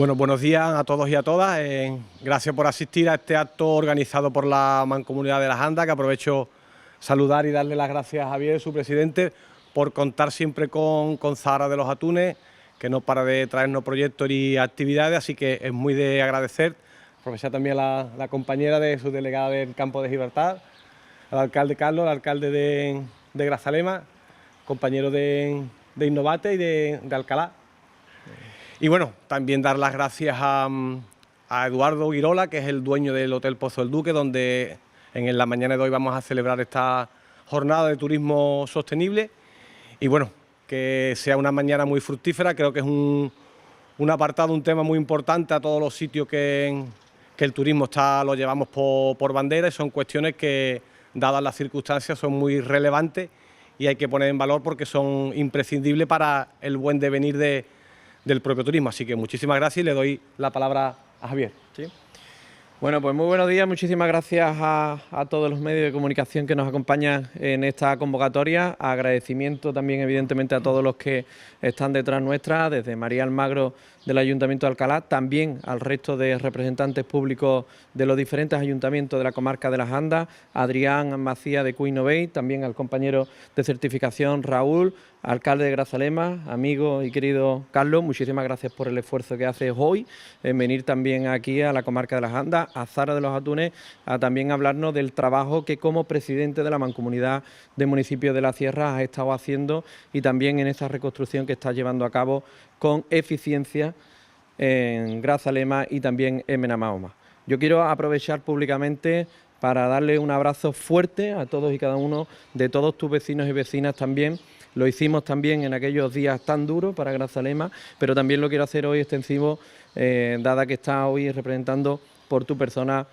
Bueno, buenos días a todos y a todas. Gracias por asistir a este acto organizado por la Mancomunidad de las Andas, que aprovecho saludar y darle las gracias a Javier, su presidente, por contar siempre con Zahara de los Atunes, que no para de traernos proyectos y actividades, así que es muy de agradecer. Aprovechar también a la compañera de su delegada del Campo de Gibraltar, al alcalde Carlos, al alcalde de Grazalema, compañero de Innovate y de Alcalá. Y bueno, también dar las gracias a Eduardo Guirola, que es el dueño del Hotel Pozo del Duque, donde en la mañana de hoy vamos a celebrar esta jornada de turismo sostenible. Y bueno, que sea una mañana muy fructífera. Creo que es un apartado, un tema muy importante a todos los sitios que el turismo lo llevamos por bandera, y son cuestiones que, dadas las circunstancias, son muy relevantes y hay que poner en valor porque son imprescindibles para el buen devenir del propio turismo. Así que muchísimas gracias y le doy la palabra a Javier. ¿Sí? Bueno, pues muy buenos días, muchísimas gracias a todos los medios de comunicación que nos acompañan en esta convocatoria. Agradecimiento también evidentemente a todos los que están detrás nuestra, desde María Almagro del Ayuntamiento de Alcalá, también al resto de representantes públicos de los diferentes ayuntamientos de la comarca de las Andas, Adrián Macías de Cuinovey, también al compañero de certificación Raúl, alcalde de Grazalema, amigo y querido Carlos, muchísimas gracias por el esfuerzo que haces hoy en venir también aquí a la comarca de las Andas, a Zahara de los Atunes, a también hablarnos del trabajo que como presidente de la Mancomunidad de Municipios de la Sierra has estado haciendo y también en esa reconstrucción que estás llevando a cabo con eficiencia en Grazalema y también en Benamahoma. Yo quiero aprovechar públicamente para darle un abrazo fuerte a todos y cada uno de todos tus vecinos y vecinas también. Lo hicimos también en aquellos días tan duros para Grazalema, pero también lo quiero hacer hoy extensivo, dada que está hoy representando por tu persona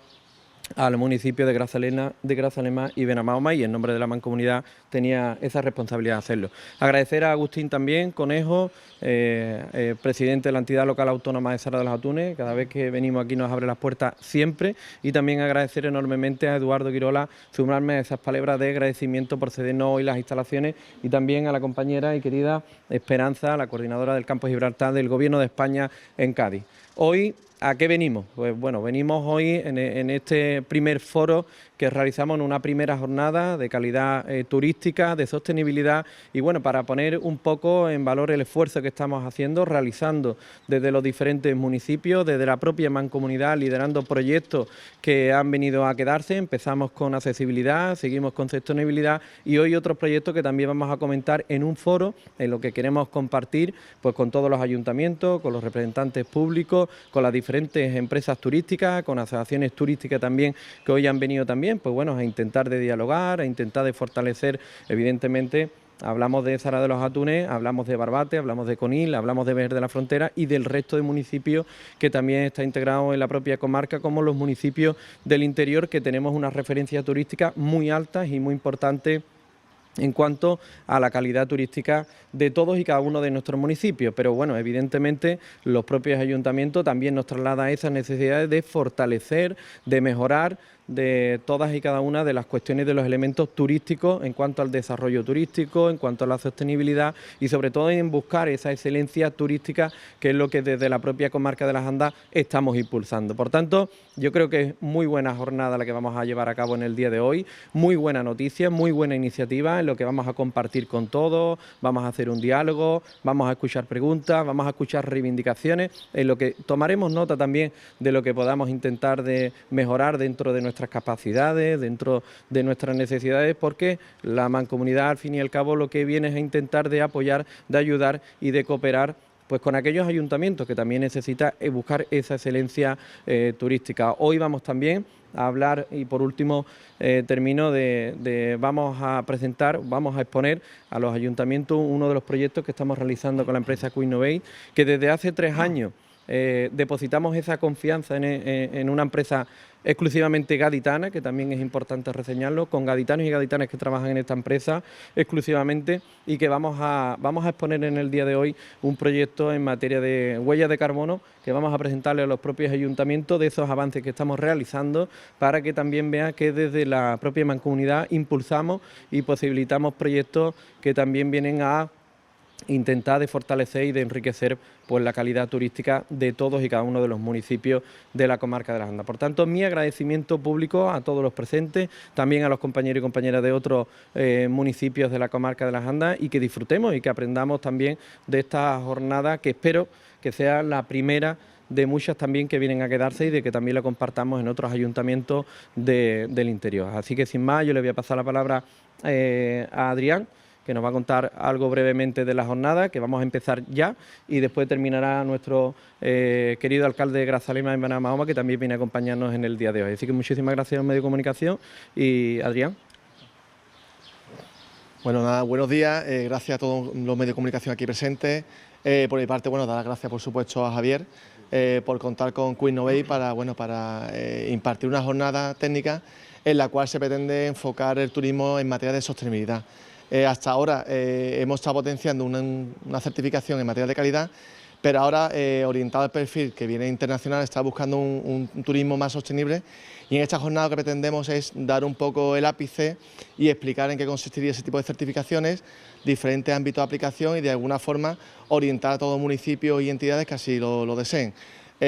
al municipio de Grazalema y Benamahoma, y en nombre de la Mancomunidad tenía esa responsabilidad de hacerlo. Agradecer a Agustín también, Conejo, presidente de la entidad local autónoma de Zahara de los Atunes, cada vez que venimos aquí nos abre las puertas siempre, y también agradecer enormemente a Eduardo Guirola, sumarme a esas palabras de agradecimiento por cedernos hoy las instalaciones, y también a la compañera y querida Esperanza, la coordinadora del Campo de Gibraltar del Gobierno de España en Cádiz. Hoy, ¿a qué venimos? Pues bueno, venimos hoy en este primer foro que realizamos en una primera jornada de calidad turística, de sostenibilidad, y bueno, para poner un poco en valor el esfuerzo que estamos haciendo, realizando desde los diferentes municipios, desde la propia mancomunidad, liderando proyectos que han venido a quedarse. Empezamos con accesibilidad, seguimos con sostenibilidad y hoy otros proyectos que también vamos a comentar en un foro en lo que queremos compartir pues con todos los ayuntamientos, con los representantes públicos, con las diferentes empresas turísticas, con asociaciones turísticas también que hoy han venido también, pues bueno, a intentar de dialogar, a intentar de fortalecer, evidentemente. Hablamos de Zahara de los Atunes, hablamos de Barbate, hablamos de Conil, hablamos de Vejer de la Frontera y del resto de municipios que también está integrado en la propia comarca, como los municipios del interior, que tenemos una referencia turística muy alta y muy importante en cuanto a la calidad turística de todos y cada uno de nuestros municipios. Pero bueno, evidentemente los propios ayuntamientos también nos trasladan esas necesidades de fortalecer, de mejorar de todas y cada una de las cuestiones de los elementos turísticos en cuanto al desarrollo turístico, en cuanto a la sostenibilidad y sobre todo en buscar esa excelencia turística, que es lo que desde la propia comarca de las Andas estamos impulsando. Por tanto, yo creo que es muy buena jornada la que vamos a llevar a cabo en el día de hoy, muy buena noticia, muy buena iniciativa en lo que vamos a compartir con todos, vamos a hacer un diálogo, vamos a escuchar preguntas, vamos a escuchar reivindicaciones, en lo que tomaremos nota también de lo que podamos intentar de mejorar dentro de nuestras capacidades, dentro de nuestras necesidades, porque la mancomunidad al fin y al cabo lo que viene es a intentar de apoyar, de ayudar y de cooperar pues con aquellos ayuntamientos que también necesitan buscar esa excelencia turística. Hoy vamos también a hablar y por último termino vamos a presentar, vamos a exponer a los ayuntamientos uno de los proyectos que estamos realizando con la empresa Cuinovey, que desde hace 3 años depositamos esa confianza en una empresa exclusivamente gaditana, que también es importante reseñarlo, con gaditanos y gaditanas que trabajan en esta empresa exclusivamente, y que vamos a exponer en el día de hoy un proyecto en materia de huellas de carbono que vamos a presentarle a los propios ayuntamientos de esos avances que estamos realizando, para que también vean que desde la propia mancomunidad impulsamos y posibilitamos proyectos que también vienen a intentar de fortalecer y de enriquecer pues la calidad turística de todos y cada uno de los municipios de la comarca de las Andas. Por tanto, mi agradecimiento público a todos los presentes, también a los compañeros y compañeras de otros municipios de la comarca de las Andas, y que disfrutemos y que aprendamos también de esta jornada, que espero que sea la primera de muchas también que vienen a quedarse, y de que también la compartamos en otros ayuntamientos del interior. Así que sin más, yo le voy a pasar la palabra a Adrián, que nos va a contar algo brevemente de la jornada, que vamos a empezar ya, y después terminará nuestro querido alcalde de Grazalema en Benamahoma, que también viene a acompañarnos en el día de hoy. Así que muchísimas gracias a los medios de comunicación, y Adrián. Bueno, nada, buenos días, gracias a todos los medios de comunicación aquí presentes. Por mi parte, bueno, dar las gracias por supuesto a Javier por contar con QueerNovate para impartir una jornada técnica en la cual se pretende enfocar el turismo en materia de sostenibilidad. Hasta ahora hemos estado potenciando una certificación en materia de calidad, pero ahora orientado al perfil que viene internacional, está buscando un turismo más sostenible, y en esta jornada lo que pretendemos es dar un poco el ápice y explicar en qué consistiría ese tipo de certificaciones, diferentes ámbitos de aplicación, y de alguna forma orientar a todos los municipios y entidades que así lo deseen.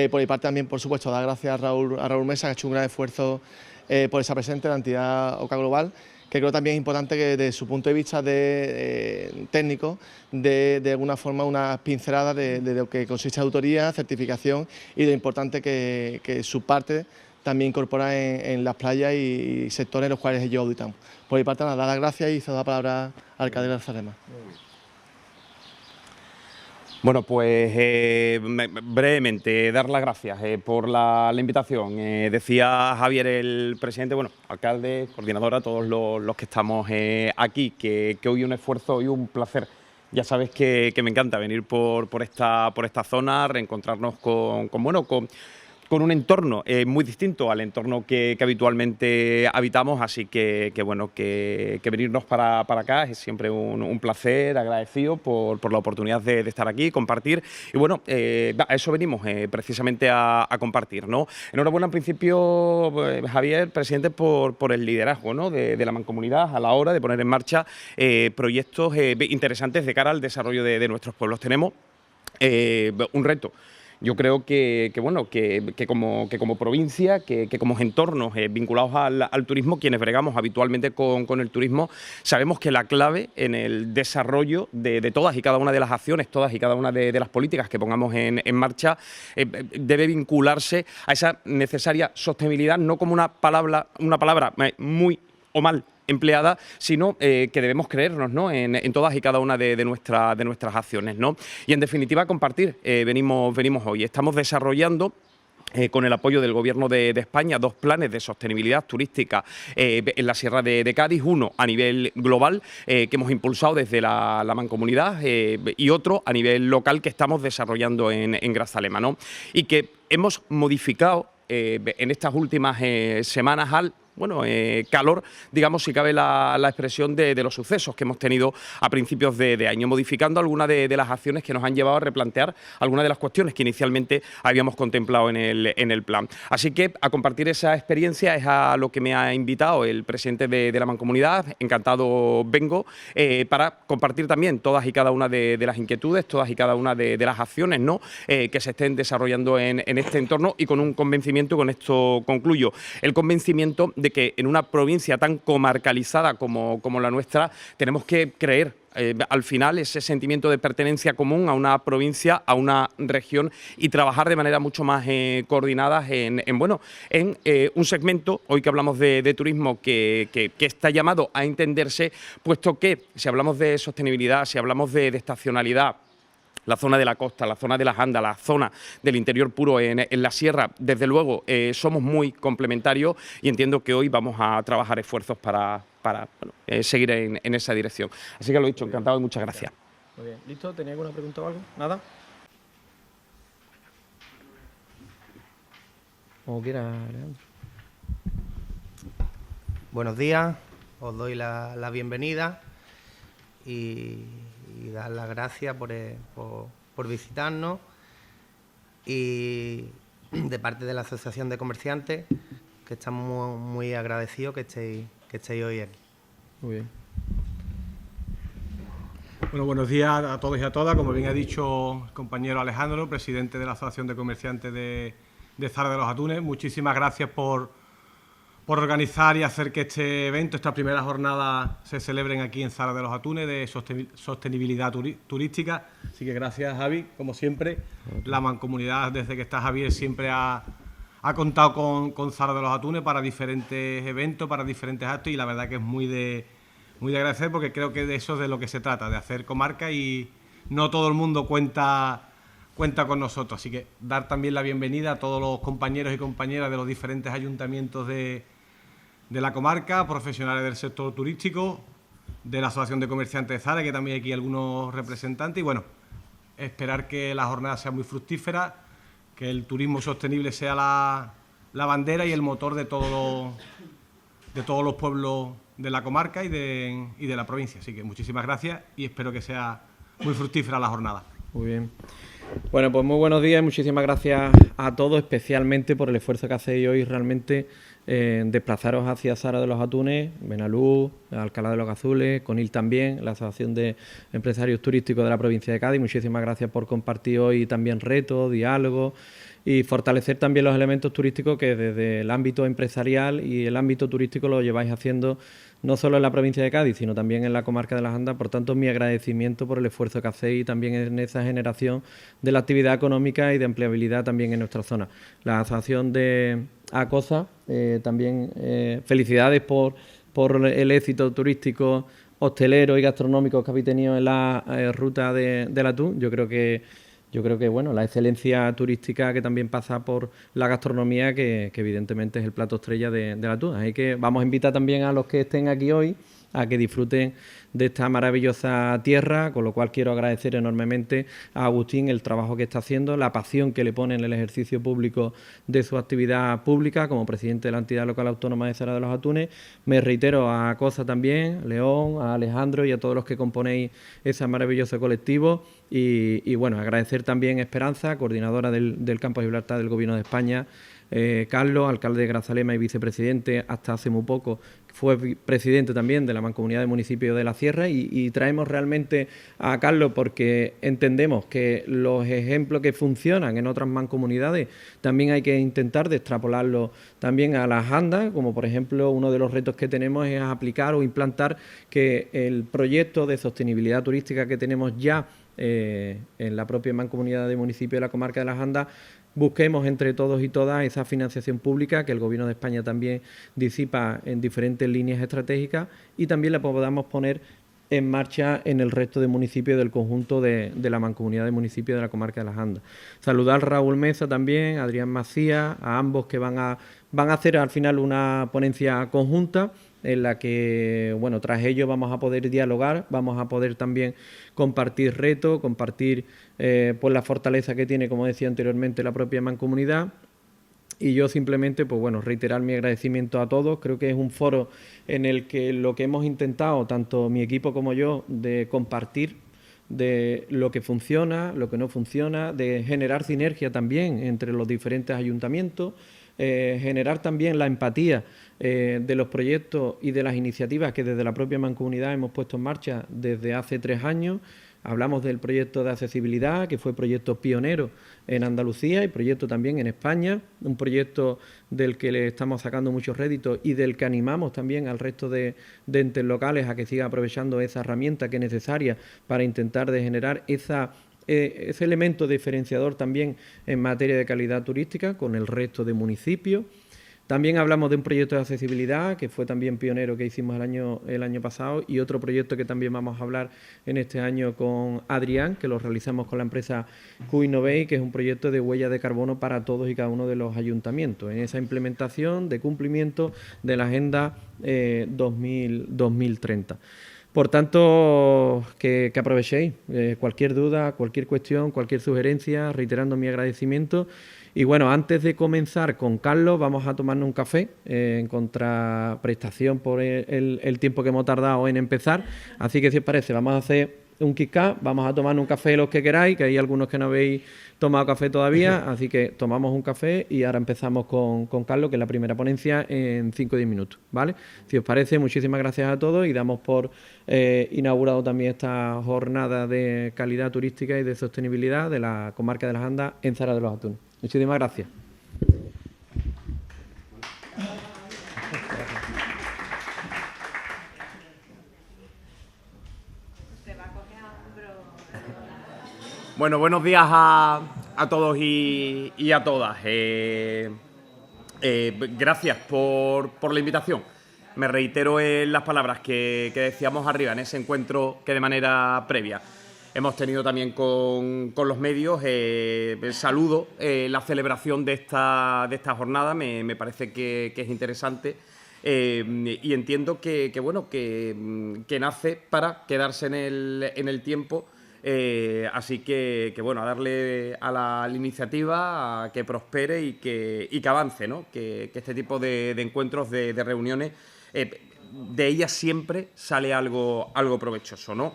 Por mi parte también, por supuesto, dar gracias a Raúl Mesa, que ha hecho un gran esfuerzo por estar presente en la entidad OCA Global, que creo también es importante que desde su punto de vista técnico de alguna forma una pincelada de lo que consiste en autoría, certificación, y de lo importante que su parte también incorpora en las playas y sectores en los cuales ellos auditan. Por mi parte, nada, dar las gracias y cedo la palabra al alcalde de Grazalema. Bueno, pues brevemente, dar las gracias por la invitación. Decía Javier, el presidente, bueno, alcalde, coordinadora, todos los que estamos aquí, que hoy un esfuerzo y un placer. Ya sabes que me encanta venir por esta zona, reencontrarnos con un entorno muy distinto al entorno que habitualmente habitamos, así que bueno, que venirnos para acá es siempre un placer, agradecido por la oportunidad de estar aquí, compartir, y bueno, a eso venimos precisamente a compartir, ¿no? Enhorabuena en principio, Javier, presidente, por el liderazgo, ¿no?, de la Mancomunidad a la hora de poner en marcha proyectos interesantes de cara al desarrollo de nuestros pueblos. Tenemos un reto. Yo creo que como provincia, que como entornos vinculados al turismo, quienes bregamos habitualmente con el turismo, sabemos que la clave en el desarrollo de todas y cada una de las acciones, todas y cada una de las políticas que pongamos en marcha, debe vincularse a esa necesaria sostenibilidad, no como una palabra muy o mal empleada, sino que debemos creernos, ¿no?, en todas y cada una de nuestras acciones, ¿no? Y en definitiva compartir, venimos hoy. Estamos desarrollando con el apoyo del Gobierno de España 2 planes de sostenibilidad turística en la Sierra de Cádiz, uno a nivel global que hemos impulsado desde la Mancomunidad y otro a nivel local que estamos desarrollando en Grazalema, ¿no? Y que hemos modificado en estas últimas semanas al calor, digamos, si cabe la expresión de los sucesos que hemos tenido a principios de año, modificando algunas de las acciones que nos han llevado a replantear algunas de las cuestiones que inicialmente habíamos contemplado en el plan. Así que a compartir esa experiencia es a lo que me ha invitado el presidente de la Mancomunidad. Encantado vengo para compartir también todas y cada una de las inquietudes, todas y cada una de las acciones, ¿no?, que se estén desarrollando en este entorno, y con un convencimiento, con esto concluyo, el convencimiento de que en una provincia tan comarcalizada como la nuestra tenemos que creer al final ese sentimiento de pertenencia común a una provincia, a una región, y trabajar de manera mucho más coordinada en un segmento, hoy que hablamos de turismo, que está llamado a entenderse, puesto que si hablamos de sostenibilidad, si hablamos de estacionalidad, la zona de la costa, la zona de las Andas, la zona del interior puro en la sierra, desde luego somos muy complementarios, y entiendo que hoy vamos a trabajar esfuerzos para seguir en esa dirección. Así que lo he dicho, encantado y muchas gracias. Muy bien. ¿Listo? ¿Tenía alguna pregunta o algo? ¿Nada? Como quiera, Leandro. Buenos días, os doy la bienvenida y dar las gracias por visitarnos, y de parte de la Asociación de Comerciantes, que estamos muy agradecidos que estéis hoy aquí. Muy bien. Bueno, buenos días a todos y a todas. Como bien ha dicho el compañero Alejandro, presidente de la Asociación de Comerciantes de Zara de los Atunes, muchísimas gracias por organizar y hacer que este evento, estas primeras jornadas, se celebren aquí en Zara de los Atunes de sostenibilidad turística. Así que gracias, Javi. Como siempre, la mancomunidad, desde que está Javier, siempre ha contado con Zara de los Atunes para diferentes eventos, para diferentes actos, y la verdad que es muy de agradecer, porque creo que de eso es de lo que se trata, de hacer comarca, y no todo el mundo cuenta con nosotros. Así que dar también la bienvenida a todos los compañeros y compañeras de los diferentes ayuntamientos de la comarca, profesionales del sector turístico, de la Asociación de Comerciantes de Zara, que también hay aquí algunos representantes, y bueno, esperar que la jornada sea muy fructífera, que el turismo sostenible sea la bandera y el motor de todos los pueblos de la comarca y de la provincia. Así que muchísimas gracias y espero que sea muy fructífera la jornada. Muy bien. Bueno, pues muy buenos días y muchísimas gracias a todos, especialmente por el esfuerzo que hacéis hoy realmente en desplazaros hacia Zara de los Atunes, Benalú, Alcalá de los Gazules, Conil también, la Asociación de Empresarios Turísticos de la provincia de Cádiz. Muchísimas gracias por compartir hoy también retos, diálogos y fortalecer también los elementos turísticos que desde el ámbito empresarial y el ámbito turístico lo lleváis haciendo no solo en la provincia de Cádiz, sino también en la comarca de las Andas. Por tanto, mi agradecimiento por el esfuerzo que hacéis también en esa generación de la actividad económica y de empleabilidad también en nuestra zona. La Asociación de ACOSA, también felicidades por el éxito turístico, hostelero y gastronómico que habéis tenido en la ruta del atún. Yo creo que bueno, la excelencia turística que también pasa por la gastronomía, que evidentemente es el plato estrella del atún. Así que vamos a invitar también a los que estén aquí hoy a que disfruten de esta maravillosa tierra, con lo cual quiero agradecer enormemente a Agustín el trabajo que está haciendo, la pasión que le pone en el ejercicio público de su actividad pública como presidente de la entidad local autónoma de Zara de los Atunes. Me reitero a Acosa también, León, a Alejandro y a todos los que componéis ese maravilloso colectivo. Y bueno, agradecer también a Esperanza, coordinadora del Campo de Gibraltar del Gobierno de España, Carlos, alcalde de Grazalema y vicepresidente hasta hace muy poco, fue presidente también de la Mancomunidad de Municipios de la Sierra, y traemos realmente a Carlos porque entendemos que los ejemplos que funcionan en otras mancomunidades también hay que intentar de extrapolarlos también a las Andas, como por ejemplo uno de los retos que tenemos es aplicar o implantar que el proyecto de sostenibilidad turística que tenemos ya en la propia Mancomunidad de Municipios de la Comarca de las Andas, busquemos entre todos y todas esa financiación pública que el Gobierno de España también disipa en diferentes líneas estratégicas, y también la podamos poner en marcha en el resto de municipios del conjunto de la Mancomunidad de Municipios de la Comarca de las Andas. Saludar a Raúl Mesa también, a Adrián Macías, a ambos que van a hacer al final una ponencia conjunta en la que, bueno, tras ello vamos a poder dialogar, vamos a poder también compartir retos, compartir pues la fortaleza que tiene, como decía anteriormente, la propia mancomunidad. Y yo simplemente, pues bueno, reiterar mi agradecimiento a todos. Creo que es un foro en el que lo que hemos intentado, tanto mi equipo como yo, de compartir de lo que funciona, lo que no funciona, de generar sinergia también entre los diferentes ayuntamientos, generar también la empatía de los proyectos y de las iniciativas que desde la propia mancomunidad hemos puesto en marcha desde hace 3 años. Hablamos del proyecto de accesibilidad, que fue proyecto pionero en Andalucía y proyecto también en España, un proyecto del que le estamos sacando muchos réditos y del que animamos también al resto de entes locales a que sigan aprovechando esa herramienta que es necesaria para intentar de generar ese elemento diferenciador también en materia de calidad turística con el resto de municipios. También hablamos de un proyecto de accesibilidad que fue también pionero que hicimos el año pasado, y otro proyecto que también vamos a hablar en este año con Adrián, que lo realizamos con la empresa Q-Innovate, que es un proyecto de huella de carbono para todos y cada uno de los ayuntamientos, en esa implementación de cumplimiento de la Agenda 2030. Por tanto, que aprovechéis cualquier duda, cualquier cuestión, cualquier sugerencia, reiterando mi agradecimiento. Y bueno, antes de comenzar con Carlos, vamos a tomarnos un café en contraprestación por el tiempo que hemos tardado en empezar. Así que, si os parece, vamos a hacer un Kit Kat, vamos a tomar un café los que queráis, que hay algunos que no habéis tomado café todavía, así que tomamos un café y ahora empezamos con Carlos, que es la primera ponencia, en 5 o 10 minutos, ¿vale? Si os parece, muchísimas gracias a todos y damos por inaugurado también esta jornada de calidad turística y de sostenibilidad de la comarca de las Andas en Zara de los Atunes. Muchísimas gracias. Bueno, buenos días a todos y a todas. Gracias por la invitación. Me reitero en las palabras que decíamos arriba en ese encuentro que de manera previa hemos tenido también con los medios. Saludo la celebración de esta jornada, me parece que es interesante. Y entiendo que nace para quedarse en el tiempo. Así que bueno, a darle a la iniciativa, a que prospere y que avance, ¿no? Que este tipo de encuentros, de reuniones, de ellas siempre sale algo provechoso, ¿no?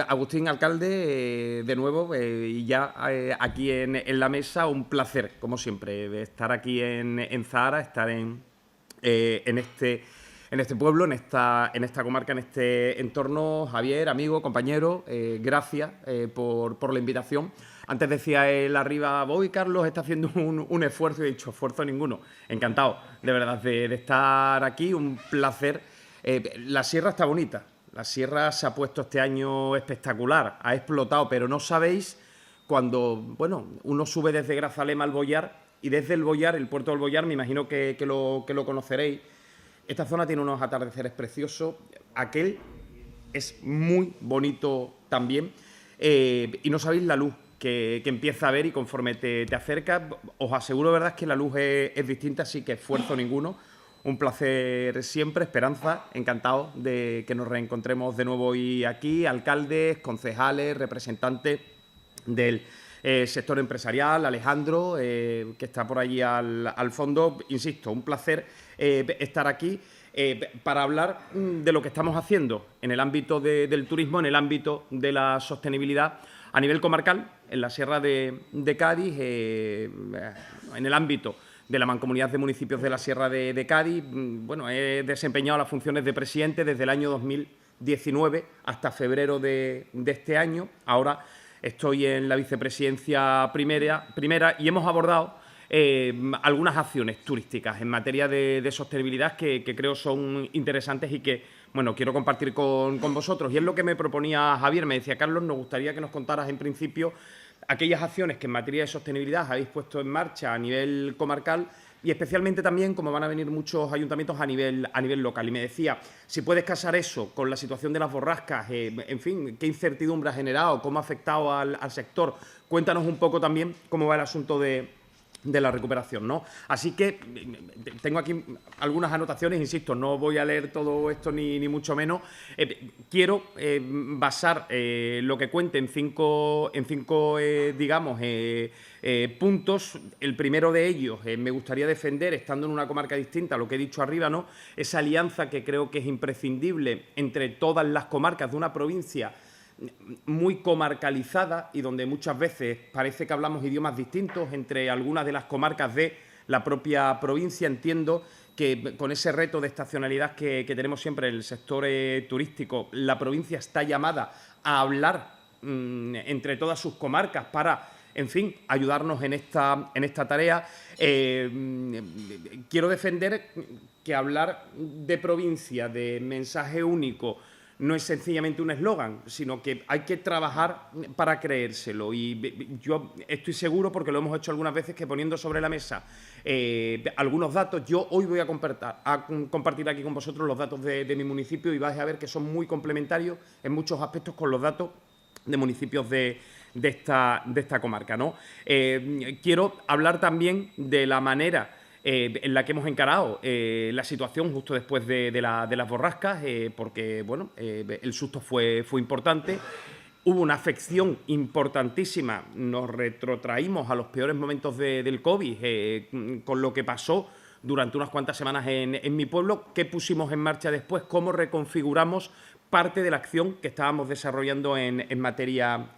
Agustín, alcalde, de nuevo, y ya aquí en la mesa, un placer, como siempre, estar aquí en Zahara, estar en este pueblo, en esta comarca, en este entorno. Javier, amigo, compañero, gracias por la invitación. Antes decía él arriba, voy, Carlos, está haciendo un esfuerzo, y he dicho, esfuerzo ninguno. Encantado, de verdad, de estar aquí, un placer. La sierra está bonita, la sierra se ha puesto este año espectacular, ha explotado, pero no sabéis cuando, bueno, uno sube desde Grazalema al Boyar, y desde el Boyar, el puerto del Boyar, me imagino que lo conoceréis. Esta zona tiene unos atardeceres preciosos, aquel es muy bonito también, y no sabéis la luz que empieza a ver, y conforme te acercas, os aseguro, verdad, que la luz es distinta, así que esfuerzo ninguno. Un placer siempre, Esperanza, encantado de que nos reencontremos de nuevo hoy aquí, alcaldes, concejales, representantes del sector empresarial, Alejandro, que está por allí al fondo. Insisto, un placer estar aquí para hablar de lo que estamos haciendo en el ámbito del turismo, en el ámbito de la sostenibilidad a nivel comarcal, en la Sierra de Cádiz, en el ámbito de la Mancomunidad de Municipios de la Sierra de Cádiz. Bueno, he desempeñado las funciones de presidente desde el año 2019 hasta febrero de este año. Ahora estoy en la vicepresidencia primera y hemos abordado algunas acciones turísticas en materia de sostenibilidad que creo son interesantes y que, bueno, quiero compartir con vosotros. Y es lo que me proponía Javier. Me decía, Carlos, nos gustaría que nos contaras en principio aquellas acciones que en materia de sostenibilidad habéis puesto en marcha a nivel comarcal y especialmente también, como van a venir muchos ayuntamientos, a nivel local. Y me decía, si puedes casar eso con la situación de las borrascas, en fin, qué incertidumbre ha generado, cómo ha afectado al sector. Cuéntanos un poco también cómo va el asunto de la recuperación, ¿no? Así que tengo aquí algunas anotaciones, insisto, no voy a leer todo esto ni mucho menos. Quiero basar lo que cuente en cinco digamos, puntos. El primero de ellos, me gustaría defender, estando en una comarca distinta, lo que he dicho arriba, ¿no? Esa alianza que creo que es imprescindible entre todas las comarcas de una provincia muy comarcalizada y donde muchas veces parece que hablamos idiomas distintos entre algunas de las comarcas de la propia provincia. Entiendo que con ese reto de estacionalidad que tenemos siempre en el sector turístico, la provincia está llamada a hablar entre todas sus comarcas para, en fin, ayudarnos en esta tarea. Quiero defender que hablar de provincia, de mensaje único, no es sencillamente un eslogan, sino que hay que trabajar para creérselo. Y yo estoy seguro, porque lo hemos hecho algunas veces, que poniendo sobre la mesa algunos datos, yo hoy voy a compartir aquí con vosotros los datos de mi municipio y vais a ver que son muy complementarios en muchos aspectos con los datos de municipios de esta comarca, ¿no? Quiero hablar también de la manera en la que hemos encarado la situación justo después de las borrascas, porque bueno, el susto fue importante. Hubo una afección importantísima, nos retrotraímos a los peores momentos del COVID, con lo que pasó durante unas cuantas semanas en mi pueblo. ¿Qué pusimos en marcha después? ¿Cómo reconfiguramos parte de la acción que estábamos desarrollando en materia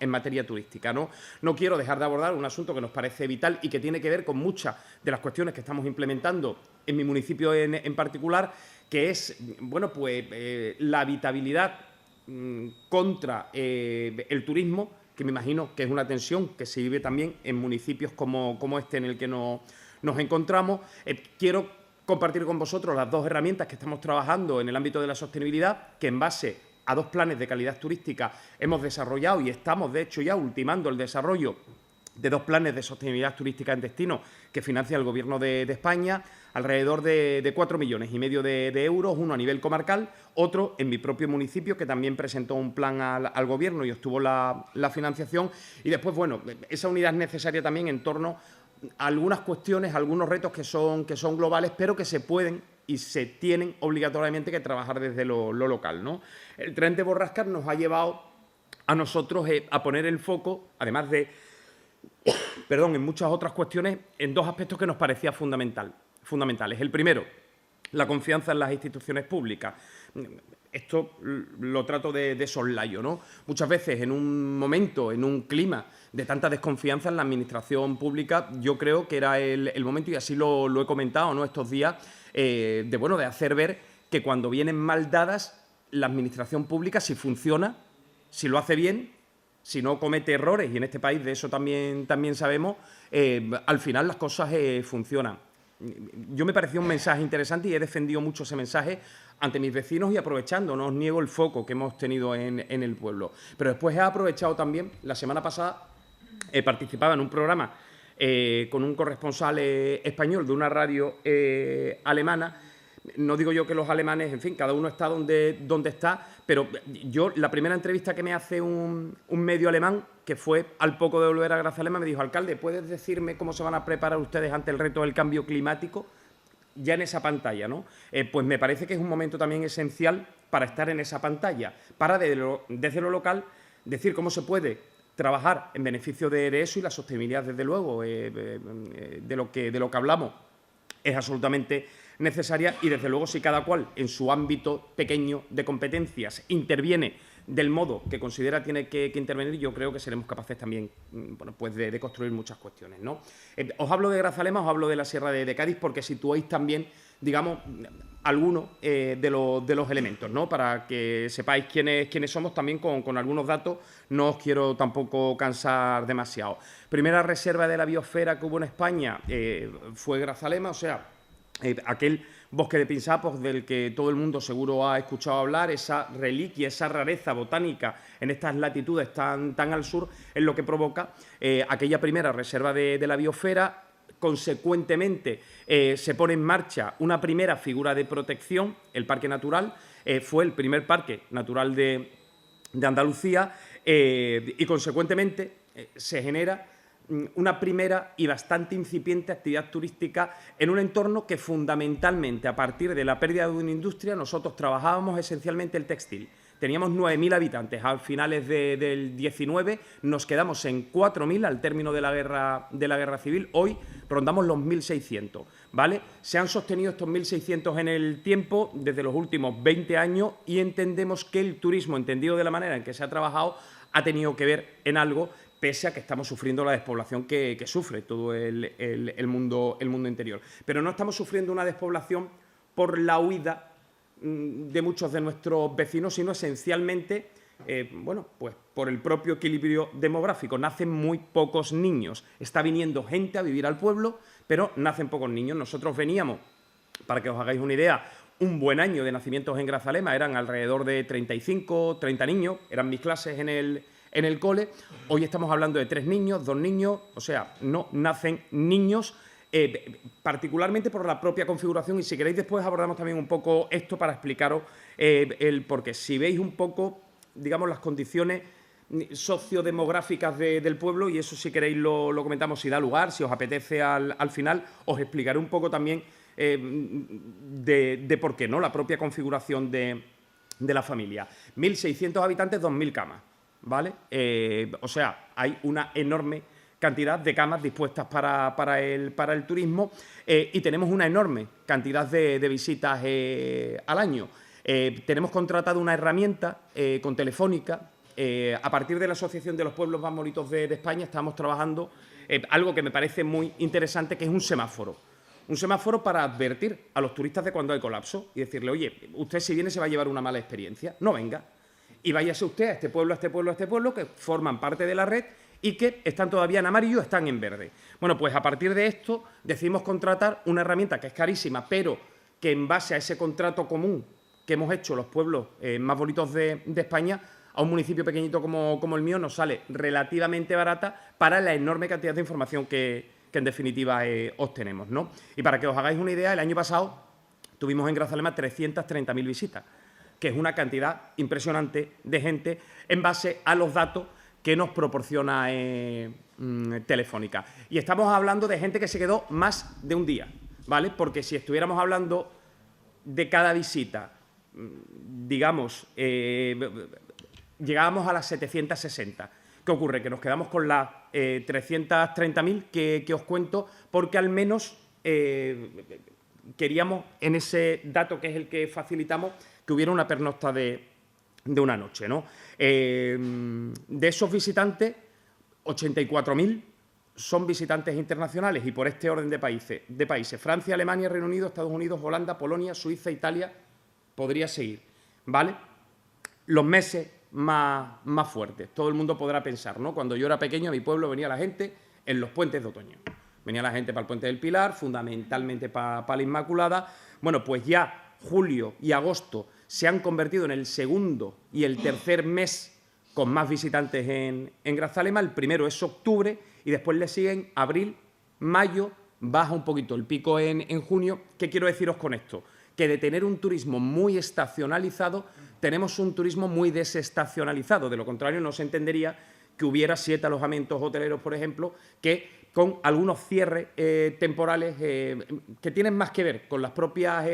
turística, ¿no? No quiero dejar de abordar un asunto que nos parece vital y que tiene que ver con muchas de las cuestiones que estamos implementando en mi municipio en particular, que es, bueno, pues la habitabilidad contra el turismo, que me imagino que es una tensión que se vive también en municipios como este en el que nos encontramos. Quiero compartir con vosotros las dos herramientas que estamos trabajando en el ámbito de la sostenibilidad, que en base a 2 planes de calidad turística hemos desarrollado y estamos, de hecho, ya ultimando el desarrollo de 2 planes de sostenibilidad turística en destino que financia el Gobierno de España, alrededor de 4,5 millones de euros, uno a nivel comarcal, otro en mi propio municipio, que también presentó un plan al Gobierno y obtuvo la financiación. Y después, bueno, esa unidad es necesaria también en torno a algunas cuestiones, algunos retos que son globales, pero que se pueden y se tienen obligatoriamente que trabajar desde lo local, ¿no? El tren de Borrascas nos ha llevado a nosotros a poner el foco, además de en muchas otras cuestiones, en 2 aspectos que nos parecían fundamentales. El primero, la confianza en las instituciones públicas. Esto lo trato de soslayo, ¿no? Muchas veces en un momento, en un clima de tanta desconfianza en la administración pública, yo creo que era el momento, y así lo he comentado, ¿no?, estos días, de hacer ver que cuando vienen mal dadas, la administración pública, si funciona, si lo hace bien, si no comete errores, y en este país de eso también sabemos, al final las cosas funcionan. Yo me pareció un mensaje interesante y he defendido mucho ese mensaje ante mis vecinos y aprovechando, no os niego el foco que hemos tenido en el pueblo. Pero después he aprovechado también, la semana pasada participaba en un programa con un corresponsal español de una radio alemana. No digo yo que los alemanes, en fin, cada uno está donde está, pero yo, la primera entrevista que me hace un medio alemán, que fue al poco de volver a Grazalema, me dijo: alcalde, ¿puedes decirme cómo se van a preparar ustedes ante el reto del cambio climático? Ya en esa pantalla, ¿no? Pues me parece que es un momento también esencial para estar en esa pantalla, para desde lo local decir cómo se puede trabajar en beneficio de eso, y la sostenibilidad, desde luego, de lo que hablamos, es absolutamente necesaria, y desde luego si cada cual en su ámbito pequeño de competencias interviene del modo que considera tiene que intervenir, yo creo que seremos capaces también, bueno, pues de construir muchas cuestiones, ¿no? Os hablo de Grazalema, os hablo de la Sierra de Cádiz, porque situáis también, digamos, algunos de los elementos, ¿no? Para que sepáis quiénes somos, también con algunos datos. No os quiero tampoco cansar demasiado. Primera reserva de la biosfera que hubo en España fue Grazalema, o sea, aquel bosque de pinsapos del que todo el mundo seguro ha escuchado hablar, esa reliquia, esa rareza botánica en estas latitudes tan al sur, es lo que provoca aquella primera reserva de la biosfera. Consecuentemente, se pone en marcha una primera figura de protección, el Parque Natural. Fue el primer parque natural de Andalucía, y consecuentemente se genera una primera y bastante incipiente actividad turística en un entorno que fundamentalmente, a partir de la pérdida de una industria, nosotros trabajábamos esencialmente el textil. Teníamos 9.000 habitantes a finales del 19, nos quedamos en 4.000 al término de la guerra civil. Hoy rondamos los 1.600, ¿vale? Se han sostenido estos 1.600 en el tiempo desde los últimos 20 años, y entendemos que el turismo, entendido de la manera en que se ha trabajado, ha tenido que ver en algo, pese a que estamos sufriendo la despoblación que sufre todo el mundo interior. Pero no estamos sufriendo una despoblación por la huida de muchos de nuestros vecinos, sino esencialmente, bueno, pues por el propio equilibrio demográfico. Nacen muy pocos niños. Está viniendo gente a vivir al pueblo, pero nacen pocos niños. Nosotros veníamos, para que os hagáis una idea, un buen año de nacimientos en Grazalema, eran alrededor de 35, 30 niños, eran mis clases en el cole. Hoy estamos hablando de 3 niños, 2 niños, o sea, no nacen niños, particularmente por la propia configuración. Y si queréis después abordamos también un poco esto para explicaros el porqué. Si veis un poco, digamos, las condiciones sociodemográficas del pueblo, y eso si queréis lo comentamos si da lugar, si os apetece al final, os explicaré un poco también de por qué, ¿no?, la propia configuración de la familia. 1.600 habitantes, 2.000 camas, ¿vale? O sea, hay una enorme cantidad de camas dispuestas para el turismo, y tenemos una enorme cantidad de visitas al año. Tenemos contratado una herramienta con Telefónica. A partir de la Asociación de los Pueblos Más Bonitos de España estamos trabajando algo que me parece muy interesante, que es un semáforo. Un semáforo para advertir a los turistas de cuando hay colapso y decirle, oye, usted si viene se va a llevar una mala experiencia, no venga. Y váyase usted a este pueblo, a este pueblo, a este pueblo, que forman parte de la red y que están todavía en amarillo, están en verde. Bueno, pues a partir de esto decidimos contratar una herramienta que es carísima, pero que en base a ese contrato común que hemos hecho los pueblos más bonitos de España, a un municipio pequeñito como el mío nos sale relativamente barata para la enorme cantidad de información que en definitiva obtenemos, ¿no? Y para que os hagáis una idea, el año pasado tuvimos en Grazalema 330.000 visitas, que es una cantidad impresionante de gente en base a los datos que nos proporciona Telefónica. Y estamos hablando de gente que se quedó más de un día, ¿vale? Porque si estuviéramos hablando de cada visita, digamos, llegábamos a las 760. ¿Qué ocurre? Que nos quedamos con las 330.000 que os cuento, porque al menos queríamos, en ese dato que es el que facilitamos, que hubiera una pernocta de una noche, ¿no? De esos visitantes, 84.000 son visitantes internacionales, y por este orden de países, Francia, Alemania, Reino Unido, Estados Unidos, Holanda, Polonia, Suiza, Italia, podría seguir, ¿vale? Los meses más fuertes. Todo el mundo podrá pensar, ¿no? Cuando yo era pequeño, a mi pueblo venía la gente en los puentes de otoño. Venía la gente para el Puente del Pilar, fundamentalmente para la Inmaculada. Bueno, pues ya julio y agosto se han convertido en el segundo y el tercer mes con más visitantes en Grazalema. El primero es octubre y después le siguen abril, mayo, baja un poquito el pico en junio. ¿Qué quiero deciros con esto? Que de tener un turismo muy estacionalizado, tenemos un turismo muy desestacionalizado. De lo contrario, no se entendería que hubiera 7 alojamientos hoteleros, por ejemplo, que con algunos cierres temporales que tienen más que ver con las propias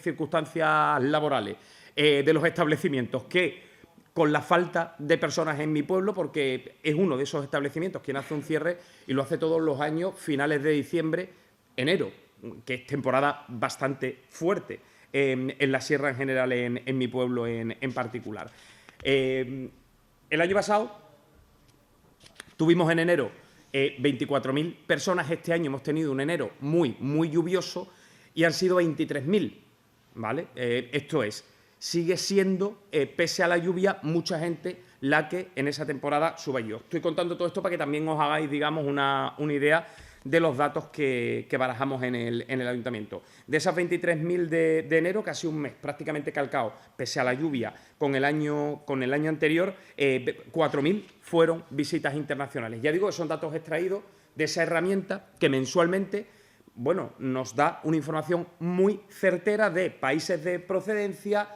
circunstancias laborales de los establecimientos que con la falta de personas en mi pueblo, porque es uno de esos establecimientos quien hace un cierre y lo hace todos los años, finales de diciembre, enero, que es temporada bastante fuerte en la sierra en general, en mi pueblo en particular. El año pasado tuvimos en enero 24.000 personas. Este año hemos tenido un enero muy lluvioso y han sido 23.000, ¿vale? Esto es, sigue siendo, pese a la lluvia, mucha gente la que en esa temporada sube. Yo estoy contando todo esto para que también os hagáis, digamos, una idea de los datos que barajamos en el ayuntamiento. De esas 23.000 de enero, casi un mes prácticamente calcado, pese a la lluvia, con el año anterior, 4.000 fueron visitas internacionales. Ya digo que son datos extraídos de esa herramienta que mensualmente, bueno, nos da una información muy certera de países de procedencia,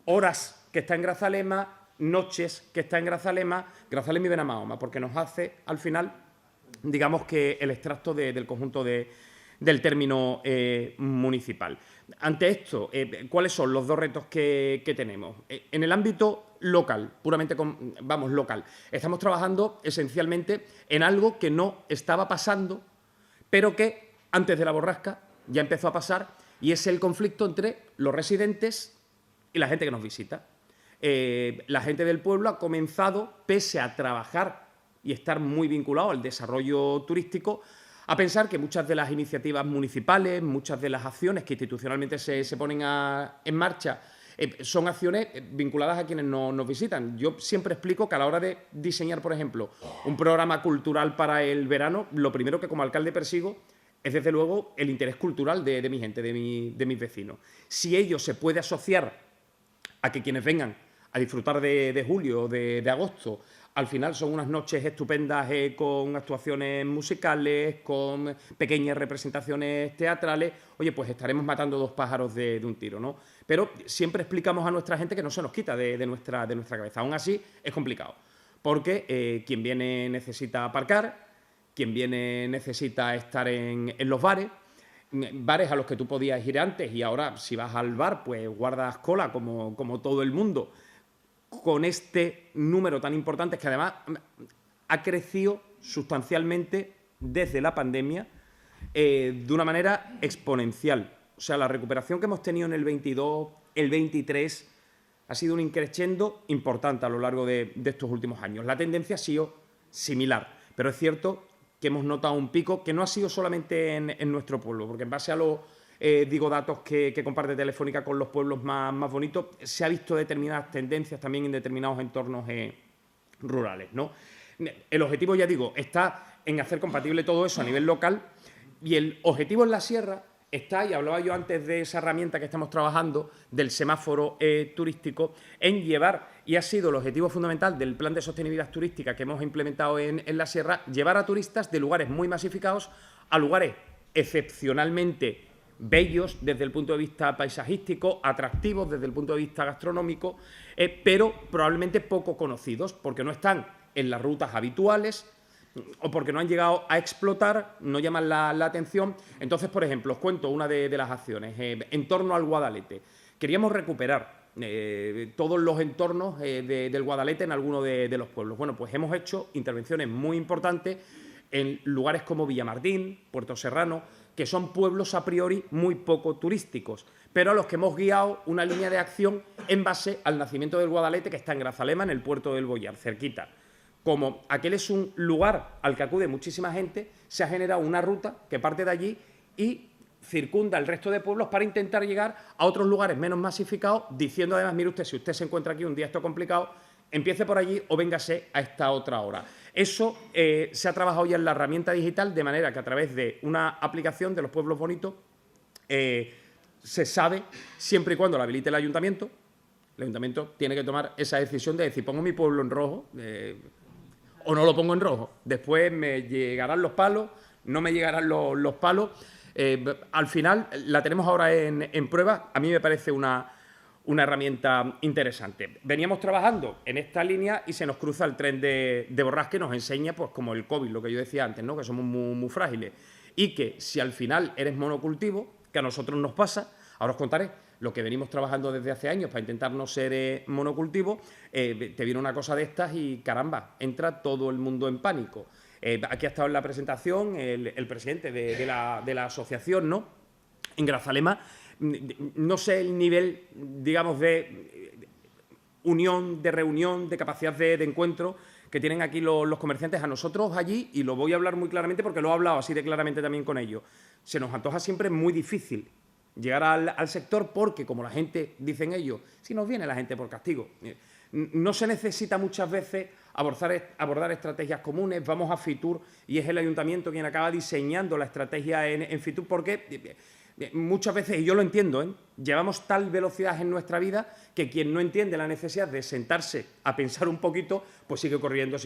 horas que está en Grazalema, noches que está en Grazalema y Benamahoma, porque nos hace, al final, digamos que el extracto del conjunto del término municipal. Ante esto, ¿cuáles son los dos retos que tenemos? En el ámbito local, puramente local, estamos trabajando esencialmente en algo que no estaba pasando, pero que antes de la borrasca ya empezó a pasar, y es el conflicto entre los residentes y la gente que nos visita. La gente del pueblo ha comenzado, pese a trabajar y estar muy vinculado al desarrollo turístico, a pensar que muchas de las iniciativas municipales, muchas de las acciones que institucionalmente se ponen en marcha, son acciones vinculadas a quienes nos visitan. Yo siempre explico que a la hora de diseñar, por ejemplo, un programa cultural para el verano, lo primero que como alcalde persigo es, desde luego, el interés cultural de mi gente, de mis vecinos. Si ello se puede asociar a que quienes vengan a disfrutar de julio o de agosto, al final son unas noches estupendas con actuaciones musicales, con pequeñas representaciones teatrales, oye, pues estaremos matando dos pájaros de un tiro, ¿no? Pero siempre explicamos a nuestra gente que no se nos quita de nuestra cabeza. Aún así, es complicado, porque quien viene necesita aparcar, quien viene necesita estar en los bares a los que tú podías ir antes, y ahora si vas al bar pues guardas cola como todo el mundo, con este número tan importante que además ha crecido sustancialmente desde la pandemia de una manera exponencial. O sea, la recuperación que hemos tenido en el 22 el 23 ha sido un increciendo importante a lo largo de estos últimos años. La tendencia ha sido similar, pero es cierto que hemos notado un pico que no ha sido solamente en nuestro pueblo, porque en base a los datos que comparte Telefónica con los pueblos más bonitos, se ha visto determinadas tendencias también en determinados entornos rurales, ¿no? El objetivo, ya digo, está en hacer compatible todo eso a nivel local, y el objetivo en la sierra está, y hablaba yo antes de esa herramienta que estamos trabajando, del semáforo turístico, en llevar, y ha sido el objetivo fundamental del plan de sostenibilidad turística que hemos implementado en la sierra, llevar a turistas de lugares muy masificados a lugares excepcionalmente bellos desde el punto de vista paisajístico, atractivos desde el punto de vista gastronómico, pero probablemente poco conocidos, porque no están en las rutas habituales o porque no han llegado a explotar, no llaman la atención. Entonces, por ejemplo, os cuento una de las acciones. En torno al Guadalete, queríamos recuperar todos los entornos del Guadalete en alguno de los pueblos. Bueno, pues hemos hecho intervenciones muy importantes en lugares como Villamartín, Puerto Serrano, que son pueblos a priori muy poco turísticos, pero a los que hemos guiado una línea de acción en base al nacimiento del Guadalete, que está en Grazalema, en el puerto del Boyar, cerquita. Como aquel es un lugar al que acude muchísima gente, se ha generado una ruta que parte de allí y circunda el resto de pueblos para intentar llegar a otros lugares menos masificados, diciendo además, mire usted, si usted se encuentra aquí un día esto complicado, empiece por allí o véngase a esta otra hora. Eso se ha trabajado ya en la herramienta digital, de manera que a través de una aplicación de los pueblos bonitos se sabe, siempre y cuando la habilite el ayuntamiento tiene que tomar esa decisión de decir, pongo mi pueblo en rojo o no lo pongo en rojo. Después me llegarán los palos, no me llegarán los palos. Al final la tenemos ahora en prueba. A mí me parece una herramienta interesante. Veníamos trabajando en esta línea y se nos cruza el tren de Borràs, que nos enseña, pues como el COVID, lo que yo decía antes, ¿no? Que somos muy frágiles. Y que si al final eres monocultivo, que a nosotros nos pasa, ahora os contaré lo que venimos trabajando desde hace años para intentar no ser monocultivo, te viene una cosa de estas y, caramba, entra todo el mundo en pánico. Aquí ha estado en la presentación el presidente de la asociación, ¿no? En Grazalema. No sé el nivel, digamos, de unión, de reunión, de capacidad de encuentro que tienen aquí los comerciantes. A nosotros allí, y lo voy a hablar muy claramente porque lo he hablado así de claramente también con ellos, se nos antoja siempre muy difícil llegar al sector porque, como la gente, dicen ellos, si nos viene la gente por castigo. No se necesita muchas veces abordar estrategias comunes. Vamos a Fitur y es el ayuntamiento quien acaba diseñando la estrategia en Fitur, porque muchas veces, y yo lo entiendo, llevamos tal velocidad en nuestra vida que quien no entiende la necesidad de sentarse a pensar un poquito, pues sigue corriendo.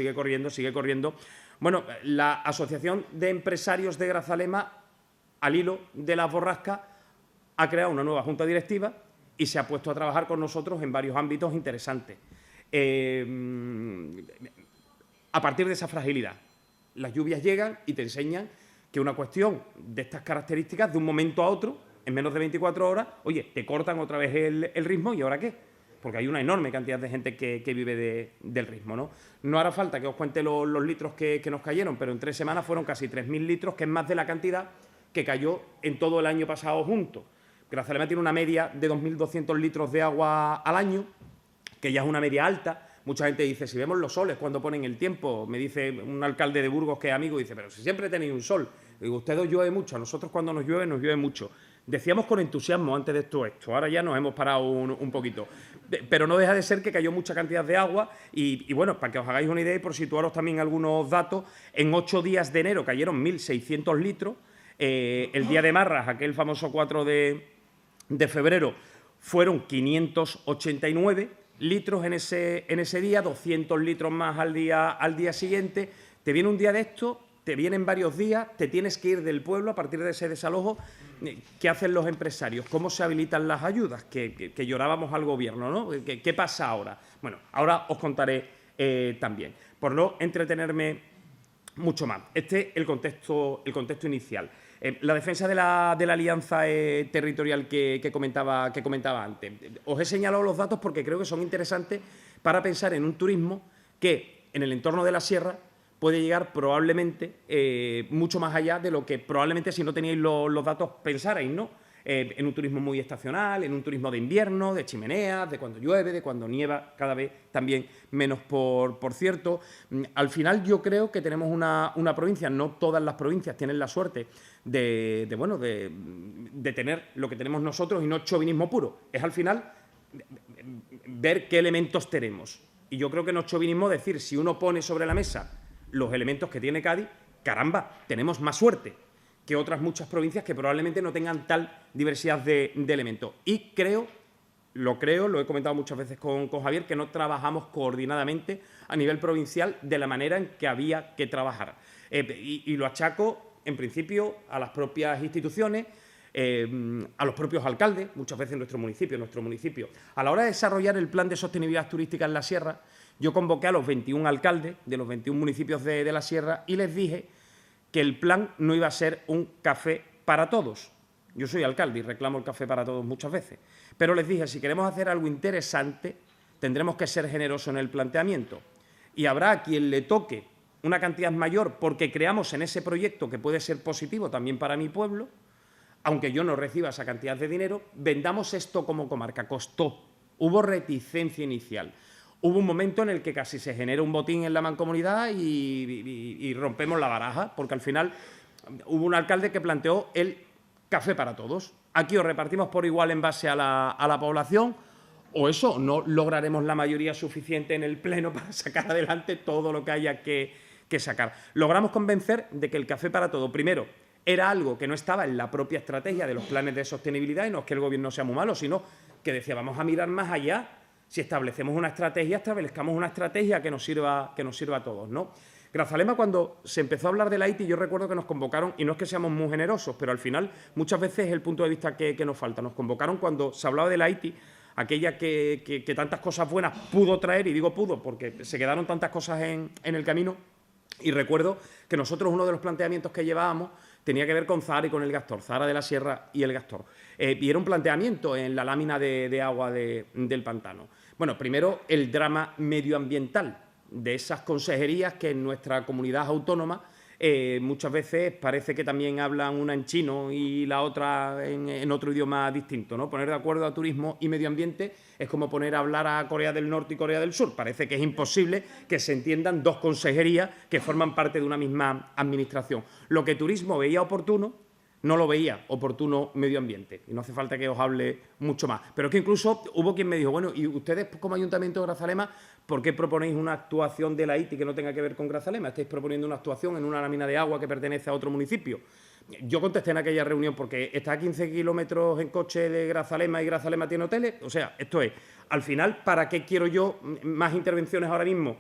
Bueno, la Asociación de Empresarios de Grazalema, al hilo de las borrascas, ha creado una nueva junta directiva y se ha puesto a trabajar con nosotros en varios ámbitos interesantes. A partir de esa fragilidad, las lluvias llegan y te enseñan que una cuestión de estas características, de un momento a otro, en menos de 24 horas, oye, te cortan otra vez el ritmo, ¿y ahora qué? Porque hay una enorme cantidad de gente que vive del ritmo, ¿no? No hará falta que os cuente los litros que nos cayeron, pero en 3 semanas fueron casi 3.000 litros, que es más de la cantidad que cayó en todo el año pasado junto. Grazalema tiene una media de 2.200 litros de agua al año, que ya es una media alta. Mucha gente dice, si vemos los soles cuando ponen el tiempo, me dice un alcalde de Burgos que es amigo, dice, pero si siempre tenéis un sol. Digo, usted os llueve mucho, a nosotros cuando nos llueve mucho. Decíamos con entusiasmo antes de esto, ahora ya nos hemos parado un poquito. Pero no deja de ser que cayó mucha cantidad de agua y bueno, para que os hagáis una idea y por situaros también algunos datos, en 8 días de enero cayeron 1.600 litros, el día de Marras, aquel famoso 4 de febrero, fueron 589 litros en ese día, 200 litros más al día siguiente. Te viene un día de esto, te vienen varios días, te tienes que ir del pueblo a partir de ese desalojo. ¿Qué hacen los empresarios? ¿Cómo se habilitan las ayudas? Que llorábamos al gobierno, ¿no? ¿Qué pasa ahora? Bueno, ahora os contaré también, por no entretenerme mucho más. Este es el contexto inicial. La defensa de la alianza territorial que comentaba antes. Os he señalado los datos porque creo que son interesantes para pensar en un turismo que en el entorno de la sierra puede llegar probablemente mucho más allá de lo que probablemente si no teníais los datos pensarais, ¿no? en un turismo muy estacional, en un turismo de invierno, de chimeneas, de cuando llueve, de cuando nieva, cada vez también menos por cierto. Al final yo creo que tenemos una provincia, no todas las provincias tienen la suerte de tener lo que tenemos nosotros y no chauvinismo puro. Es al final ver qué elementos tenemos. Y yo creo que no es chauvinismo decir, si uno pone sobre la mesa los elementos que tiene Cádiz, caramba, tenemos más suerte que otras muchas provincias que probablemente no tengan tal diversidad de elementos. Y lo he comentado muchas veces con Javier, que no trabajamos coordinadamente a nivel provincial de la manera en que había que trabajar. Y lo achaco, en principio, a las propias instituciones, a los propios alcaldes, muchas veces en nuestro municipio. A la hora de desarrollar el plan de sostenibilidad turística en la Sierra, yo convoqué a los 21 alcaldes de los 21 municipios de la Sierra y les dije que el plan no iba a ser un café para todos. Yo soy alcalde y reclamo el café para todos muchas veces. Pero les dije, si queremos hacer algo interesante, tendremos que ser generosos en el planteamiento. Y habrá a quien le toque una cantidad mayor porque creamos en ese proyecto que puede ser positivo también para mi pueblo, aunque yo no reciba esa cantidad de dinero, vendamos esto como comarca. Costó, hubo reticencia inicial. Hubo un momento en el que casi se genera un botín en la mancomunidad y rompemos la baraja, porque al final hubo un alcalde que planteó el café para todos. Aquí os repartimos por igual en base a la población, o eso, no lograremos la mayoría suficiente en el Pleno para sacar adelante todo lo que haya que sacar. Logramos convencer de que el café para todos, primero, era algo que no estaba en la propia estrategia de los planes de sostenibilidad, y no es que el Gobierno sea muy malo, sino que decía, vamos a mirar más allá. Si establezcamos una estrategia, establezcamos una estrategia que nos sirva a todos, ¿no? Grazalema, cuando se empezó a hablar de la ITI, yo recuerdo que nos convocaron, y no es que seamos muy generosos, pero al final muchas veces es el punto de vista que nos falta. Nos convocaron cuando se hablaba de la ITI, aquella que tantas cosas buenas pudo traer, y digo pudo porque se quedaron tantas cosas en el camino, y recuerdo que nosotros uno de los planteamientos que llevábamos tenía que ver con Zahara y con el Gastor, Zahara de la Sierra y el Gastor. Y era un planteamiento en la lámina de agua del pantano. Bueno, primero el drama medioambiental de esas consejerías que en nuestra comunidad autónoma muchas veces parece que también hablan una en chino y la otra en otro idioma distinto, ¿no? Poner de acuerdo a turismo y medio ambiente es como poner a hablar a Corea del Norte y Corea del Sur. Parece que es imposible que se entiendan dos consejerías que forman parte de una misma administración. Lo que turismo veía oportuno, no lo veía oportuno medio ambiente. Y no hace falta que os hable mucho más. Pero es que incluso hubo quien me dijo, bueno, ¿y ustedes como Ayuntamiento de Grazalema, por qué proponéis una actuación de la ITI que no tenga que ver con Grazalema? Estáis proponiendo una actuación en una lámina de agua que pertenece a otro municipio. Yo contesté en aquella reunión porque está a 15 kilómetros en coche de Grazalema y Grazalema tiene hoteles. O sea, esto es, al final, ¿para qué quiero yo más intervenciones ahora mismo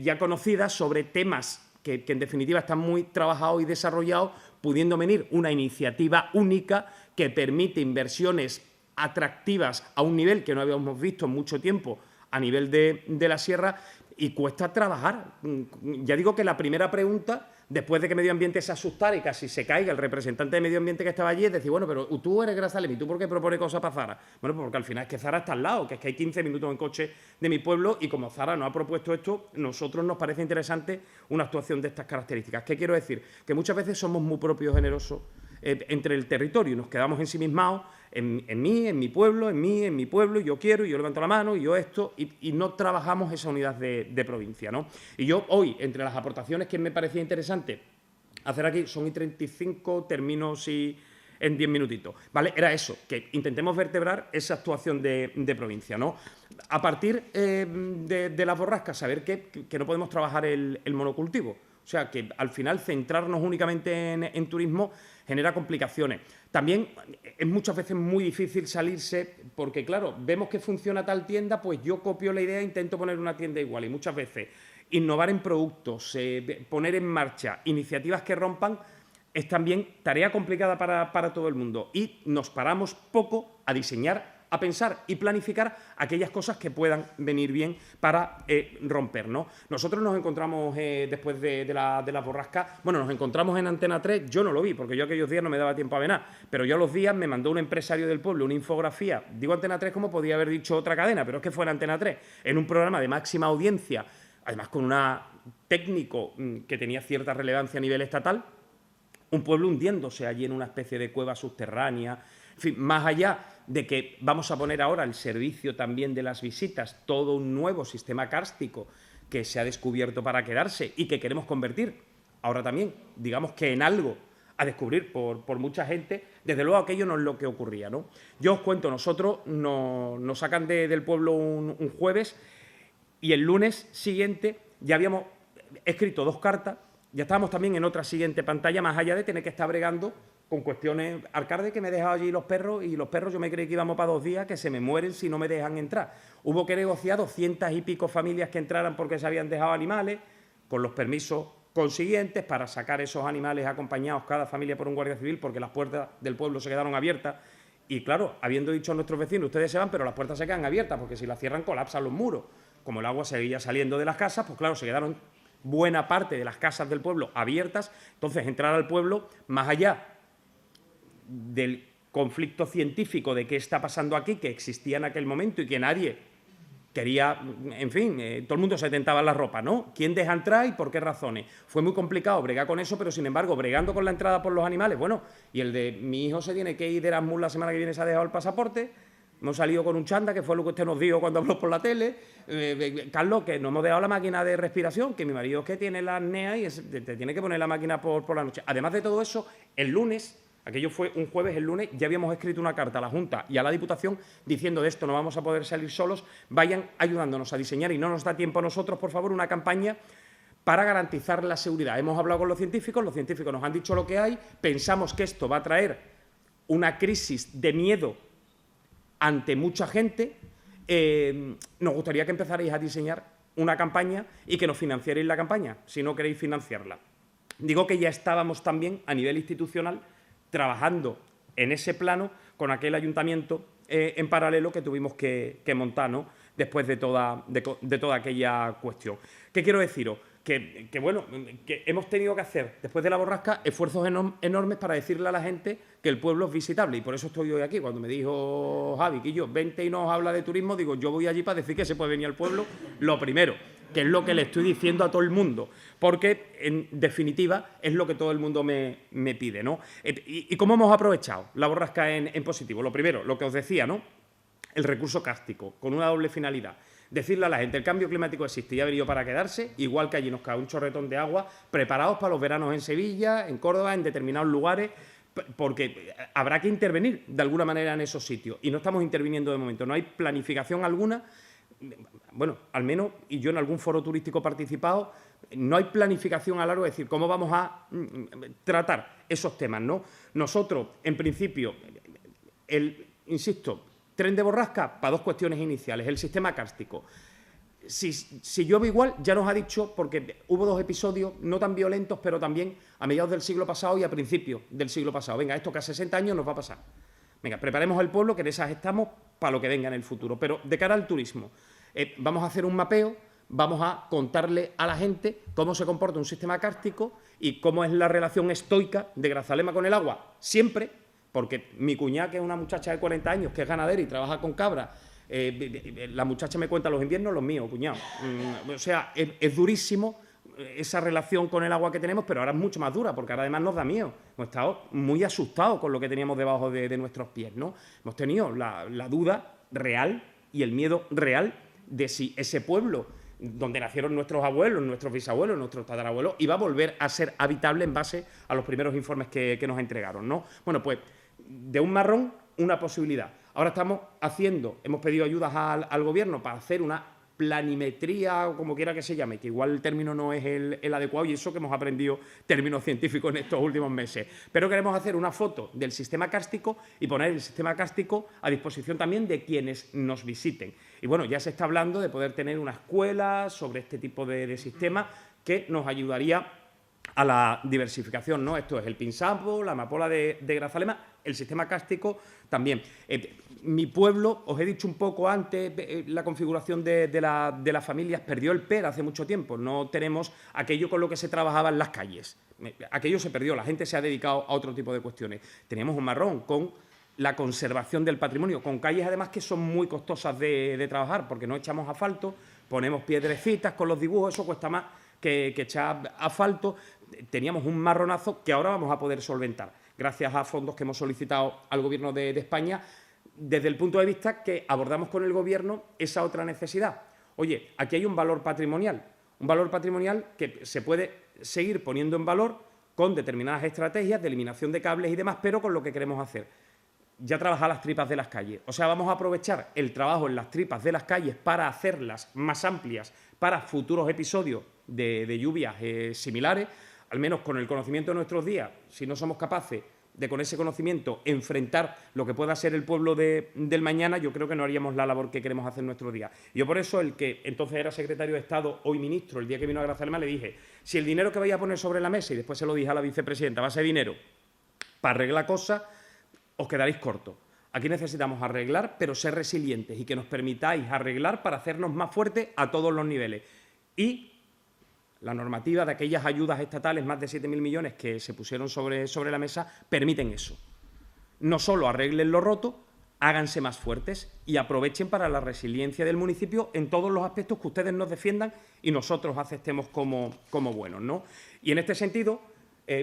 ya conocidas sobre temas que en definitiva están muy trabajados y desarrollados, pudiendo venir una iniciativa única que permite inversiones atractivas a un nivel que no habíamos visto en mucho tiempo a nivel de la Sierra, y cuesta trabajar? Ya digo que la primera pregunta, después de que Medio Ambiente se asustara y casi se caiga el representante de Medio Ambiente que estaba allí, es decir, bueno, pero tú eres Grazalema, ¿y tú por qué propones cosas para Zahara? Bueno, pues porque al final es que Zahara está al lado, que es que hay 15 minutos en coche de mi pueblo, y como Zahara no ha propuesto esto, nosotros nos parece interesante una actuación de estas características. ¿Qué quiero decir? Que muchas veces somos muy propios generosos entre el territorio y nos quedamos ensimismados en mi pueblo, y yo quiero, y yo levanto la mano, y yo esto, y no trabajamos esa unidad de provincia, ¿no? Y yo hoy, entre las aportaciones que me parecía interesante hacer aquí, son y 35, termino en 10 minutitos, ¿vale? Era eso, que intentemos vertebrar esa actuación de provincia, ¿no? A partir de las borrascas, saber que no podemos trabajar el monocultivo. O sea, que al final centrarnos únicamente en turismo genera complicaciones. También es muchas veces muy difícil salirse porque, claro, vemos que funciona tal tienda, pues yo copio la idea e intento poner una tienda igual. Y muchas veces innovar en productos, poner en marcha iniciativas que rompan, es también tarea complicada para todo el mundo. Y nos paramos poco a diseñar, a pensar y planificar aquellas cosas que puedan venir bien para romper, ¿no? Nosotros nos encontramos después de la borrasca, bueno, nos encontramos en Antena 3, yo no lo vi porque yo aquellos días no me daba tiempo a ver nada, pero yo a los días me mandó un empresario del pueblo una infografía, digo Antena 3 como podía haber dicho otra cadena, pero es que fue en Antena 3, en un programa de máxima audiencia, además con un técnico que tenía cierta relevancia a nivel estatal, un pueblo hundiéndose allí en una especie de cueva subterránea. En fin, más allá de que vamos a poner ahora al servicio también de las visitas todo un nuevo sistema kárstico que se ha descubierto para quedarse y que queremos convertir ahora también, digamos que en algo a descubrir por mucha gente, desde luego aquello no es lo que ocurría, ¿no? Yo os cuento, nosotros nos sacan del pueblo un jueves y el lunes siguiente ya habíamos escrito 2 cartas, ya estábamos también en otra siguiente pantalla, más allá de tener que estar bregando con cuestiones, alcalde, que me he dejado allí los perros, y los perros yo me creí que íbamos para 2 días, que se me mueren si no me dejan entrar. Hubo que negociar 200 y pico familias que entraran porque se habían dejado animales, con los permisos consiguientes para sacar esos animales acompañados cada familia por un guardia civil, porque las puertas del pueblo se quedaron abiertas. Y claro, habiendo dicho a nuestros vecinos, ustedes se van, pero las puertas se quedan abiertas, porque si las cierran colapsan los muros. Como el agua seguía saliendo de las casas, pues claro, se quedaron buena parte de las casas del pueblo abiertas. Entonces, entrar al pueblo, más allá del conflicto científico de qué está pasando aquí, que existía en aquel momento y que nadie quería, en fin, todo el mundo se tentaba la ropa, ¿no? ¿Quién deja entrar y por qué razones? Fue muy complicado bregar con eso, pero sin embargo, bregando con la entrada por los animales, bueno, y el de mi hijo se tiene que ir de Erasmus la semana que viene, se ha dejado el pasaporte, hemos salido con un chanda, que fue lo que usted nos dijo cuando habló por la tele, Carlos, que no hemos dejado la máquina de respiración, que mi marido es que tiene la apnea y te tiene que poner la máquina por la noche. Además de todo eso, el lunes, aquello fue un jueves, el lunes ya habíamos escrito una carta a la Junta y a la Diputación diciendo de esto no vamos a poder salir solos, vayan ayudándonos a diseñar, y no nos da tiempo a nosotros, por favor, una campaña para garantizar la seguridad. Hemos hablado con los científicos nos han dicho lo que hay, pensamos que esto va a traer una crisis de miedo ante mucha gente, nos gustaría que empezarais a diseñar una campaña y que nos financiarais la campaña, si no queréis financiarla. Digo que ya estábamos también a nivel institucional trabajando en ese plano con aquel ayuntamiento en paralelo que tuvimos que montar, ¿no?, después de toda aquella cuestión. ¿Qué quiero deciros? Que hemos tenido que hacer, después de la borrasca, esfuerzos enormes para decirle a la gente que el pueblo es visitable, y por eso estoy hoy aquí. Cuando me dijo Javi, que yo, vente y nos habla de turismo, digo, yo voy allí para decir que se puede venir al pueblo, lo primero, que es lo que le estoy diciendo a todo el mundo, porque, en definitiva, es lo que todo el mundo me pide, ¿no? ¿Y cómo hemos aprovechado la borrasca en positivo? Lo primero, lo que os decía, ¿no?, el recurso kárstico, con una doble finalidad. Decirle a la gente, el cambio climático existe y ha venido para quedarse, igual que allí nos cae un chorretón de agua, preparados para los veranos en Sevilla, en Córdoba, en determinados lugares, porque habrá que intervenir de alguna manera en esos sitios, y no estamos interviniendo de momento, no hay planificación alguna. Bueno, al menos, y yo en algún foro turístico participado, no hay planificación a largo de decir cómo vamos a tratar esos temas, ¿no? Nosotros, en principio, insisto, tren de borrasca para 2 cuestiones iniciales. El sistema kárstico. Si llueve igual, ya nos ha dicho, porque hubo 2 episodios no tan violentos, pero también a mediados del siglo pasado y a principios del siglo pasado. Venga, esto que a 60 años nos va a pasar. Venga, preparemos al pueblo, que en esas estamos, para lo que venga en el futuro. Pero de cara al turismo, vamos a hacer un mapeo, vamos a contarle a la gente cómo se comporta un sistema kárstico y cómo es la relación estoica de Grazalema con el agua, siempre. Porque mi cuñada, que es una muchacha de 40 años, que es ganadera y trabaja con cabras, la muchacha me cuenta los inviernos, los míos, cuñado. O sea, es durísimo esa relación con el agua que tenemos, pero ahora es mucho más dura, porque ahora además nos da miedo. Hemos estado muy asustados con lo que teníamos debajo de nuestros pies, ¿no? Hemos tenido la duda real y el miedo real de si ese pueblo donde nacieron nuestros abuelos, nuestros bisabuelos, nuestros tatarabuelos, iba a volver a ser habitable en base a los primeros informes que nos entregaron, ¿no? Bueno, pues de un marrón, una posibilidad. Ahora hemos pedido ayudas al Gobierno para hacer una planimetría, o como quiera que se llame, que igual el término no es el adecuado, y eso que hemos aprendido términos científicos en estos últimos meses. Pero queremos hacer una foto del sistema kárstico y poner el sistema kárstico a disposición también de quienes nos visiten. Y bueno, ya se está hablando de poder tener una escuela sobre este tipo de sistema que nos ayudaría a la diversificación, ¿no? Esto es el pinsapo, la amapola de Grazalema, el sistema kárstico también. Mi pueblo, os he dicho un poco antes, la configuración de las familias perdió el PER hace mucho tiempo. No tenemos aquello con lo que se trabajaba en las calles. Aquello se perdió, la gente se ha dedicado a otro tipo de cuestiones. Teníamos un marrón con la conservación del patrimonio, con calles además que son muy costosas de trabajar, porque no echamos asfalto, ponemos piedrecitas con los dibujos, eso cuesta más que echar asfalto. Teníamos un marronazo que ahora vamos a poder solventar. gracias a fondos que hemos solicitado al Gobierno de España, desde el punto de vista que abordamos con el Gobierno esa otra necesidad. Oye, aquí hay un valor patrimonial que se puede seguir poniendo en valor con determinadas estrategias de eliminación de cables y demás, pero con lo que queremos hacer, ya trabajar las tripas de las calles. O sea, vamos a aprovechar el trabajo en las tripas de las calles para hacerlas más amplias para futuros episodios de lluvias similares, al menos con el conocimiento de nuestros días. Si no somos capaces de, con ese conocimiento, enfrentar lo que pueda ser el pueblo del mañana, yo creo que no haríamos la labor que queremos hacer en nuestro día. Yo por eso, el que entonces era secretario de Estado, hoy ministro, el día que vino a Grazalema, le dije, si el dinero que vais a poner sobre la mesa, y después se lo dije a la vicepresidenta, va a ser dinero para arreglar cosas, os quedaréis cortos. Aquí necesitamos arreglar, pero ser resilientes y que nos permitáis arreglar para hacernos más fuertes a todos los niveles. Y la normativa de aquellas ayudas estatales, más de 7.000 millones que se pusieron sobre la mesa, permiten eso. No solo arreglen lo roto, háganse más fuertes y aprovechen para la resiliencia del municipio en todos los aspectos que ustedes nos defiendan y nosotros aceptemos como buenos, ¿no? Y en este sentido,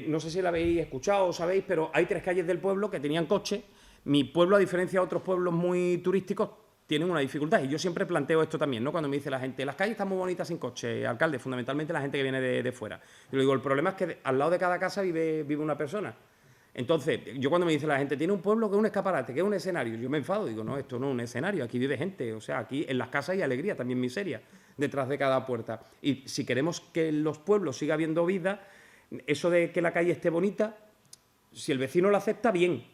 no sé si lo habéis escuchado o sabéis, pero hay 3 calles del pueblo que tenían coche. Mi pueblo, a diferencia de otros pueblos muy turísticos, tienen una dificultad. Y yo siempre planteo esto también, ¿no? Cuando me dice la gente, las calles están muy bonitas sin coche, alcalde, fundamentalmente la gente que viene de fuera. Yo le digo, el problema es que al lado de cada casa vive una persona. Entonces, yo cuando me dice la gente, tiene un pueblo que es un escaparate, que es un escenario, yo me enfado, digo, no, esto no es un escenario, aquí vive gente. O sea, aquí en las casas hay alegría, también miseria, detrás de cada puerta. Y si queremos que en los pueblos siga habiendo vida, eso de que la calle esté bonita, si el vecino lo acepta, bien,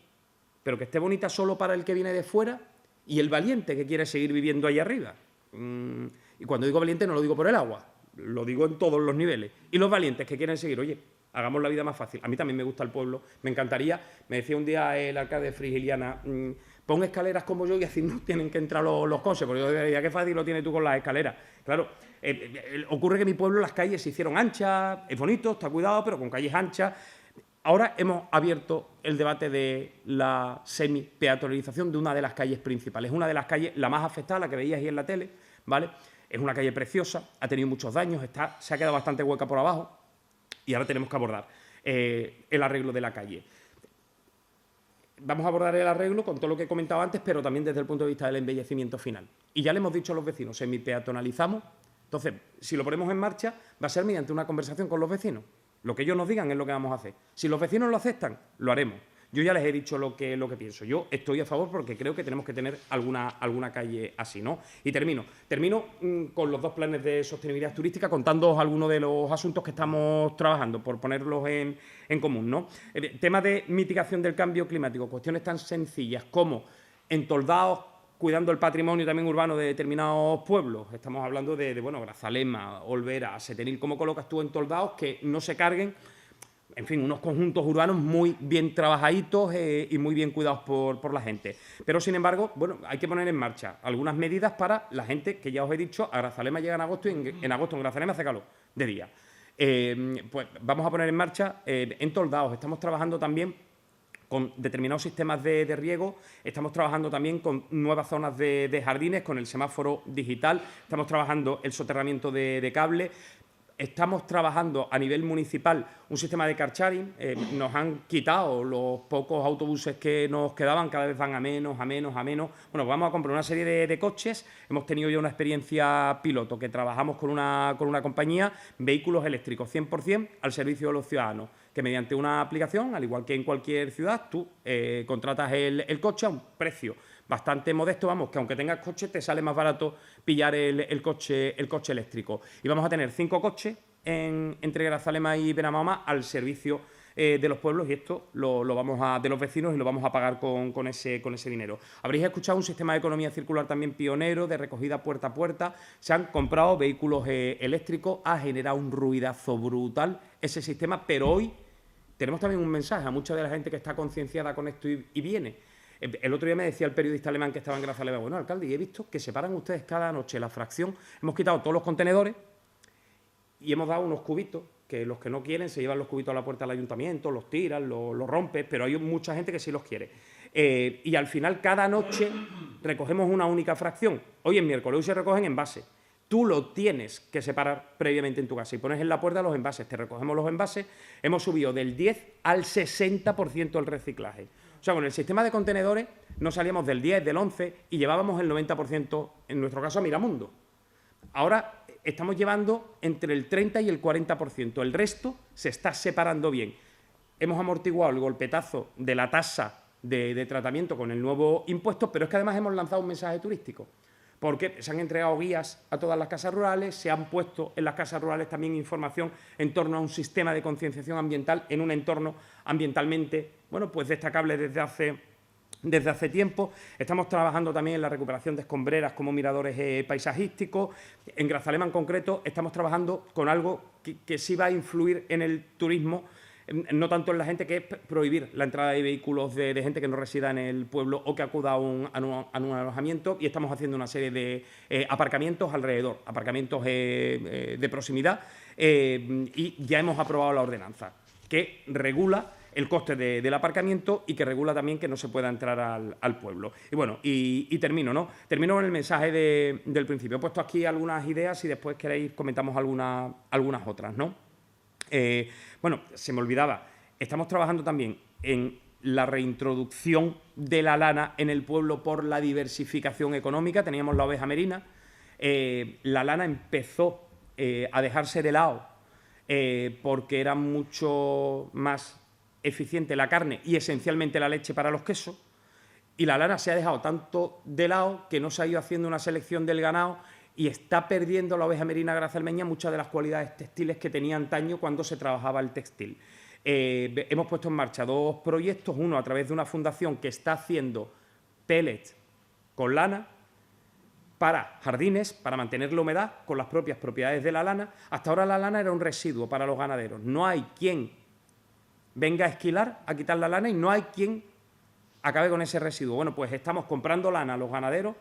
pero que esté bonita solo para el que viene de fuera y el valiente que quiere seguir viviendo ahí arriba. Y cuando digo valiente no lo digo por el agua, lo digo en todos los niveles. Y los valientes que quieren seguir, oye, hagamos la vida más fácil. A mí también me gusta el pueblo, me encantaría. Me decía un día el alcalde de Frigiliana, pon escaleras como yo y así no tienen que entrar los coches, porque yo diría, qué fácil lo tienes tú con las escaleras. Claro, ocurre que en mi pueblo las calles se hicieron anchas, es bonito, está cuidado, pero con calles anchas. Ahora hemos abierto el debate de la semi-peatonalización de una de las calles principales. Una de las calles, la más afectada, la que veías ahí en la tele, ¿vale? Es una calle preciosa, ha tenido muchos daños, se ha quedado bastante hueca por abajo y ahora tenemos que abordar el arreglo de la calle. Vamos a abordar el arreglo con todo lo que he comentado antes, pero también desde el punto de vista del embellecimiento final. Y ya le hemos dicho a los vecinos, semi-peatonalizamos. Entonces, si lo ponemos en marcha, va a ser mediante una conversación con los vecinos. Lo que ellos nos digan es lo que vamos a hacer. Si los vecinos lo aceptan, lo haremos. Yo ya les he dicho lo que pienso. Yo estoy a favor porque creo que tenemos que tener alguna calle así, ¿no? Y termino con los 2 planes de sostenibilidad turística, contándoos algunos de los asuntos que estamos trabajando, por ponerlos en común, ¿no? Tema de mitigación del cambio climático, cuestiones tan sencillas como entoldados, cuidando el patrimonio también urbano de determinados pueblos. Estamos hablando de Grazalema, Olvera, Setenil. ¿Cómo colocas tú entoldados que no se carguen? En fin, unos conjuntos urbanos muy bien trabajaditos y muy bien cuidados por la gente. Pero, sin embargo, hay que poner en marcha algunas medidas para la gente que ya os he dicho, a Grazalema llega en agosto y en agosto en Grazalema hace calor de día. Pues vamos a poner en marcha entoldados. Estamos trabajando también con determinados sistemas de riego, estamos trabajando también con nuevas zonas de jardines, con el semáforo digital, estamos trabajando el soterramiento de cable, estamos trabajando a nivel municipal un sistema de car sharing. Nos han quitado los pocos autobuses que nos quedaban, cada vez van a menos. Bueno, vamos a comprar una serie de coches. Hemos tenido ya una experiencia piloto que trabajamos con una compañía, vehículos eléctricos 100% al servicio de los ciudadanos, que mediante una aplicación, al igual que en cualquier ciudad, tú contratas el coche a un precio bastante modesto, vamos, que aunque tengas coche te sale más barato pillar el coche eléctrico. Y vamos a tener 5 coches entre Grazalema y Benamahoma al servicio de los pueblos, y esto lo vamos de los vecinos, y lo vamos a pagar con ese dinero. Habréis escuchado un sistema de economía circular también pionero, de recogida puerta a puerta. Se han comprado vehículos eléctricos, ha generado un ruidazo brutal ese sistema, pero hoy tenemos también un mensaje a mucha de la gente que está concienciada con esto y viene. El otro día me decía el periodista alemán que estaba en Grazalema, bueno, alcalde, y he visto que separan ustedes cada noche la fracción. Hemos quitado todos los contenedores y hemos dado unos cubitos, que los que no quieren se llevan los cubitos a la puerta del ayuntamiento, los tiran, los rompen, pero hay mucha gente que sí los quiere. Y al final, cada noche recogemos una única fracción. Hoy es miércoles, hoy se recogen envases. tú lo tienes que separar previamente en tu casa y pones en la puerta los envases, te recogemos los envases, hemos subido del 10 al 60% el reciclaje. O sea, con el sistema de contenedores no salíamos del 10, del 11 y llevábamos el 90%, en nuestro caso, a Miramundo. Ahora estamos llevando entre el 30 y el 40%, el resto se está separando bien. Hemos amortiguado el golpetazo de la tasa de tratamiento con el nuevo impuesto, pero es que además hemos lanzado un mensaje turístico, porque se han entregado guías a todas las casas rurales, se han puesto en las casas rurales también información en torno a un sistema de concienciación ambiental en un entorno ambientalmente, bueno, pues destacable desde hace tiempo. Estamos trabajando también en la recuperación de escombreras como miradores paisajísticos. En Grazalema, en concreto, estamos trabajando con algo que sí va a influir en el turismo, no tanto en la gente, que es prohibir la entrada de vehículos de gente que no resida en el pueblo o que acuda a un alojamiento, y estamos haciendo una serie de aparcamientos alrededor, aparcamientos de proximidad, y ya hemos aprobado la ordenanza que regula el coste del aparcamiento y que regula también que no se pueda entrar al pueblo. Y bueno, y termino, ¿no? Termino con el mensaje del principio. He puesto aquí algunas ideas y después queréis comentamos algunas otras, ¿no? Bueno, se me olvidaba, estamos trabajando también en la reintroducción de la lana en el pueblo por la diversificación económica. Teníamos la oveja merina, la lana empezó a dejarse de lado porque era mucho más eficiente la carne y esencialmente la leche para los quesos, y la lana se ha dejado tanto de lado que no se ha ido haciendo una selección del ganado y está perdiendo la oveja merina grazalmeña muchas de las cualidades textiles que tenía antaño cuando se trabajaba el textil. Hemos puesto en marcha dos proyectos, uno a través de una fundación que está haciendo pellets con lana para jardines, para mantener la humedad con las propias propiedades de la lana. Hasta ahora la lana era un residuo para los ganaderos. No hay quien venga a esquilar, a quitar la lana, y no hay quien acabe con ese residuo. Bueno, pues estamos comprando lana a los ganaderos,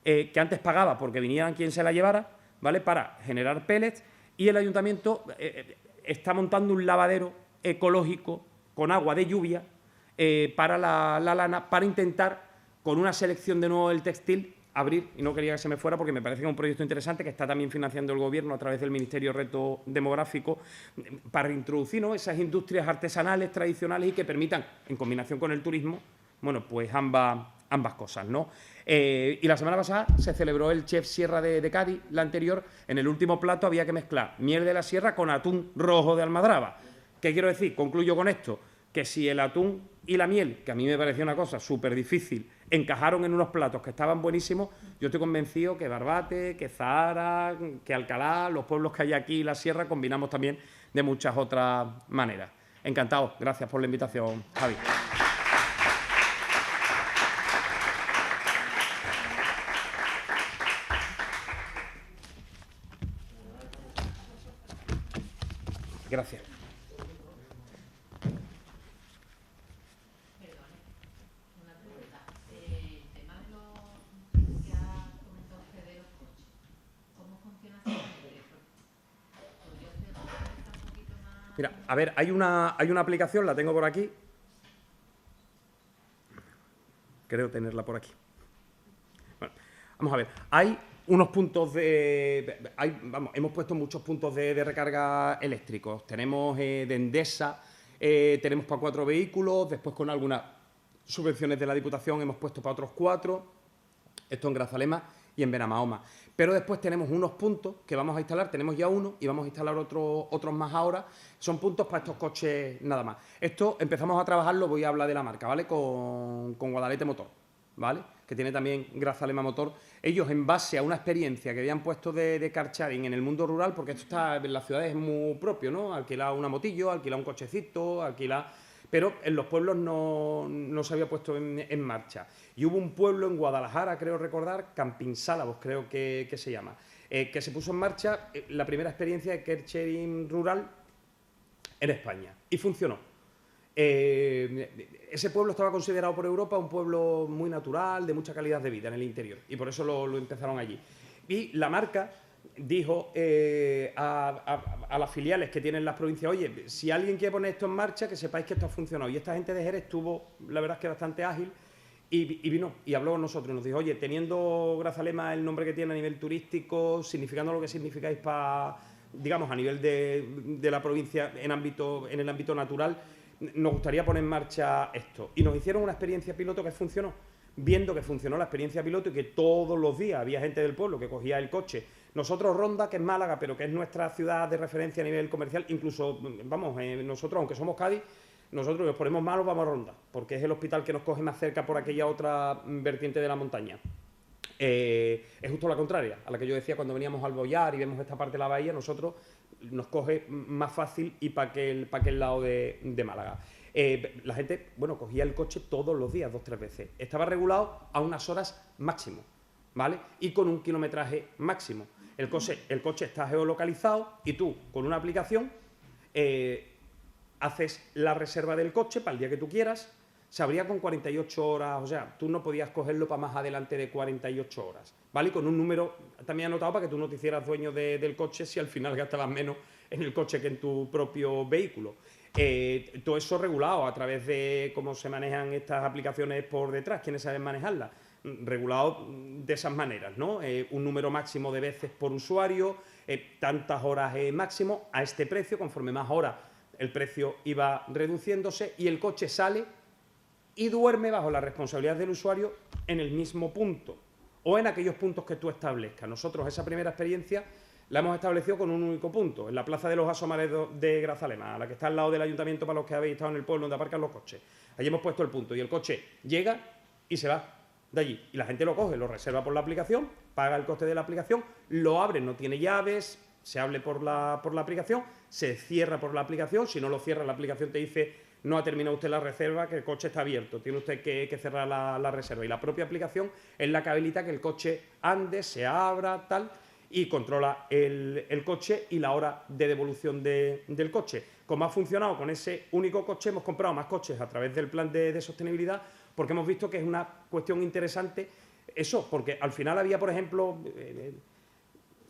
que antes pagaba porque vinieran quien se la llevara, ¿vale?, para generar pellets, y el ayuntamiento está montando un lavadero ecológico con agua de lluvia para la lana, para intentar, con una selección de nuevo del textil, abrir, y no quería que se me fuera porque me parece que es un proyecto interesante que está también financiando el Gobierno a través del Ministerio de Reto Demográfico, para introducir, ¿no?, esas industrias artesanales tradicionales y que permitan, en combinación con el turismo, bueno, pues ambas cosas, ¿no? Y la semana pasada se celebró el Chef Sierra de Cádiz, la anterior. En el último plato había que mezclar miel de la sierra con atún rojo de Almadraba. ¿Qué quiero decir? Concluyo con esto, que si el atún y la miel, que a mí me parecía una cosa súper difícil, encajaron en unos platos que estaban buenísimos, yo estoy convencido que Barbate, que Zahara, que Alcalá, los pueblos que hay aquí y la sierra, combinamos también de muchas otras maneras. Encantado, gracias por la invitación, Javi. Gracias. Una pregunta. El tema de los que ha comentado usted de los coches, ¿cómo funciona exactamente? ¿Podría usted explicar un poquito más? Mira, a ver, hay una aplicación, la tengo por aquí. Creo tenerla por aquí. Bueno, vamos a ver. Hay unos puntos hemos puesto muchos puntos de recarga eléctricos. Tenemos de Endesa, tenemos para 4 vehículos, después con algunas subvenciones de la Diputación hemos puesto para otros 4, esto en Grazalema y en Benamahoma. Pero después tenemos unos puntos que vamos a instalar, tenemos ya uno y vamos a instalar otros más ahora. Son puntos para estos coches nada más. Esto empezamos a trabajarlo, voy a hablar de la marca, ¿vale?, con Guadalete Motor, ¿vale?, que tiene también Grazalema Motor. Ellos, en base a una experiencia que habían puesto de car sharing en el mundo rural, porque esto está en las ciudades, es muy propio, ¿no?, alquilar una motillo, alquilar un cochecito, pero en los pueblos no se había puesto en marcha. Y hubo un pueblo en Guadalajara, creo recordar, Campinsálabos, creo que se llama, que se puso en marcha la primera experiencia de car sharing rural en España, y funcionó. Ese pueblo estaba considerado por Europa un pueblo muy natural, de mucha calidad de vida en el interior, y por eso lo empezaron allí. Y la marca dijo a las filiales que tienen las provincias: oye, si alguien quiere poner esto en marcha, que sepáis que esto ha funcionado. Y esta gente de Jerez estuvo, la verdad es que bastante ágil, Y vino y habló con nosotros y nos dijo, oye, teniendo Grazalema el nombre que tiene a nivel turístico, significando lo que significáis para, digamos, a nivel de la provincia en el ámbito natural, nos gustaría poner en marcha esto. Y nos hicieron una experiencia piloto que funcionó. Viendo que funcionó la experiencia piloto y que todos los días había gente del pueblo que cogía el coche. Nosotros Ronda, que es Málaga, pero que es nuestra ciudad de referencia a nivel comercial, incluso, vamos, nosotros, aunque somos Cádiz, nosotros nos ponemos malos, vamos a Ronda, porque es el hospital que nos coge más cerca por aquella otra vertiente de la montaña. Es justo la contraria, a la que yo decía cuando veníamos al Boyar y vemos esta parte de la bahía, nosotros nos coge más fácil y para aquel lado de Málaga. La gente, bueno, cogía el coche todos los días, 2 o 3 veces. Estaba regulado a unas horas máximo, ¿vale? Y con un kilometraje máximo. El coche está geolocalizado y tú, con una aplicación, haces la reserva del coche para el día que tú quieras, se abría con 48 horas, o sea, tú no podías cogerlo para más adelante de 48 horas, ¿vale? Y con un número también anotado para que tú no te hicieras dueño del coche si al final gastabas menos en el coche que en tu propio vehículo. Todo eso regulado a través de cómo se manejan estas aplicaciones por detrás, quiénes saben manejarlas, regulado de esas maneras, ¿no? Un número máximo de veces por usuario, tantas horas máximo, a este precio, conforme más horas el precio iba reduciéndose y el coche sale y duerme bajo la responsabilidad del usuario en el mismo punto o en aquellos puntos que tú establezcas. Nosotros esa primera experiencia la hemos establecido con un único punto, en la Plaza de los Asomares de Grazalema, a la que está al lado del ayuntamiento para los que habéis estado en el pueblo donde aparcan los coches. Allí hemos puesto el punto y el coche llega y se va de allí. Y la gente lo coge, lo reserva por la aplicación, paga el coste de la aplicación, lo abre, no tiene llaves, se abre por la aplicación, se cierra por la aplicación, si no lo cierra la aplicación te dice no ha terminado usted la reserva, que el coche está abierto, tiene usted que cerrar la reserva. Y la propia aplicación es la que habilita que el coche ande, se abra, tal, y controla el coche y la hora de devolución del coche. Como ha funcionado con ese único coche, hemos comprado más coches a través del plan de sostenibilidad, porque hemos visto que es una cuestión interesante eso, porque al final había, por ejemplo,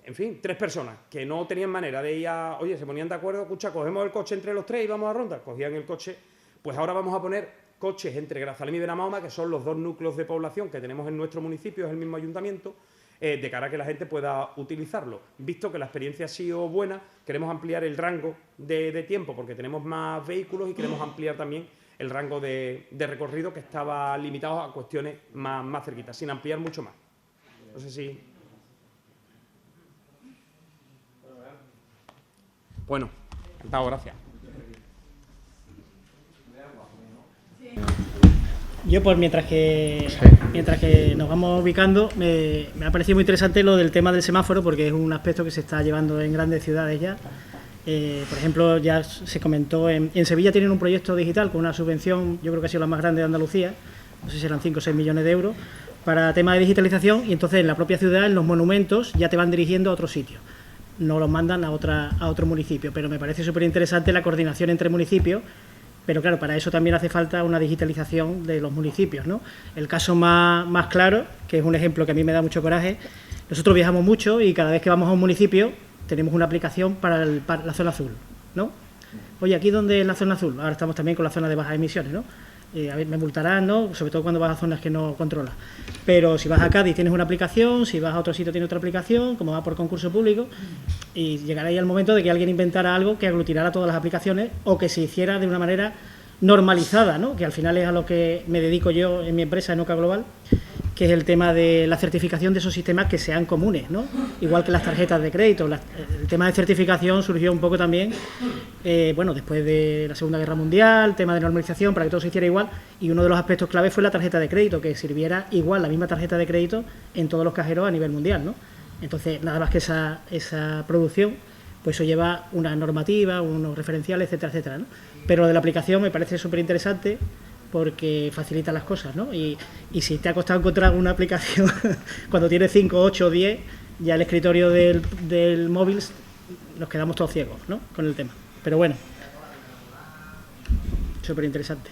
en fin, 3 personas que no tenían manera de ir a... Oye, se ponían de acuerdo, escucha, cogemos el coche entre los 3 y vamos a Ronda. Cogían el coche, pues ahora vamos a poner coches entre Grazalema y Benamahoma, que son los 2 núcleos de población que tenemos en nuestro municipio, es el mismo ayuntamiento, de cara a que la gente pueda utilizarlo. Visto que la experiencia ha sido buena, queremos ampliar el rango de tiempo porque tenemos más vehículos y queremos ampliar también el rango de recorrido que estaba limitado a cuestiones más cerquitas, sin ampliar mucho más. No sé si... Bueno, encantado, gracias. Yo, pues mientras que nos vamos ubicando, me ha parecido muy interesante lo del tema del semáforo, porque es un aspecto que se está llevando en grandes ciudades ya. Por ejemplo, ya se comentó, en Sevilla tienen un proyecto digital con una subvención, yo creo que ha sido la más grande de Andalucía, no sé si eran 5 o 6 millones de euros, para tema de digitalización, y entonces en la propia ciudad, en los monumentos, ya te van dirigiendo a otro sitio. No los mandan a otro municipio, pero me parece súper interesante la coordinación entre municipios, pero claro, para eso también hace falta una digitalización de los municipios, ¿no? El caso más claro, que es un ejemplo que a mí me da mucho coraje, nosotros viajamos mucho y cada vez que vamos a un municipio tenemos una aplicación para la zona azul, ¿no? Oye, ¿aquí dónde es la zona azul? Ahora estamos también con la zona de bajas emisiones, ¿no? A ver, me multarán, ¿no? Sobre todo cuando vas a zonas que no controlas. Pero si vas a Cádiz tienes una aplicación, si vas a otro sitio tienes otra aplicación, como va por concurso público, y llegará ahí el momento de que alguien inventara algo que aglutinara todas las aplicaciones o que se hiciera de una manera normalizada, ¿no? Que al final es a lo que me dedico yo en mi empresa, en Oca Global, que es el tema de la certificación de esos sistemas que sean comunes, ¿no? Igual que las tarjetas de crédito. El tema de certificación surgió un poco también, bueno, después de la Segunda Guerra Mundial, tema de normalización, para que todo se hiciera igual, y uno de los aspectos clave fue la tarjeta de crédito, que sirviera igual, la misma tarjeta de crédito, en todos los cajeros a nivel mundial, ¿no? Entonces, nada más que esa producción, pues eso lleva una normativa, unos referenciales, etcétera, etcétera, ¿no? Pero lo de la aplicación me parece súper interesante, porque facilita las cosas, ¿no? Y si te ha costado encontrar una aplicación, cuando tienes 5, 8 o 10, ya el escritorio del móvil nos quedamos todos ciegos, ¿no? Con el tema. Pero bueno, súper interesante.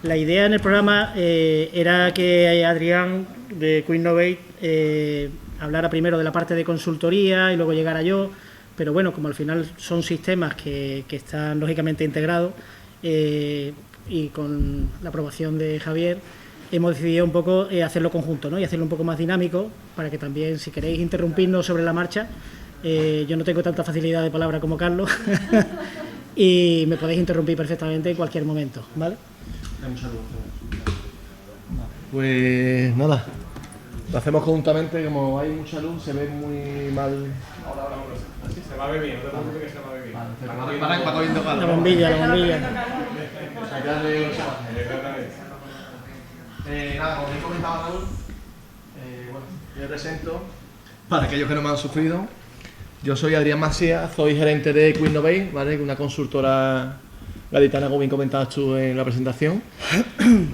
La idea en el programa era que Adrián, de Quinnovate, hablara primero de la parte de consultoría y luego llegara yo, pero bueno, como al final son sistemas que están lógicamente integrados, y con la aprobación de Javier hemos decidido un poco hacerlo conjunto, ¿no? Y hacerlo un poco más dinámico para que también, si queréis interrumpirnos sobre la marcha, yo no tengo tanta facilidad de palabra como Carlos y me podéis interrumpir perfectamente en cualquier momento, ¿vale? Pues nada, lo hacemos conjuntamente, como hay mucha luz, se ve muy mal. Así se va a ver bien, no te preocupes que se va a ver bien. La bombilla. Nada, como bien comentaba Raúl, bueno, yo me presento para aquellos que no me han sufrido. Yo soy Adrián Macías, soy gerente de QuickNovate, ¿vale? Una consultora gaditana, como bien comentabas tú en la presentación.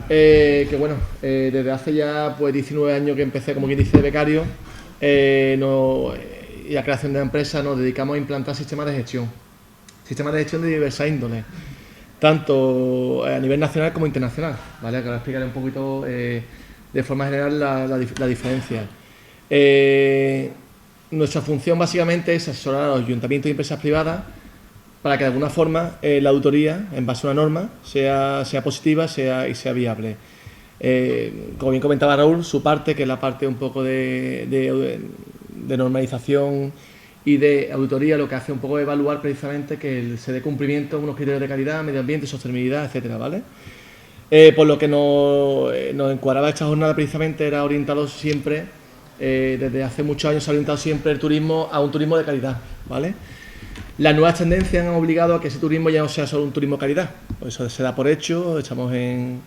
Que bueno, desde hace ya pues 19 años que empecé, como quien dice, de becario, y a creación de la empresa nos dedicamos a implantar sistemas de gestión de diversas índoles, tanto a nivel nacional como internacional, ¿vale? Que ahora explicaré un poquito de forma general la diferencia. Nuestra función básicamente es asesorar a los ayuntamientos y empresas privadas para que de alguna forma la auditoría, en base a una norma, sea positiva y sea viable. Como bien comentaba Raúl, su parte, que es la parte un poco de normalización y de auditoría, lo que hace un poco es evaluar precisamente que se dé cumplimiento a unos criterios de calidad, medio ambiente, sostenibilidad, etcétera, ¿vale? Por lo que nos encuadraba esta jornada precisamente era orientado siempre, desde hace muchos años se ha orientado siempre el turismo a un turismo de calidad, ¿vale? Las nuevas tendencias han obligado a que ese turismo ya no sea solo un turismo de calidad, por eso se da por hecho, estamos en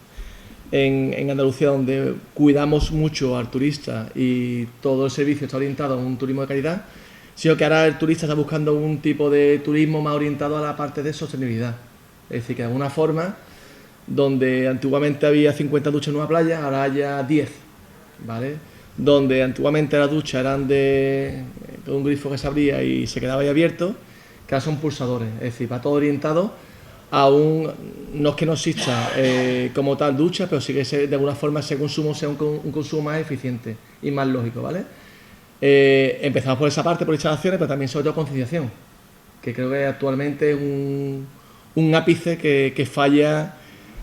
Andalucía, donde cuidamos mucho al turista y todo el servicio está orientado a un turismo de calidad, sino que ahora el turista está buscando un tipo de turismo más orientado a la parte de sostenibilidad. Es decir, que de alguna forma, donde antiguamente había 50 duchas en una playa, ahora haya 10, ¿vale? Donde antiguamente las duchas eran de un grifo que se abría y se quedaba ahí abierto, que ahora son pulsadores. Es decir, va todo orientado a no es que no exista como tal ducha, pero sí que de alguna forma ese consumo sea un consumo más eficiente y más lógico, ¿vale? Empezamos por esa parte, por instalaciones, pero también sobre todo concienciación, que creo que actualmente es un ápice que falla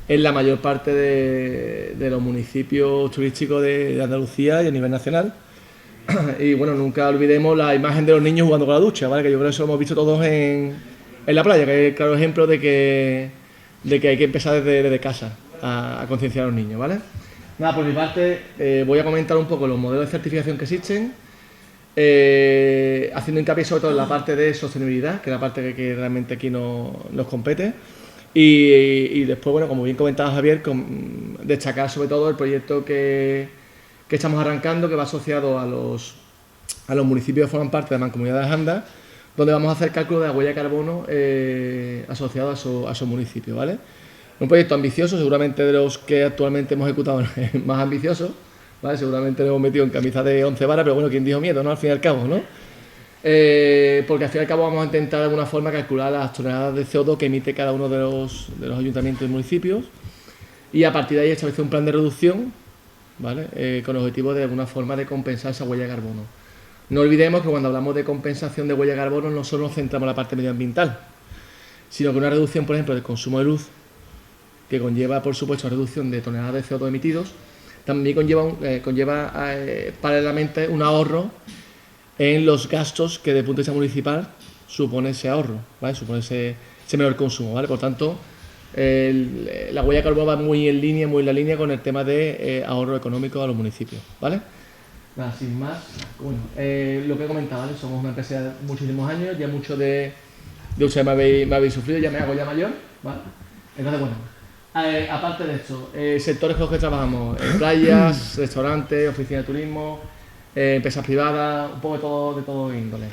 en la mayor parte de los municipios turísticos de Andalucía y a nivel nacional. Y bueno, nunca olvidemos la imagen de los niños jugando con la ducha, ¿vale? Que yo creo que eso lo hemos visto todos en la playa, que es el claro ejemplo de que hay que empezar desde casa a concienciar a los niños, ¿vale? Nada, por mi parte voy a comentar un poco los modelos de certificación que existen, haciendo hincapié sobre todo en la parte de sostenibilidad, que es la parte que realmente aquí nos compete, y después, bueno, como bien comentaba Javier, destacar sobre todo el proyecto que estamos arrancando, que va asociado a los municipios que forman parte de la Mancomunidad de Ajanda, donde vamos a hacer cálculo de la huella de carbono asociado a esos municipios, ¿vale? Un proyecto ambicioso, seguramente de los que actualmente hemos ejecutado más ambicioso, ¿vale? Seguramente nos hemos metido en camisa de 11 varas, pero bueno, ¿quién dijo miedo, no? Al fin y al cabo, ¿no? Porque al fin y al cabo vamos a intentar de alguna forma calcular las toneladas de CO2 que emite cada uno de los ayuntamientos y municipios, y a partir de ahí establecer un plan de reducción, ¿vale? Con el objetivo de alguna forma de compensar esa huella de carbono. No olvidemos que cuando hablamos de compensación de huella de carbono no solo nos centramos en la parte medioambiental, sino que una reducción, por ejemplo, del consumo de luz, que conlleva, por supuesto, reducción de toneladas de CO2 emitidos, también conlleva paralelamente un ahorro en los gastos que desde el punto de vista municipal supone ese ahorro, ¿vale? Supone ese menor consumo, ¿vale? Por tanto, la huella de carbono va muy en la línea con el tema de ahorro económico a los municipios, ¿vale? Nada, sin más, bueno, lo que he comentado, ¿vale? Somos una empresa de muchísimos años, ya mucho de ustedes me habéis sufrido, ya me hago ya mayor, ¿vale? Entonces, bueno, aparte de esto, sectores con los que trabajamos, playas, restaurantes, oficinas de turismo, empresas privadas, un poco de todo índole.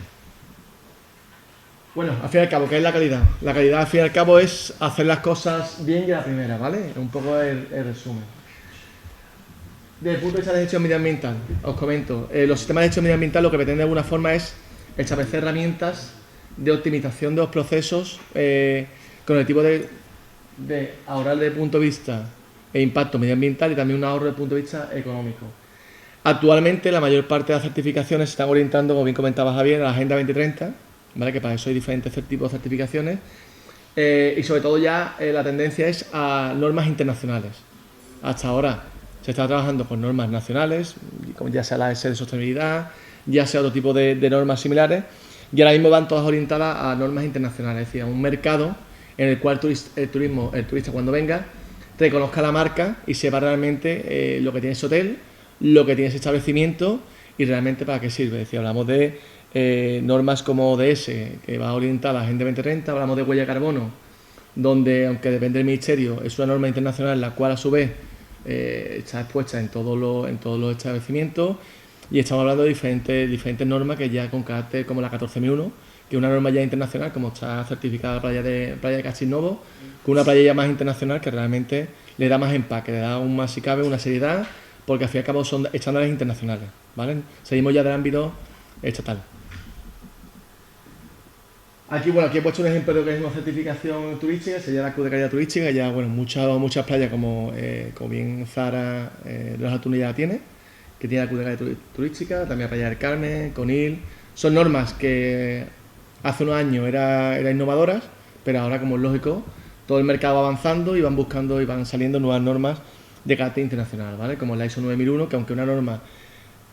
Bueno, al fin y al cabo, ¿qué es la calidad? La calidad, al fin y al cabo, es hacer las cosas bien y a la primera, ¿vale? Un poco el resumen. Desde el punto de vista de gestión medioambiental, os comento, los sistemas de gestión medioambiental lo que pretenden de alguna forma es establecer herramientas de optimización de los procesos con el tipo de ahorrar desde el punto de vista e impacto medioambiental y también un ahorro desde el punto de vista económico. Actualmente la mayor parte de las certificaciones se están orientando, como bien comentaba Javier, a la Agenda 2030, ¿vale? Que para eso hay diferentes tipos de certificaciones, y sobre todo ya la tendencia es a normas internacionales. Hasta ahora se está trabajando con normas nacionales, como ya sea la S de sostenibilidad, ya sea otro tipo de normas similares, y ahora mismo van todas orientadas a normas internacionales, es decir, a un mercado en el cual el turista cuando venga reconozca la marca y sepa realmente lo que tiene ese hotel, lo que tiene ese establecimiento y realmente para qué sirve. Es decir, hablamos de normas como ODS, que va orientada a la Agenda 2030, hablamos de huella de carbono, donde, aunque depende del ministerio, es una norma internacional la cual a su vez está expuesta en todos los establecimientos, y estamos hablando de diferentes normas que ya con carácter como la 14.001, que es una norma ya internacional, como está certificada la playa de Castilnovo, con una playa ya más internacional que realmente le da más empaque, le da aún más, si cabe, una seriedad, porque al fin y al cabo son estándares internacionales, ¿vale? Seguimos ya del ámbito estatal. Aquí he puesto un ejemplo de lo que es una certificación turística, sería la Cruz de Calidad Turística. Ya, bueno, muchas playas como bien Zara de los Atunes ya la tiene, que tiene la Cruz de Calidad Turística, también la Playa del Carmen, Conil. Son normas que hace unos años eran innovadoras, pero ahora, como es lógico, todo el mercado va avanzando y van buscando y van saliendo nuevas normas de carácter internacional, ¿vale? Como la ISO 9001, que aunque es una norma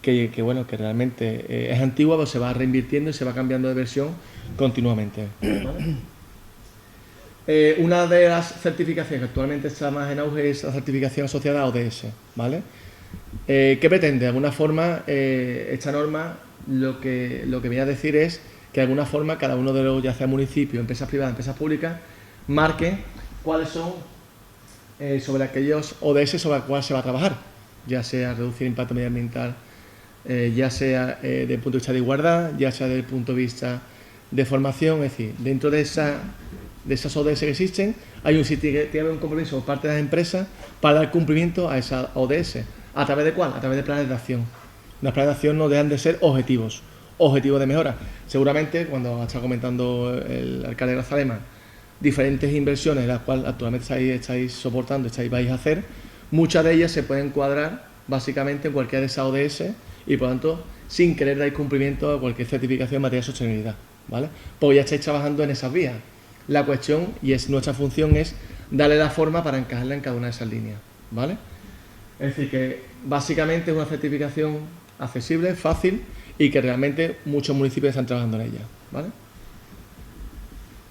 que realmente es antigua, pues se va reinvirtiendo y se va cambiando de versión continuamente, ¿vale? Una de las certificaciones que actualmente está más en auge es la certificación asociada a ODS, ¿vale? ¿Qué pretende? De alguna forma, esta norma lo que viene a decir es que de alguna forma cada uno de los, ya sea municipios, empresas privadas, empresas públicas, marque cuáles son sobre aquellos ODS sobre los cuales se va a trabajar, ya sea reducir impacto medioambiental, ya sea desde el punto de vista de igualdad, ya sea desde el punto de vista de formación. Es decir, dentro de esas ODS que existen, hay tiene que haber un compromiso por parte de las empresas para dar cumplimiento a esa ODS. ¿A través de cuál? A través de planes de acción. Los planes de acción no dejan de ser objetivos de mejora. Seguramente, cuando está comentando el alcalde de Grazalema, diferentes inversiones las cuales actualmente estáis soportando, vais a hacer, muchas de ellas se pueden cuadrar básicamente en cualquiera de esas ODS y, por lo tanto, sin querer dar cumplimiento a cualquier certificación en materia de sostenibilidad, ¿vale? Pues ya estáis trabajando en esas vías. La cuestión, y es nuestra función, es darle la forma para encajarla en cada una de esas líneas, ¿vale? Es decir, que básicamente es una certificación accesible, fácil y que realmente muchos municipios están trabajando en ella, ¿vale?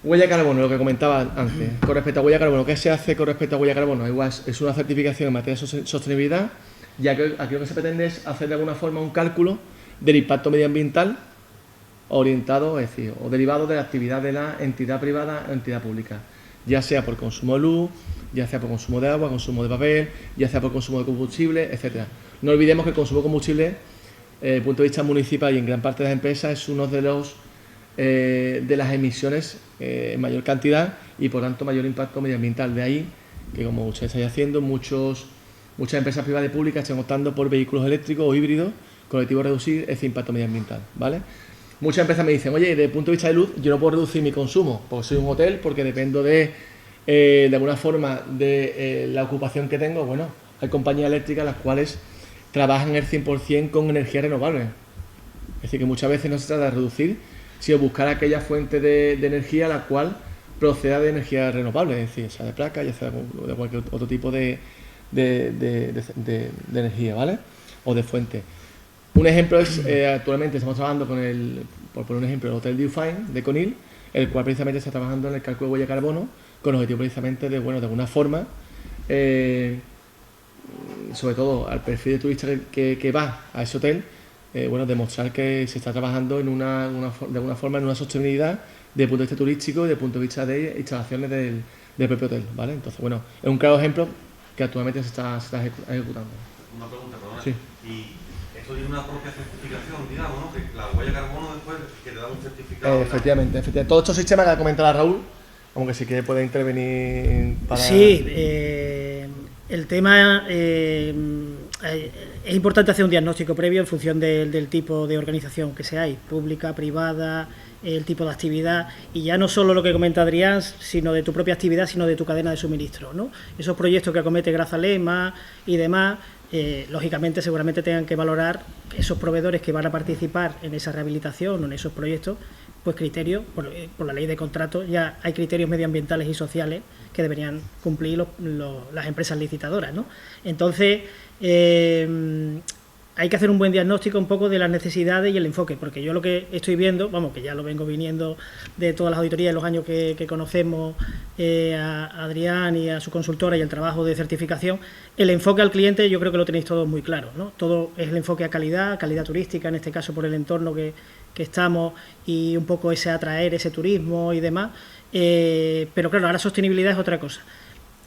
Huella de carbono, lo que comentaba antes. Con respecto a huella de carbono, ¿qué se hace con respecto a huella de carbono? Igual es una certificación en materia de sostenibilidad, ya que aquí lo que se pretende es hacer de alguna forma un cálculo del impacto medioambiental orientado, es decir, o derivado de la actividad de la entidad privada o entidad pública, ya sea por consumo de luz, ya sea por consumo de agua, consumo de papel, ya sea por consumo de combustible, etcétera. No olvidemos que el consumo de combustible, desde el punto de vista municipal y en gran parte de las empresas, es uno de las emisiones en mayor cantidad y, por tanto, mayor impacto medioambiental. De ahí que, como ustedes estáis haciendo, muchas empresas privadas y públicas están optando por vehículos eléctricos o híbridos con el objetivo de reducir ese impacto medioambiental, ¿vale? Muchas empresas me dicen, oye, desde el punto de vista de luz, yo no puedo reducir mi consumo porque soy un hotel, porque dependo de alguna forma de la ocupación que tengo. Bueno, hay compañías eléctricas las cuales trabajan el 100% con energía renovable. Es decir, que muchas veces no se trata de reducir, sino buscar aquella fuente de energía la cual proceda de energía renovable, es decir, sea de placa, ya sea de cualquier otro tipo de energía, ¿vale? O de fuente. Un ejemplo es, actualmente estamos trabajando por poner un ejemplo, el Hotel Dufine de Conil, el cual precisamente está trabajando en el cálculo de huella de carbono con el objetivo precisamente de, bueno, de alguna forma, sobre todo al perfil de turista que va a ese hotel, bueno, demostrar que se está trabajando de alguna forma en una sostenibilidad desde el punto de vista turístico y desde el punto de vista de instalaciones del propio hotel, ¿vale? Entonces, bueno, es un claro ejemplo que actualmente se está ejecutando. Una pregunta, perdona. Sí. Y esto tiene una propia certificación, digamos, ¿no? Que la huella de carbono después que te da un certificado. Efectivamente. Todos estos sistemas que ha comentado Raúl, aunque sí que puede intervenir para... Sí, el tema es importante hacer un diagnóstico previo en función del tipo de organización que seáis, pública, privada, el tipo de actividad, y ya no solo lo que comenta Adrián, sino de tu propia actividad, sino de tu cadena de suministro, ¿no? Esos proyectos que acomete Grazalema y demás, lógicamente seguramente tengan que valorar esos proveedores que van a participar en esa rehabilitación o en esos proyectos, pues criterios, por la ley de contrato ya hay criterios medioambientales y sociales que deberían cumplir las empresas licitadoras, ¿no? Entonces, hay que hacer un buen diagnóstico un poco de las necesidades y el enfoque, porque yo lo que estoy viendo, vamos, que ya lo vengo viniendo de todas las auditorías de los años que conocemos a Adrián y a su consultora y el trabajo de certificación, el enfoque al cliente yo creo que lo tenéis todos muy claro, ¿no? Todo es el enfoque a calidad turística, en este caso por el entorno que estamos y un poco ese atraer ese turismo y demás, pero claro, ahora sostenibilidad es otra cosa.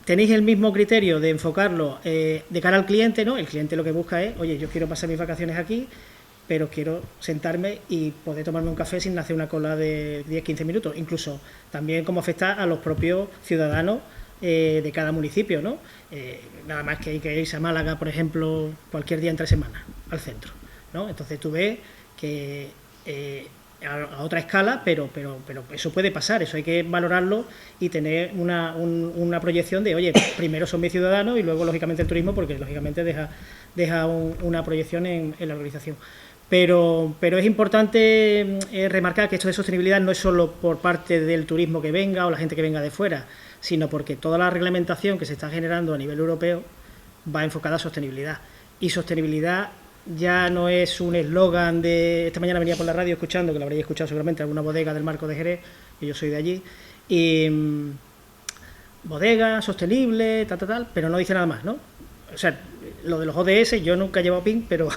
Tenéis el mismo criterio de enfocarlo de cara al cliente, ¿no? El cliente lo que busca es, oye, yo quiero pasar mis vacaciones aquí, pero quiero sentarme y poder tomarme un café sin hacer una cola de 10-15 minutos. Incluso también cómo afecta a los propios ciudadanos de cada municipio, ¿no? Nada más que hay que irse a Málaga, por ejemplo, cualquier día entre semana, al centro, ¿no? Entonces tú ves que a otra escala, pero eso puede pasar, eso hay que valorarlo y tener una proyección de, oye, primero son mis ciudadanos y luego, lógicamente, el turismo, porque, lógicamente, deja una proyección en la organización. Pero es importante remarcar que esto de sostenibilidad no es solo por parte del turismo que venga o la gente que venga de fuera, sino porque toda la reglamentación que se está generando a nivel europeo va enfocada a sostenibilidad. Y sostenibilidad ya no es un eslogan de... Esta mañana venía por la radio escuchando, que lo habréis escuchado seguramente, alguna bodega del Marco de Jerez, que yo soy de allí, y bodega, sostenible, tal, pero no dice nada más, ¿no? O sea, lo de los ODS, yo nunca he llevado PIN, pero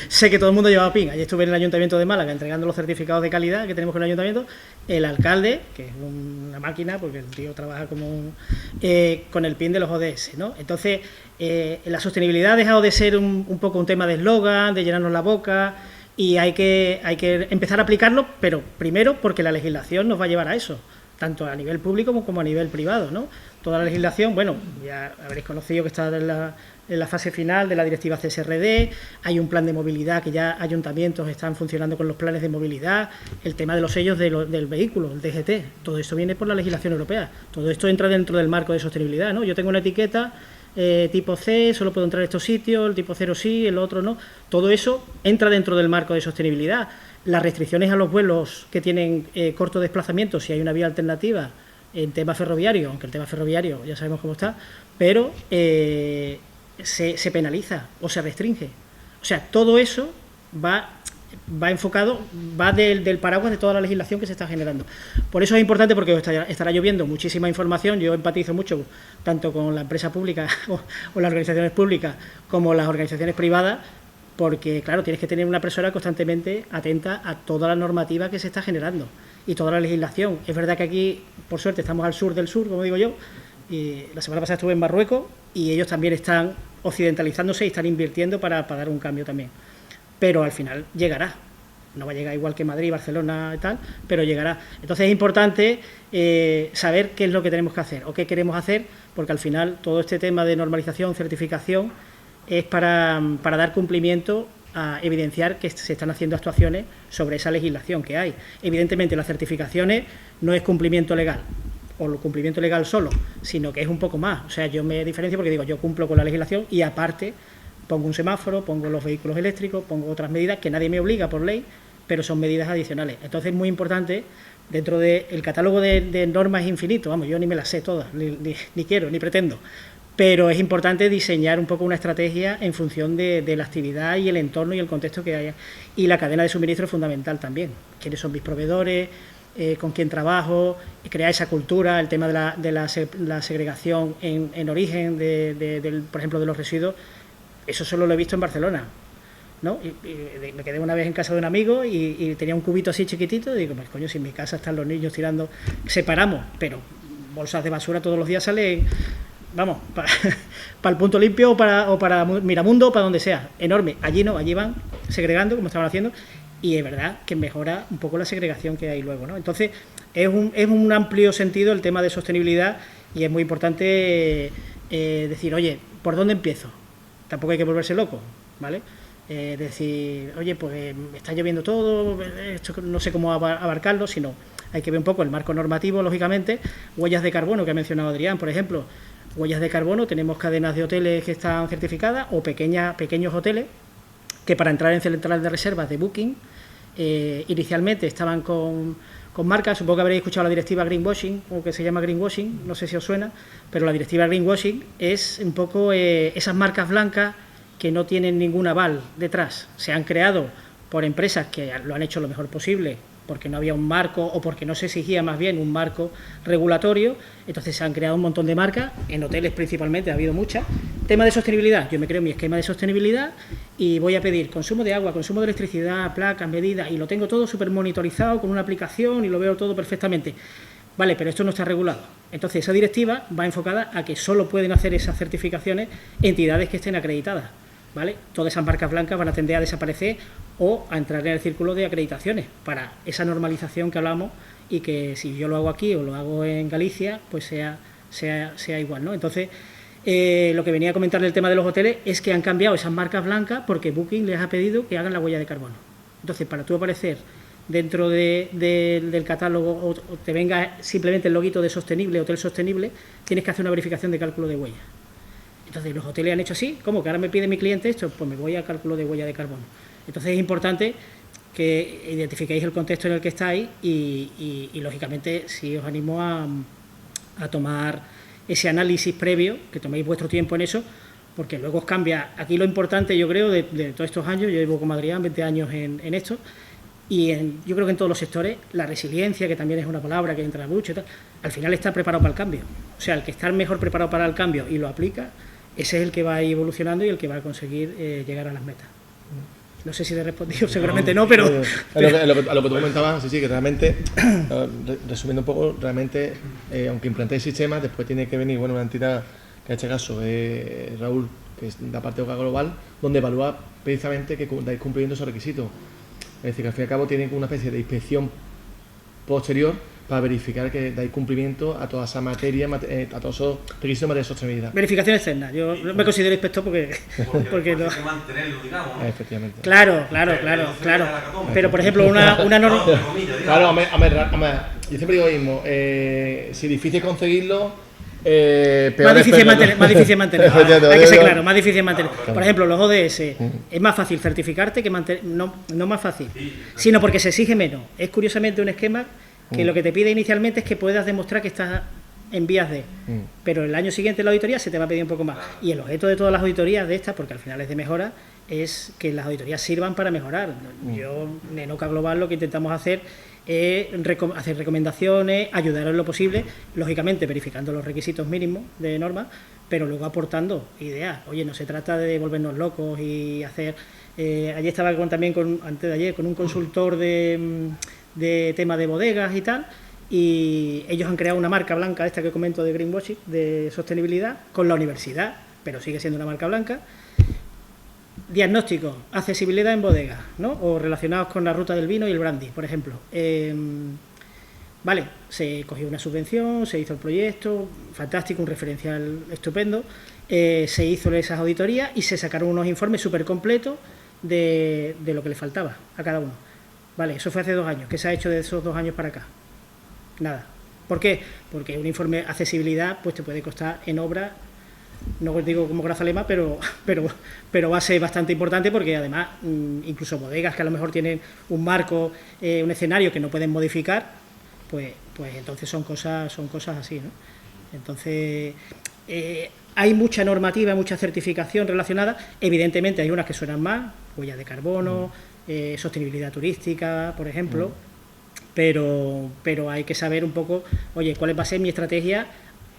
sé que todo el mundo llevaba PIN. Ayer estuve en el Ayuntamiento de Málaga entregando los certificados de calidad que tenemos con el Ayuntamiento. El alcalde, que es una máquina, porque el tío trabaja como con el PIN de los ODS, ¿no? Entonces, la sostenibilidad ha dejado de ser un poco un tema de eslogan, de llenarnos la boca, y hay que empezar a aplicarlo, pero primero porque la legislación nos va a llevar a eso, tanto a nivel público como a nivel privado, ¿no? Toda la legislación, bueno, ya habréis conocido que está en la fase final de la directiva CSRD, hay un plan de movilidad que ya ayuntamientos están funcionando con los planes de movilidad, el tema de los sellos del vehículo, el DGT, todo esto viene por la legislación europea, todo esto entra dentro del marco de sostenibilidad, ¿no? Yo tengo una etiqueta tipo C, solo puedo entrar a estos sitios, el tipo 0 sí, el otro no, todo eso entra dentro del marco de sostenibilidad. Las restricciones a los vuelos que tienen corto desplazamiento, si hay una vía alternativa en tema ferroviario, aunque el tema ferroviario ya sabemos cómo está, pero se penaliza o se restringe. O sea, todo eso va enfocado, va del paraguas de toda la legislación que se está generando. Por eso es importante, porque estará lloviendo muchísima información. Yo empatizo mucho tanto con la empresa pública o las organizaciones públicas como las organizaciones privadas, porque, claro, tienes que tener una persona constantemente atenta a toda la normativa que se está generando y toda la legislación. Es verdad que aquí, por suerte, estamos al sur del sur, como digo yo, y la semana pasada estuve en Marruecos y ellos también están occidentalizándose y están invirtiendo para dar un cambio también. Pero al final llegará. No va a llegar igual que Madrid, Barcelona y tal, pero llegará. Entonces es importante saber qué es lo que tenemos que hacer o qué queremos hacer, porque al final todo este tema de normalización, certificación, es para dar cumplimiento a evidenciar que se están haciendo actuaciones sobre esa legislación que hay. Evidentemente, las certificaciones no es cumplimiento legal, o cumplimiento legal solo, sino que es un poco más. O sea, yo me diferencio porque digo, yo cumplo con la legislación y aparte pongo un semáforo, pongo los vehículos eléctricos, pongo otras medidas que nadie me obliga por ley, pero son medidas adicionales. Entonces es muy importante, dentro del catálogo de normas infinito, vamos, yo ni me las sé todas, ni quiero, ni pretendo, pero es importante diseñar un poco una estrategia en función de la actividad y el entorno y el contexto que haya. Y la cadena de suministro es fundamental también. ¿Quiénes son mis proveedores? ¿Con quién trabajo? Crear esa cultura, el tema de la segregación en origen, por ejemplo, de los residuos. Eso solo lo he visto en Barcelona, ¿no? Y me quedé una vez en casa de un amigo y tenía un cubito así chiquitito y digo, pues coño, si en mi casa están los niños tirando, separamos, pero bolsas de basura todos los días salen, vamos, para el punto limpio o para Miramundo o para donde sea, enorme. Allí no, allí van segregando como estaban haciendo y es verdad que mejora un poco la segregación que hay luego, ¿no? Entonces es un amplio sentido el tema de sostenibilidad y es muy importante decir, oye, ¿por dónde empiezo? Tampoco hay que volverse loco, ¿vale? Decir, oye, pues está lloviendo todo, esto no sé cómo abarcarlo, sino hay que ver un poco el marco normativo, lógicamente, huellas de carbono que ha mencionado Adrián, por ejemplo. huellas de carbono, tenemos cadenas de hoteles que están certificadas o pequeños hoteles que para entrar en central de reservas de Booking inicialmente estaban con marcas. Supongo que habréis escuchado la directiva Greenwashing, o que se llama Greenwashing, no sé si os suena, pero la directiva Greenwashing es un poco esas marcas blancas que no tienen ningún aval detrás. Se han creado por empresas que lo han hecho lo mejor posible, porque no había un marco o porque no se exigía más bien un marco regulatorio. Entonces se han creado un montón de marcas, en hoteles principalmente ha habido muchas. Tema de sostenibilidad, yo me creo mi esquema de sostenibilidad y voy a pedir consumo de agua, consumo de electricidad, placas, medidas, y lo tengo todo súper monitorizado con una aplicación y lo veo todo perfectamente. Vale, pero esto no está regulado. Entonces esa directiva va enfocada a que solo pueden hacer esas certificaciones entidades que estén acreditadas. ¿Vale? Todas esas marcas blancas van a tender a desaparecer o a entrar en el círculo de acreditaciones para esa normalización que hablamos, y que si yo lo hago aquí o lo hago en Galicia, pues sea igual, ¿no? Entonces, lo que venía a comentar del tema de los hoteles es que han cambiado esas marcas blancas porque Booking les ha pedido que hagan la huella de carbono. Entonces, para tú aparecer dentro del catálogo o te venga simplemente el loguito de sostenible, hotel sostenible, tienes que hacer una verificación de cálculo de huella. Entonces los hoteles han hecho así, ¿cómo? Que ahora me pide mi cliente esto, pues me voy al cálculo de huella de carbono. Entonces es importante que identifiquéis el contexto en el que estáis y lógicamente sí os animo a tomar ese análisis previo, que toméis vuestro tiempo en eso, porque luego os cambia. Aquí lo importante, yo creo, de todos estos años, yo llevo como Adrián 20 años en esto, y yo creo que en todos los sectores la resiliencia, que también es una palabra que entra mucho y tal, al final está preparado para el cambio. O sea, el que está mejor preparado para el cambio y lo aplica, ese es el que va a ir evolucionando y el que va a conseguir llegar a las metas. No sé si te he respondido, seguramente no, pero... A lo que tú comentabas, sí, que realmente, resumiendo un poco, realmente, aunque implantéis sistemas, después tiene que venir una entidad, que en este caso es Raúl, que es la parte de OCA Global, donde evalúa precisamente que dais cumpliendo esos requisitos. Es decir, que al fin y al cabo tienen una especie de inspección posterior para verificar que dais cumplimiento a toda esa materia, a todos esos requisitos de materia de sostenibilidad. Verificación externa. Yo no me considero inspector porque no. Hay que mantenerlo, digamos, ¿no? Efectivamente. Claro. Pero, por ejemplo, una norma... Claro, yo siempre digo lo mismo, si es difícil conseguirlo, más difícil mantener. Hay que ser claro, más difícil mantener. Por ejemplo, los ODS, es más fácil certificarte que mantener, no más fácil, sino porque se exige menos. Es curiosamente un esquema que lo que te pide inicialmente es que puedas demostrar que estás en vías de, pero el año siguiente en la auditoría se te va a pedir un poco más. Y el objeto de todas las auditorías de estas, porque al final es de mejora, es que las auditorías sirvan para mejorar. Yo, en OCA Global, lo que intentamos hacer es hacer recomendaciones, ayudar en lo posible, lógicamente verificando los requisitos mínimos de norma, pero luego aportando ideas. Oye, no se trata de volvernos locos y hacer... ayer estaba también antes de ayer con un consultor de tema de bodegas y tal, y ellos han creado una marca blanca, esta que comento de Greenwashing, de sostenibilidad, con la universidad, pero sigue siendo una marca blanca. Diagnóstico, accesibilidad en bodegas, ¿no? O relacionados con la ruta del vino y el brandy, por ejemplo. Vale, se cogió una subvención, se hizo el proyecto, fantástico, un referencial estupendo, se hizo esas auditorías y se sacaron unos informes súper completos de lo que le faltaba a cada uno. Vale, eso fue hace 2 años. ¿Qué se ha hecho de esos 2 años para acá? Nada. ¿Por qué? Porque un informe de accesibilidad pues te puede costar en obra, no os digo como Grazalema, pero va a ser bastante importante, porque además incluso bodegas que a lo mejor tienen un marco, un escenario que no pueden modificar, pues entonces son cosas así, ¿no? Entonces hay mucha normativa, mucha certificación relacionada. Evidentemente hay unas que suenan más, huella de carbono, sostenibilidad turística, por ejemplo, pero hay que saber un poco, oye, cuál va a ser mi estrategia,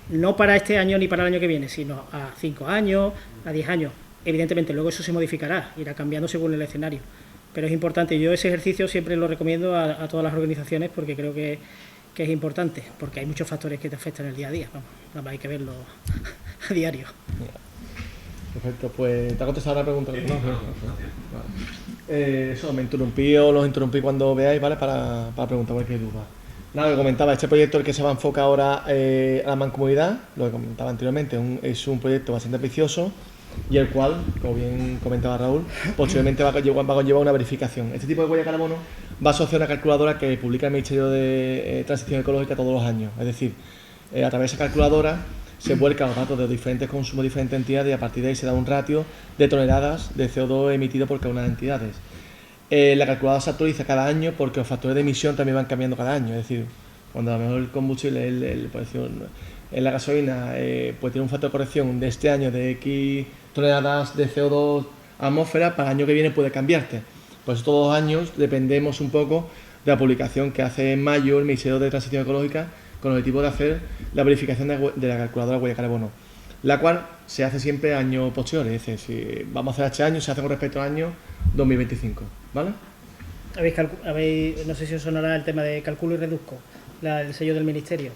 no para este año ni para el año que viene, sino a 5 años, a 10 años. Evidentemente luego eso se modificará, irá cambiando según el escenario, pero es importante. Yo ese ejercicio siempre lo recomiendo a todas las organizaciones, porque creo que es importante, porque hay muchos factores que te afectan el día a día. Vamos, nada más hay que verlo a diario. Perfecto, pues te ha contestado la pregunta. Vale. Eso, los interrumpí cuando veáis, ¿vale? Para preguntar cualquier duda. Nada, lo que comentaba, este proyecto, el que se va a enfocar ahora a la mancomunidad, lo que comentaba anteriormente, es un proyecto bastante ambicioso, y el cual, como bien comentaba Raúl, posteriormente va a llevar una verificación. Este tipo de huella de carbono va a asociar a una calculadora que publica el Ministerio de Transición Ecológica todos los años. Es decir, a través de esa calculadora se vuelca a los datos de los diferentes consumos de diferentes entidades y a partir de ahí se da un ratio de toneladas de CO2 emitido por cada una de las entidades. La calculadora se actualiza cada año porque los factores de emisión también van cambiando cada año, es decir, cuando a lo mejor el combustible, por decir, en la gasolina pues tiene un factor de corrección de este año de X toneladas de CO2 a atmósfera, para el año que viene puede cambiarte. Por eso todos los años dependemos un poco de la publicación que hace en mayo el Ministerio de Transición Ecológica con el objetivo de hacer la verificación de la calculadora de huella de carbono, la cual se hace siempre año posterior, es decir, si vamos a hacer este año, se hace con respecto al año 2025, ¿vale? No sé si os sonará el tema de calculo y reduzco, el sello del Ministerio.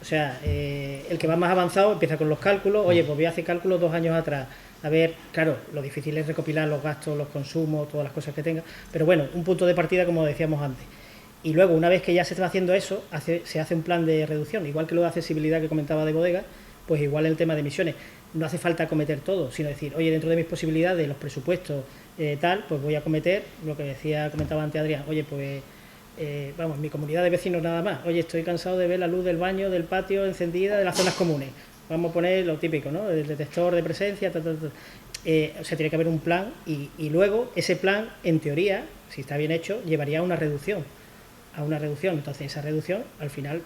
O sea, el que va más avanzado empieza con los cálculos. Oye, pues voy a hacer cálculos 2 años atrás. A ver, claro, lo difícil es recopilar los gastos, los consumos, todas las cosas que tenga. Pero bueno, un punto de partida, como decíamos antes. Y luego, una vez que ya se está haciendo eso, se hace un plan de reducción. Igual que lo de accesibilidad que comentaba de bodega, pues igual el tema de emisiones. No hace falta acometer todo, sino decir, oye, dentro de mis posibilidades, los presupuestos, pues voy a acometer lo que comentaba antes Adrián. Oye, pues... vamos, mi comunidad de vecinos nada más. Oye, estoy cansado de ver la luz del baño, del patio encendida, de las zonas comunes. Vamos a poner lo típico, ¿no? El detector de presencia, o sea, tiene que haber un plan y luego ese plan, en teoría, si está bien hecho, llevaría a una reducción. Entonces, esa reducción, al final,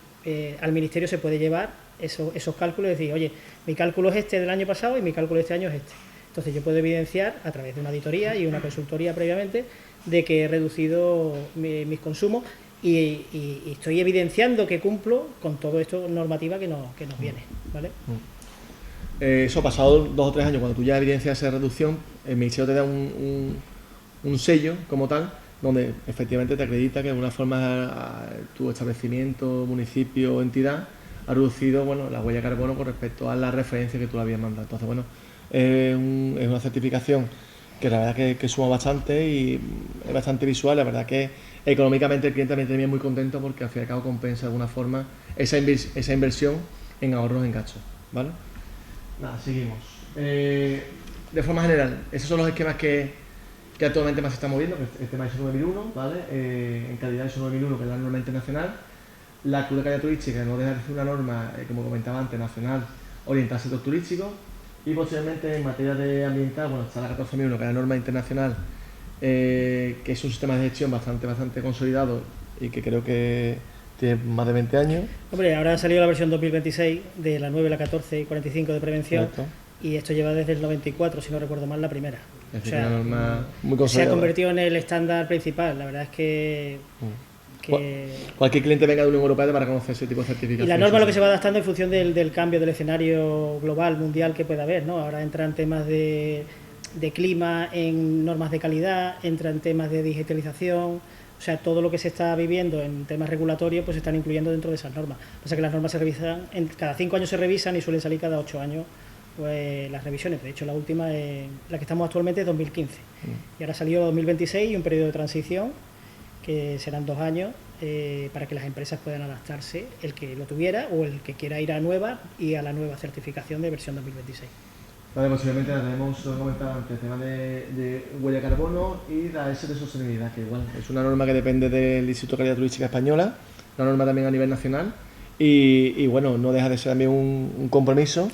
al Ministerio se puede llevar esos cálculos y decir, oye, mi cálculo es este del año pasado y mi cálculo de este año es este. Entonces, yo puedo evidenciar, a través de una auditoría y una consultoría previamente, de que he reducido mis consumos y estoy evidenciando que cumplo con todo esto normativa que nos viene, ¿vale? Eso, pasado 2 o 3 años, cuando tú ya evidencias esa reducción, el Ministerio te da un sello como tal, donde efectivamente te acredita que de alguna forma tu establecimiento, municipio o entidad ha reducido, bueno, la huella de carbono con respecto a la referencia que tú le habías mandado. Entonces, bueno, es una certificación que la verdad que suma bastante y es bastante visual. La verdad que económicamente el cliente también es muy contento porque al fin y al cabo compensa de alguna forma esa inversión en ahorros en gastos, ¿vale? Nada, seguimos. De forma general, esos son los esquemas que actualmente más se están moviendo, el tema ISO 9001, ¿vale? En calidad ISO 9001, que es la norma internacional. La actividad de calidad turística no deja de ser una norma, como comentaba antes, nacional, orientada al sector turístico. Y posteriormente en materia de ambiental, bueno, está la 14001, que es la norma internacional, que es un sistema de gestión bastante consolidado y que creo que tiene más de 20 años. Hombre, ahora ha salido la versión 2026 de la 9, la 14 y 45 de prevención. Exacto. Y esto lleva desde el 94, si no recuerdo mal, la primera. Es decir, una norma muy consolidada. Se ha convertido en el estándar principal. La verdad es que cualquier cliente venga de la Unión Europea para conocer ese tipo de certificaciones. Y la norma lo que se va adaptando en función del cambio del escenario global, mundial que pueda haber, ¿no? Ahora entran temas de clima en normas de calidad, entran temas de digitalización, o sea, todo lo que se está viviendo en temas regulatorios pues se están incluyendo dentro de esas normas. Pasa que las normas se revisan, cada 5 años se revisan y suelen salir cada 8 años pues las revisiones. De hecho, la última, la que estamos actualmente, es 2015. Y ahora salió 2026 y un periodo de transición que serán 2 años para que las empresas puedan adaptarse, el que lo tuviera o el que quiera ir a nueva y a la nueva certificación de versión 2026. Vale, posiblemente tenemos, lo he comentado antes, el tema de huella de carbono y la S de sostenibilidad, que igual es una norma que depende del Instituto de Calidad Turística Española, una norma también a nivel nacional y bueno, no deja de ser también un compromiso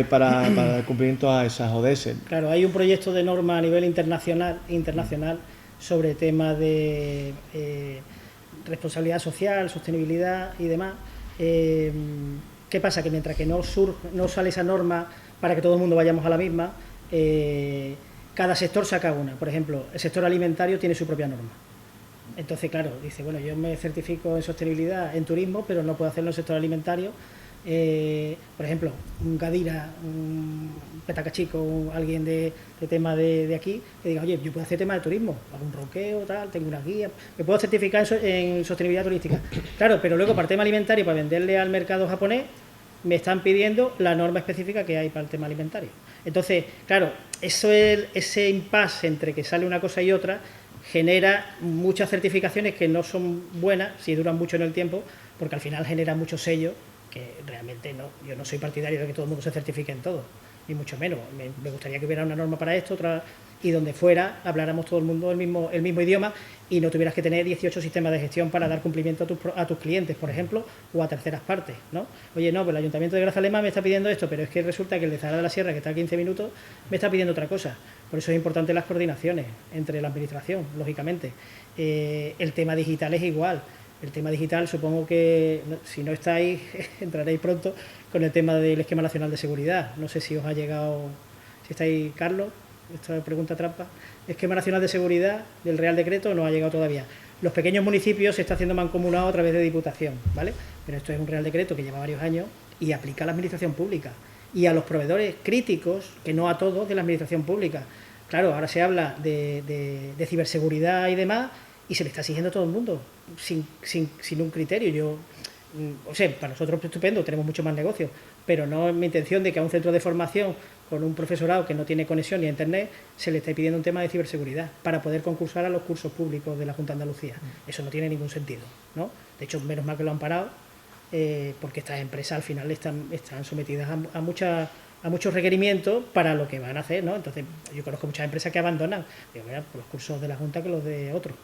para el cumplimiento a esas ODS. Claro, hay un proyecto de norma a nivel internacional sobre temas de responsabilidad social, sostenibilidad y demás. ¿Qué pasa? Que mientras que no sale esa norma para que todo el mundo vayamos a la misma, cada sector saca una. Por ejemplo, el sector alimentario tiene su propia norma. Entonces, claro, dice, bueno, yo me certifico en sostenibilidad en turismo, pero no puedo hacerlo en el sector alimentario. Por ejemplo, un Gadira, un Petacachico, alguien de tema de aquí, que diga, oye, yo puedo hacer tema de turismo, hago un roqueo, tal, tengo una guía, me puedo certificar en sostenibilidad turística. Claro, pero luego para el tema alimentario, para venderle al mercado japonés, me están pidiendo la norma específica que hay para el tema alimentario. Entonces, claro, ese impasse entre que sale una cosa y otra genera muchas certificaciones que no son buenas si duran mucho en el tiempo, porque al final genera muchos sellos que realmente no. Yo no soy partidario de que todo el mundo se certifique en todo. ni mucho menos. Me gustaría que hubiera una norma para esto, otra, y donde fuera habláramos todo el mundo el mismo idioma y no tuvieras que tener 18 sistemas de gestión para dar cumplimiento a tus clientes, por ejemplo, o a terceras partes, ¿no? Oye, no, pues el Ayuntamiento de Grazalema me está pidiendo esto, pero es que resulta que el de Zahara de la Sierra, que está a 15 minutos, me está pidiendo otra cosa. Por eso es importante las coordinaciones entre la administración, lógicamente. El tema digital es igual. El tema digital, supongo que si no estáis, entraréis pronto con el tema del Esquema Nacional de Seguridad. No sé si os ha llegado, si estáis, Carlos, esta pregunta trampa. Esquema Nacional de Seguridad del Real Decreto no ha llegado todavía. Los pequeños municipios se está haciendo mancomunado a través de Diputación, ¿vale? Pero esto es un Real Decreto que lleva varios años y aplica a la Administración Pública y a los proveedores críticos, que no a todos, de la Administración Pública. Claro, ahora se habla de ciberseguridad y demás, y se le está exigiendo a todo el mundo, sin un criterio. O sea, para nosotros es estupendo, tenemos mucho más negocio, pero no es mi intención de que a un centro de formación con un profesorado que no tiene conexión ni a Internet se le esté pidiendo un tema de ciberseguridad para poder concursar a los cursos públicos de la Junta de Andalucía. Eso no tiene ningún sentido, ¿no? De hecho, menos mal que lo han parado, porque estas empresas al final están sometidas a muchos requerimientos para lo que van a hacer, ¿no? Entonces, yo conozco muchas empresas que abandonan. Digo, mira, los cursos de la Junta que los de otros.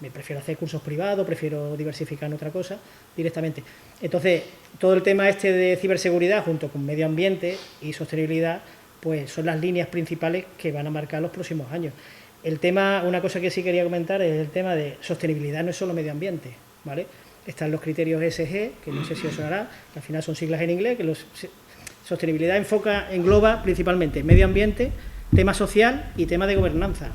Me prefiero hacer cursos privados, prefiero diversificar en otra cosa directamente. Entonces, todo el tema este de ciberseguridad junto con medio ambiente y sostenibilidad, pues son las líneas principales que van a marcar los próximos años. El tema, una cosa que sí quería comentar es el tema de sostenibilidad, no es solo medio ambiente, ¿vale? Están los criterios ESG, que no sé si os sonará, que al final son siglas en inglés, que sostenibilidad engloba principalmente medio ambiente, tema social y tema de gobernanza,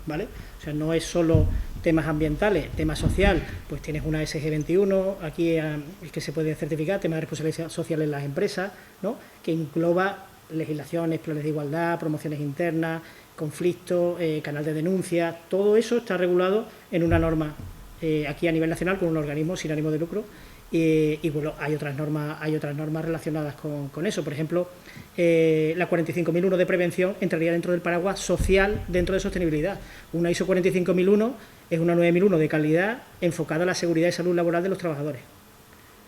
¿vale? O sea, no es solo temas ambientales, tema social, pues tienes una ESG 21, aquí el que se puede certificar, tema de responsabilidad social en las empresas, ¿no? Que engloba legislaciones, planes de igualdad, promociones internas, conflictos, canal de denuncia, todo eso está regulado en una norma aquí a nivel nacional con un organismo sin ánimo de lucro. Y bueno, hay otras normas relacionadas con eso. Por ejemplo, la 45001 de prevención entraría dentro del paraguas social dentro de sostenibilidad. Una ISO 45001 es una 9001 de calidad enfocada a la seguridad y salud laboral de los trabajadores.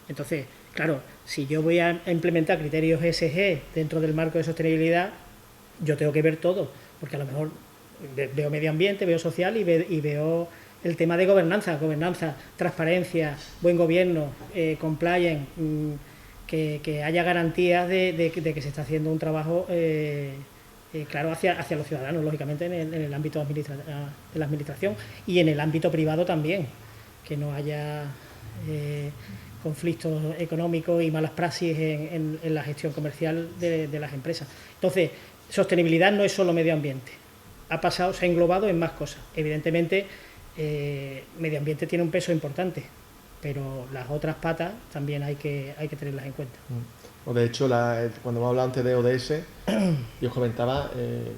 Entonces, claro, si yo voy a implementar criterios ESG dentro del marco de sostenibilidad, yo tengo que ver todo, porque a lo mejor veo medio ambiente, veo social y veo el tema de gobernanza, transparencia, buen gobierno, compliance, que haya garantías de que se está haciendo un trabajo claro hacia los ciudadanos, lógicamente en el ámbito de la administración y en el ámbito privado también, que no haya conflictos económicos y malas praxis en la gestión comercial de las empresas. Entonces, sostenibilidad no es solo medio ambiente, se ha englobado en más cosas. Evidentemente, medio ambiente tiene un peso importante, pero las otras patas también hay que tenerlas en cuenta. De hecho, cuando hemos hablado antes de ODS, yo os comentaba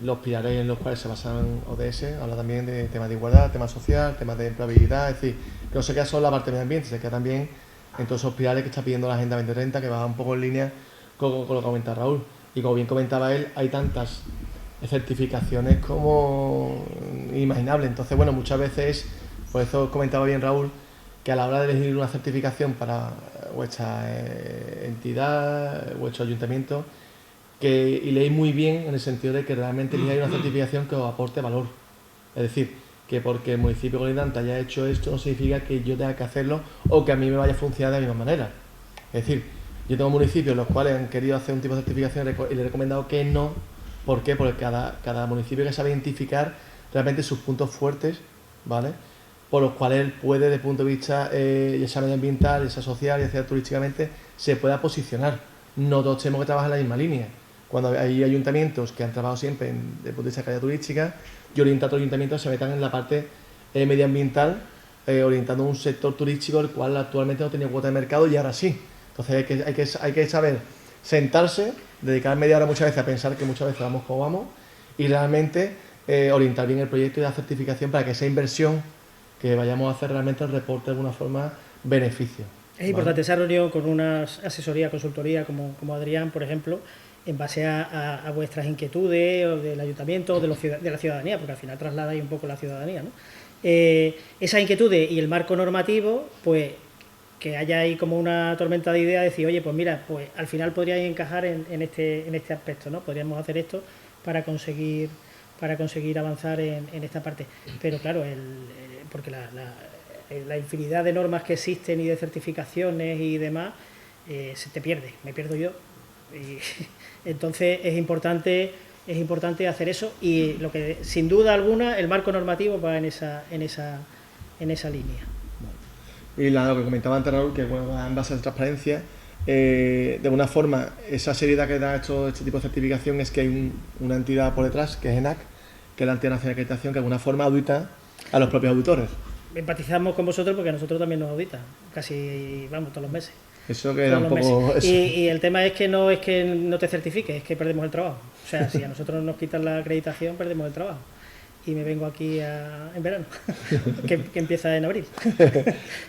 los pilares en los cuales se basan ODS, habla también de temas de igualdad, temas social, temas de empleabilidad, es decir, que no se queda solo la parte de medio ambiente, se queda también en todos esos pilares que está pidiendo la Agenda 2030, que va un poco en línea con lo que comenta Raúl. Y como bien comentaba él, hay tantas certificaciones como inimaginables. Entonces, bueno, muchas veces, por eso comentaba bien Raúl, que a la hora de elegir una certificación para vuestra entidad, vuestro ayuntamiento, y leéis muy bien en el sentido de que realmente elijáis una certificación que os aporte valor. Es decir, que porque el municipio colindante haya hecho esto no significa que yo tenga que hacerlo o que a mí me vaya a funcionar de la misma manera. Es decir, yo tengo municipios en los cuales han querido hacer un tipo de certificación y les he recomendado que no. ¿Por qué? Porque cada municipio que sabe identificar realmente sus puntos fuertes, ¿vale? Por los cuales él puede, desde el punto de vista ya sea medioambiental, ya sea social, ya sea turísticamente, se pueda posicionar. No todos tenemos que trabajar en la misma línea. Cuando hay ayuntamientos que han trabajado siempre desde el punto de vista de calidad turística, yo oriento a otros ayuntamientos a que se metan en la parte medioambiental, orientando a un sector turístico el cual actualmente no tenía cuota de mercado y ahora sí. Entonces hay que saber sentarse, dedicar media hora muchas veces a pensar que muchas veces vamos como vamos y realmente orientar bien el proyecto y la certificación para que esa inversión que vayamos a hacer realmente reporte de alguna forma beneficio. Es importante esa reunión con una asesoría, consultoría como Adrián, por ejemplo, en base a vuestras inquietudes o del ayuntamiento o de la ciudadanía, porque al final traslada ahí un poco la ciudadanía, ¿no? Esas inquietudes y el marco normativo, pues que haya ahí como una tormenta de ideas, decir, oye, pues mira, pues al final podría encajar en este aspecto, ¿no? Podríamos hacer esto para conseguir avanzar en esta parte. Pero claro, porque la infinidad de normas que existen y de certificaciones y demás, se te pierde, me pierdo yo. Y entonces es importante hacer eso, y lo que sin duda alguna el marco normativo va en esa línea. Y lo que comentaba antes Raúl, que bueno, va en base a la transparencia, de alguna forma esa seriedad que da este tipo de certificación es que hay una entidad por detrás, que es ENAC, que es la entidad nacional de acreditación, que de alguna forma audita a los propios auditores. Empatizamos con vosotros porque a nosotros también nos auditan, casi, vamos, todos los meses. Eso que era un poco... Y el tema es que no te certifiques, es que perdemos el trabajo. O sea, si a nosotros nos quitan la acreditación, perdemos el trabajo. Y me vengo aquí en verano, que empieza en abril,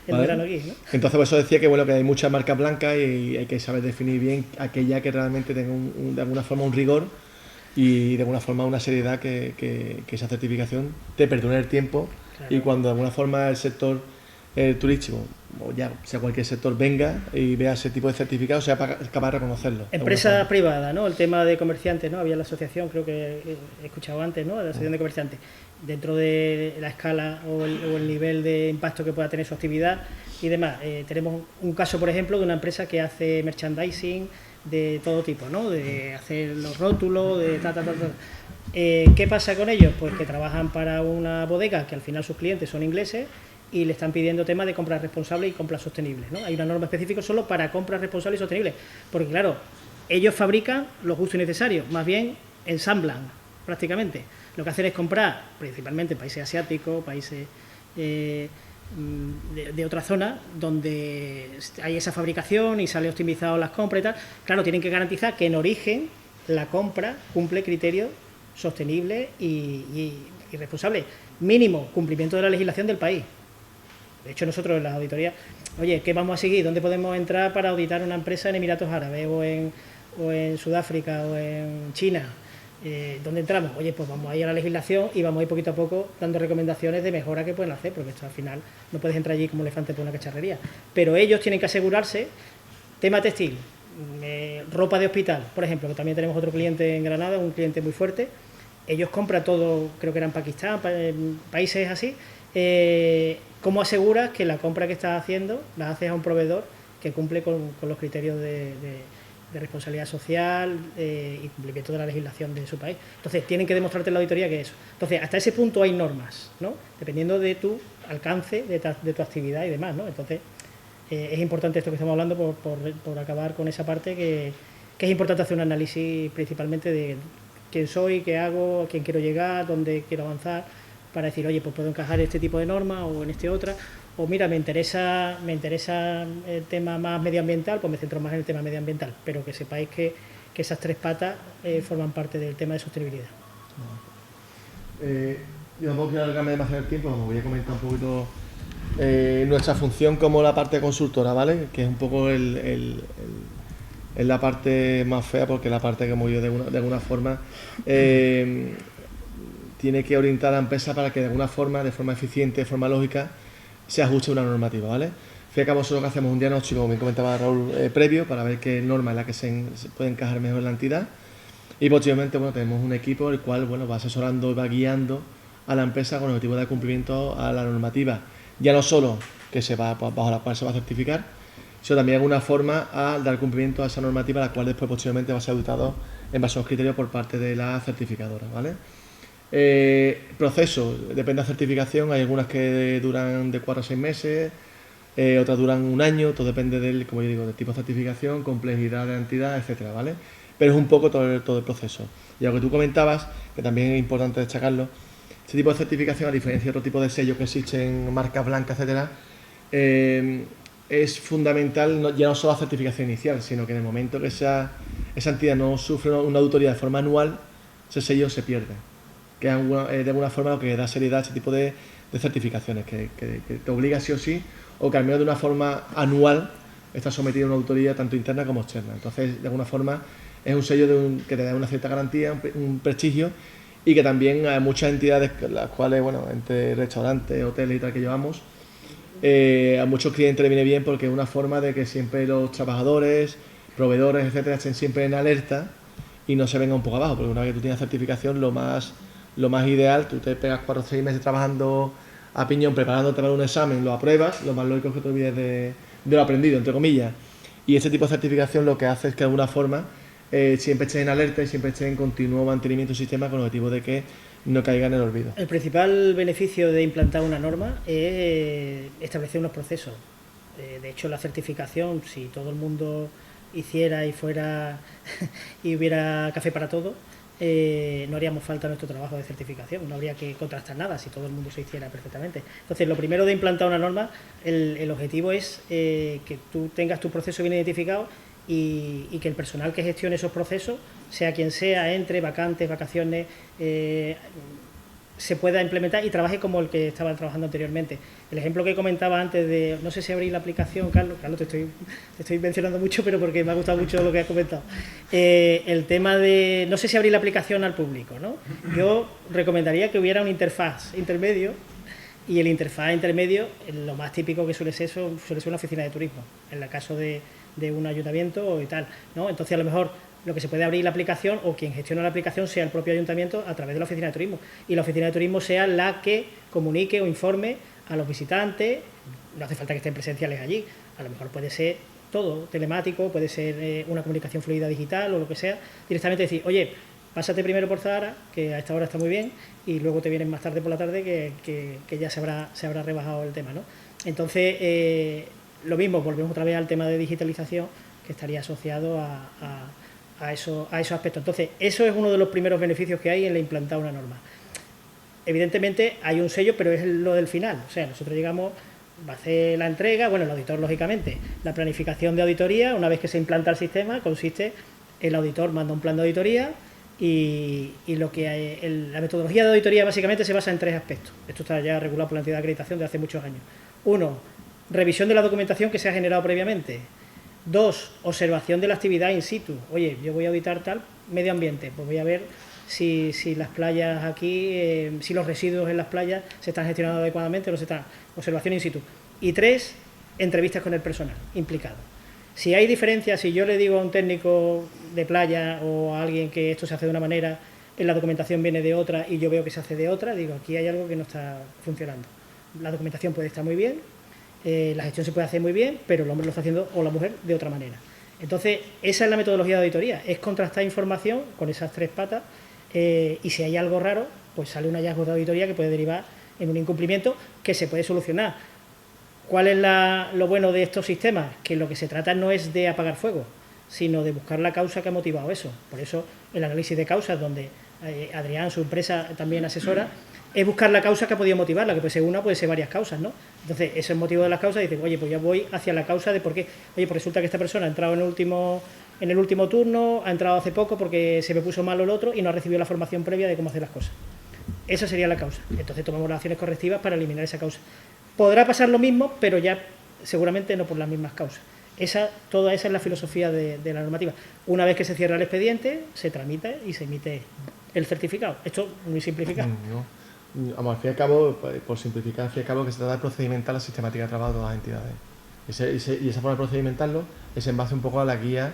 el verano aquí, ¿no? Entonces, por eso decía que bueno, que hay muchas marcas blancas y hay que saber definir bien aquella que realmente tenga de alguna forma un rigor y de alguna forma una seriedad que esa certificación te perdone el tiempo. Claro. Y cuando de alguna forma el sector turístico, o ya sea cualquier sector, venga y vea ese tipo de certificado, sea capaz de reconocerlo. Empresa privada, ¿no? El tema de comerciantes, ¿no? Había la asociación, creo que he escuchado antes, ¿no? La asociación de comerciantes. Dentro de la escala o el nivel de impacto que pueda tener su actividad y demás. Tenemos un caso, por ejemplo, de una empresa que hace merchandising de todo tipo, ¿no? De hacer los rótulos, de ¿qué pasa con ellos? Pues que trabajan para una bodega que al final sus clientes son ingleses y le están pidiendo temas de compra responsable y compra sostenible, ¿no? Hay una norma específica solo para compra responsable y sostenible, porque claro, ellos fabrican lo justo y necesario, más bien ensamblan prácticamente. Lo que hacen es comprar principalmente países asiáticos, países de otra zona donde hay esa fabricación y sale optimizado las compras y tal. Claro, tienen que garantizar que en origen la compra cumple criterios sostenibles y responsables. Mínimo cumplimiento de la legislación del país. De hecho, nosotros en las auditorías, oye, ¿qué vamos a seguir? ¿Dónde podemos entrar para auditar una empresa en Emiratos Árabes o en Sudáfrica o en China? ¿Dónde entramos? Oye, pues vamos a ir a la legislación y vamos a ir poquito a poco dando recomendaciones de mejora que pueden hacer, porque esto al final no puedes entrar allí como elefante por una cacharrería. Pero ellos tienen que asegurarse, tema textil, ropa de hospital, por ejemplo, que también tenemos otro cliente en Granada, un cliente muy fuerte. Ellos compran todo, creo que era en Pakistán, países así. ¿Cómo aseguras que la compra que estás haciendo la haces a un proveedor que cumple con los criterios de responsabilidad social y cumplimiento de la legislación de su país? Entonces, tienen que demostrarte en la auditoría que eso. Entonces, hasta ese punto hay normas, ¿no? Dependiendo de tu alcance, de tu actividad y demás, ¿no? Entonces, es importante esto que estamos hablando por acabar con esa parte que es importante hacer un análisis principalmente de quién soy, qué hago, a quién quiero llegar, dónde quiero avanzar, para decir, oye, pues puedo encajar en este tipo de norma o en este otra, o mira, me interesa el tema más medioambiental, pues me centro más en el tema medioambiental, pero que sepáis que esas tres patas forman parte del tema de sostenibilidad. Yo tampoco quiero alargarme demasiado el tiempo, me voy a comentar un poquito nuestra función como la parte consultora, ¿vale? Que es un poco es la parte más fea, porque la parte que hemos ido de alguna forma tiene que orientar a la empresa para que de alguna forma, de forma eficiente, de forma lógica, se ajuste una normativa, ¿vale? Al fin y al cabo, nosotros que hacemos un diagnóstico, como bien comentaba Raúl, previo, para ver qué norma es la que se puede encajar mejor en la entidad, y posteriormente, bueno, tenemos un equipo el cual, bueno, va asesorando y va guiando a la empresa con el objetivo de cumplimiento a la normativa, ya no solo bajo la cual se va a certificar, sino también de alguna forma a dar cumplimiento a esa normativa, la cual después posteriormente va a ser auditado en base a los criterios por parte de la certificadora, ¿vale? Proceso, depende de la certificación, hay algunas que duran de 4 a 6 meses, otras duran un año, todo depende como yo digo, del tipo de certificación, complejidad de la entidad, etcétera, ¿vale? Pero es un poco todo el proceso. Y lo que tú comentabas, que también es importante destacarlo, este tipo de certificación, a diferencia de otro tipo de sellos que existen, marcas blancas, etcétera, es fundamental ya no solo la certificación inicial, sino que en el momento que esa entidad no sufre una auditoría de forma anual, ese sello se pierde. Que es de alguna forma lo que da seriedad a este tipo de certificaciones, que te obliga sí o sí, o que al menos de una forma anual está sometido a una auditoría tanto interna como externa. Entonces, de alguna forma, es un sello que te da una cierta garantía, un prestigio, y que también hay muchas entidades, las cuales, bueno, entre restaurantes, hoteles y tal que llevamos, A muchos clientes les viene bien porque es una forma de que siempre los trabajadores, proveedores, etcétera, estén siempre en alerta y no se venga un poco abajo, porque una vez que tú tienes certificación, lo más ideal, tú te pegas 4 o 6 meses trabajando a piñón, preparándote para un examen, lo apruebas, lo más lógico es que te olvides de lo aprendido, entre comillas. Y ese tipo de certificación lo que hace es que de alguna forma siempre estés en alerta y siempre estés en continuo mantenimiento del sistema con el objetivo de que no caiga en el olvido. El principal beneficio de implantar una norma es establecer unos procesos. De hecho, la certificación, si todo el mundo hiciera y fuera y hubiera café para todo, no haríamos falta nuestro trabajo de certificación, no habría que contrastar nada si todo el mundo se hiciera perfectamente. Entonces, lo primero de implantar una norma, el objetivo es que tú tengas tu proceso bien identificado y que el personal que gestione esos procesos, sea quien sea, entre vacantes, vacaciones, se pueda implementar y trabaje como el que estaba trabajando anteriormente. El ejemplo que comentaba antes de, no sé si abrir la aplicación, Carlos, te estoy mencionando mucho, pero porque me ha gustado mucho lo que has comentado. El tema de, no sé si abrir la aplicación al público, ¿no? Yo recomendaría que hubiera un interfaz intermedio, y el interfaz intermedio, lo más típico que suele ser una oficina de turismo, en el caso de un ayuntamiento y tal, ¿no? Entonces, a lo mejor lo que se puede abrir la aplicación o quien gestiona la aplicación sea el propio ayuntamiento a través de la oficina de turismo, y la oficina de turismo sea la que comunique o informe a los visitantes. No hace falta que estén presenciales allí, a lo mejor puede ser todo telemático, puede ser una comunicación fluida digital o lo que sea, directamente decir, oye, pásate primero por Zahara, que a esta hora está muy bien, y luego te vienes más tarde por la tarde que ya se habrá rebajado el tema, ¿no? Entonces, lo mismo, volvemos otra vez al tema de digitalización, que estaría asociado a esos aspectos. Entonces, eso es uno de los primeros beneficios que hay en la implantar una norma. Evidentemente hay un sello, pero es lo del final. O sea, nosotros llegamos, va a hacer la entrega, bueno, el auditor, lógicamente, la planificación de auditoría, una vez que se implanta el sistema, consiste, el auditor manda un plan de auditoría y la metodología de auditoría básicamente se basa en 3 aspectos. Esto está ya regulado por la entidad de acreditación de hace muchos años. 1, revisión de la documentación que se ha generado previamente. 2, observación de la actividad in situ. Oye, yo voy a auditar tal medio ambiente, pues voy a ver si las playas aquí, si los residuos en las playas se están gestionando adecuadamente o no se están. Observación in situ. Y 3, entrevistas con el personal implicado. Si hay diferencias, si yo le digo a un técnico de playa o a alguien que esto se hace de una manera, en la documentación viene de otra y yo veo que se hace de otra, digo, aquí hay algo que no está funcionando. La documentación puede estar muy bien, la gestión se puede hacer muy bien, pero el hombre lo está haciendo o la mujer de otra manera. Entonces, esa es la metodología de auditoría, es contrastar información con esas 3 patas y si hay algo raro, pues sale un hallazgo de auditoría que puede derivar en un incumplimiento que se puede solucionar. ¿Cuál es lo bueno de estos sistemas? Que lo que se trata no es de apagar fuego, sino de buscar la causa que ha motivado eso. Por eso el análisis de causas, donde Adrián, su empresa, también asesora, es buscar la causa que ha podido motivarla, que puede ser una, puede ser varias causas, ¿no? Entonces, ese es el motivo de las causas, y dices, oye, pues ya voy hacia la causa de por qué. Oye, pues resulta que esta persona ha entrado en el último turno, ha entrado hace poco porque se me puso malo el otro y no ha recibido la formación previa de cómo hacer las cosas. Esa sería la causa. Entonces tomamos las acciones correctivas para eliminar esa causa. Podrá pasar lo mismo, pero ya seguramente no por las mismas causas. Toda esa es la filosofía de la normativa. Una vez que se cierra el expediente, se tramita y se emite el certificado. Esto muy simplificado. Vamos, al fin y al cabo, por simplificar, al fin y al cabo, que se trata de procedimentar la sistemática de trabajo de todas las entidades. Y esa forma de procedimentarlo es en base un poco a la guía,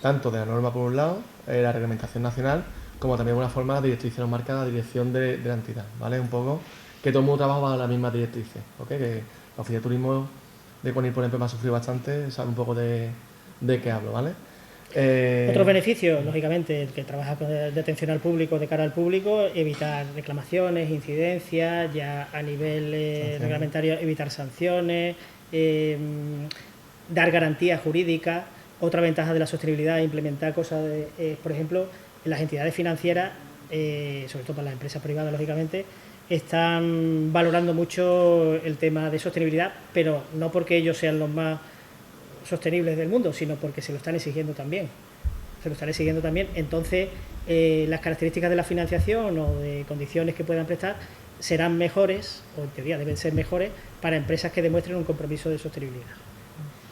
tanto de la norma por un lado, la reglamentación nacional, como también una forma de directrices marcada, la dirección de la entidad, ¿vale? Un poco que todo el mundo trabaja bajo las mismas directrices, ¿ok? Que la oficina de turismo de Conil, por ejemplo, me ha sufrido bastante, sabe un poco de qué hablo, ¿vale? Otros beneficios, lógicamente, el que trabaja de atención al público, de cara al público, evitar reclamaciones, incidencias, ya a nivel reglamentario, evitar sanciones, dar garantías jurídicas. Otra ventaja de la sostenibilidad es implementar cosas, por ejemplo, en las entidades financieras, sobre todo para las empresas privadas, lógicamente, están valorando mucho el tema de sostenibilidad, pero no porque ellos sean los más sostenibles del mundo, sino porque se lo están exigiendo también. Entonces, las características de la financiación o de condiciones que puedan prestar serán mejores, o en teoría deben ser mejores, para empresas que demuestren un compromiso de sostenibilidad,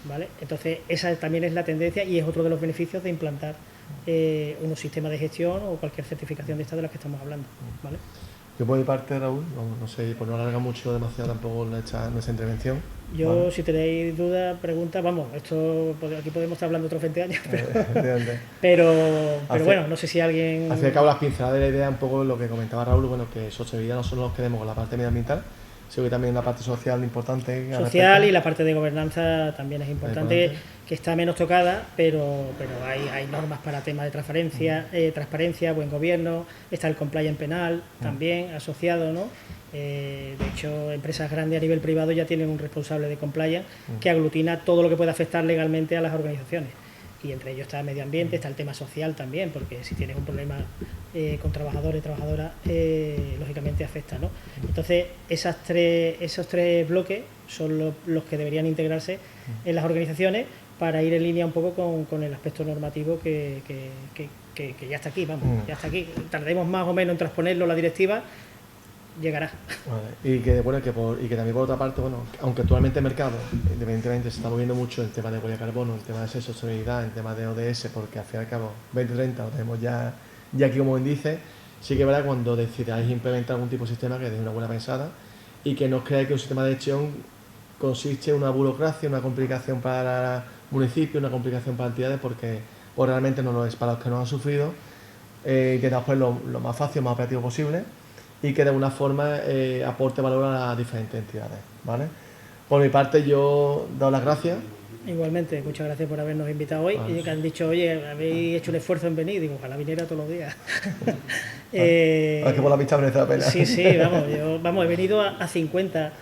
¿vale? Entonces, esa también es la tendencia y es otro de los beneficios de implantar un sistema de gestión o cualquier certificación de estas de las que estamos hablando, ¿vale? Yo por mi parte, Raúl, no sé, por no alargar mucho demasiado tampoco nuestra intervención. Yo, ¿vale? si tenéis dudas, preguntas, vamos, aquí podemos estar hablando otros 20 años, Efectivamente. pero Hace- bueno, no sé si alguien... Al fin y al cabo, las pinceladas de la idea, un poco lo que comentaba Raúl, bueno, que sostenibilidad no solo nos quedemos con la parte medioambiental, sino que también la parte social importante. social y la parte de gobernanza también es importante, que está menos tocada, pero hay normas para temas de transparencia, buen gobierno, está el compliance penal también asociado, ¿no? De hecho, empresas grandes a nivel privado ya tienen un responsable de compliance que aglutina todo lo que puede afectar legalmente a las organizaciones. Y entre ellos está el medio ambiente, está el tema social también, porque si tienes un problema con trabajadores y trabajadoras, lógicamente afecta, ¿no? Entonces, esos tres bloques son los que deberían integrarse en las organizaciones para ir en línea un poco con el aspecto normativo que ya está aquí, vamos, ya está aquí. Tardemos más o menos en transponerlo a la directiva, llegará. Vale. Y que también por otra parte, bueno, aunque actualmente el mercado, independientemente, se está moviendo mucho el tema de huella de carbono, el tema de sostenibilidad, el tema de ODS, porque al fin y al cabo 2030 lo tenemos ya aquí como índice, sí que es verdad cuando decidáis implementar algún tipo de sistema que dé una buena pensada y que no os creáis que un sistema de gestión consiste en una burocracia, una complicación para municipios, una complicación para entidades, porque realmente no lo es. Para los que no han sufrido, intentamos ponerlo lo más fácil, lo más operativo posible, y que de alguna forma aporte valor a las diferentes entidades, ¿vale? Por mi parte, yo doy las gracias. Igualmente, muchas gracias por habernos invitado hoy. Vale. Y que han dicho, oye, habéis hecho un esfuerzo en venir. Digo, ojalá viniera todos los días. Es que por la vista merece la pena. Sí, vamos, he venido a 50.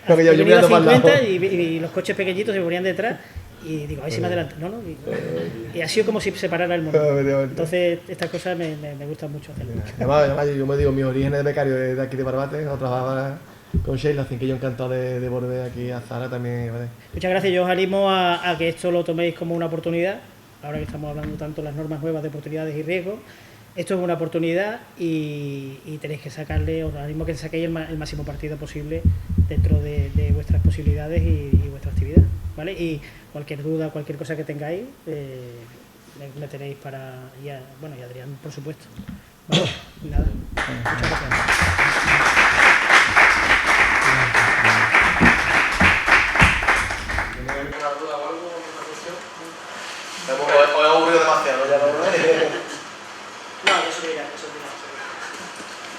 Lo que yo He venido a mirando para el 50 lado. y los coches pequeñitos se me ponían detrás. Y digo, a ver si me adelanto. No. Y ha sido como si se parara el mundo. Entonces, estas cosas me gustan mucho hacerlas. Además, yo me digo, mis orígenes de becario de aquí de Barbate, no trabajaba con Sheila, así que yo encantado de volver aquí a Zara también. ¿vale? Muchas gracias. Yo os animo a que esto lo toméis como una oportunidad. Ahora que estamos hablando tanto de las normas nuevas de oportunidades y riesgos, esto es una oportunidad y tenéis que sacarle, os animo a que saquéis el máximo partido posible dentro de vuestras posibilidades y vuestra actividad, ¿vale? Y cualquier duda, cualquier cosa que tengáis, me tenéis y Adrián, por supuesto. ¿Vale? Nada, muchas gracias. ¿Alguna duda o algo? ¿Alguna cuestión? Os he aburrido demasiado, ya lo No, eso dirá.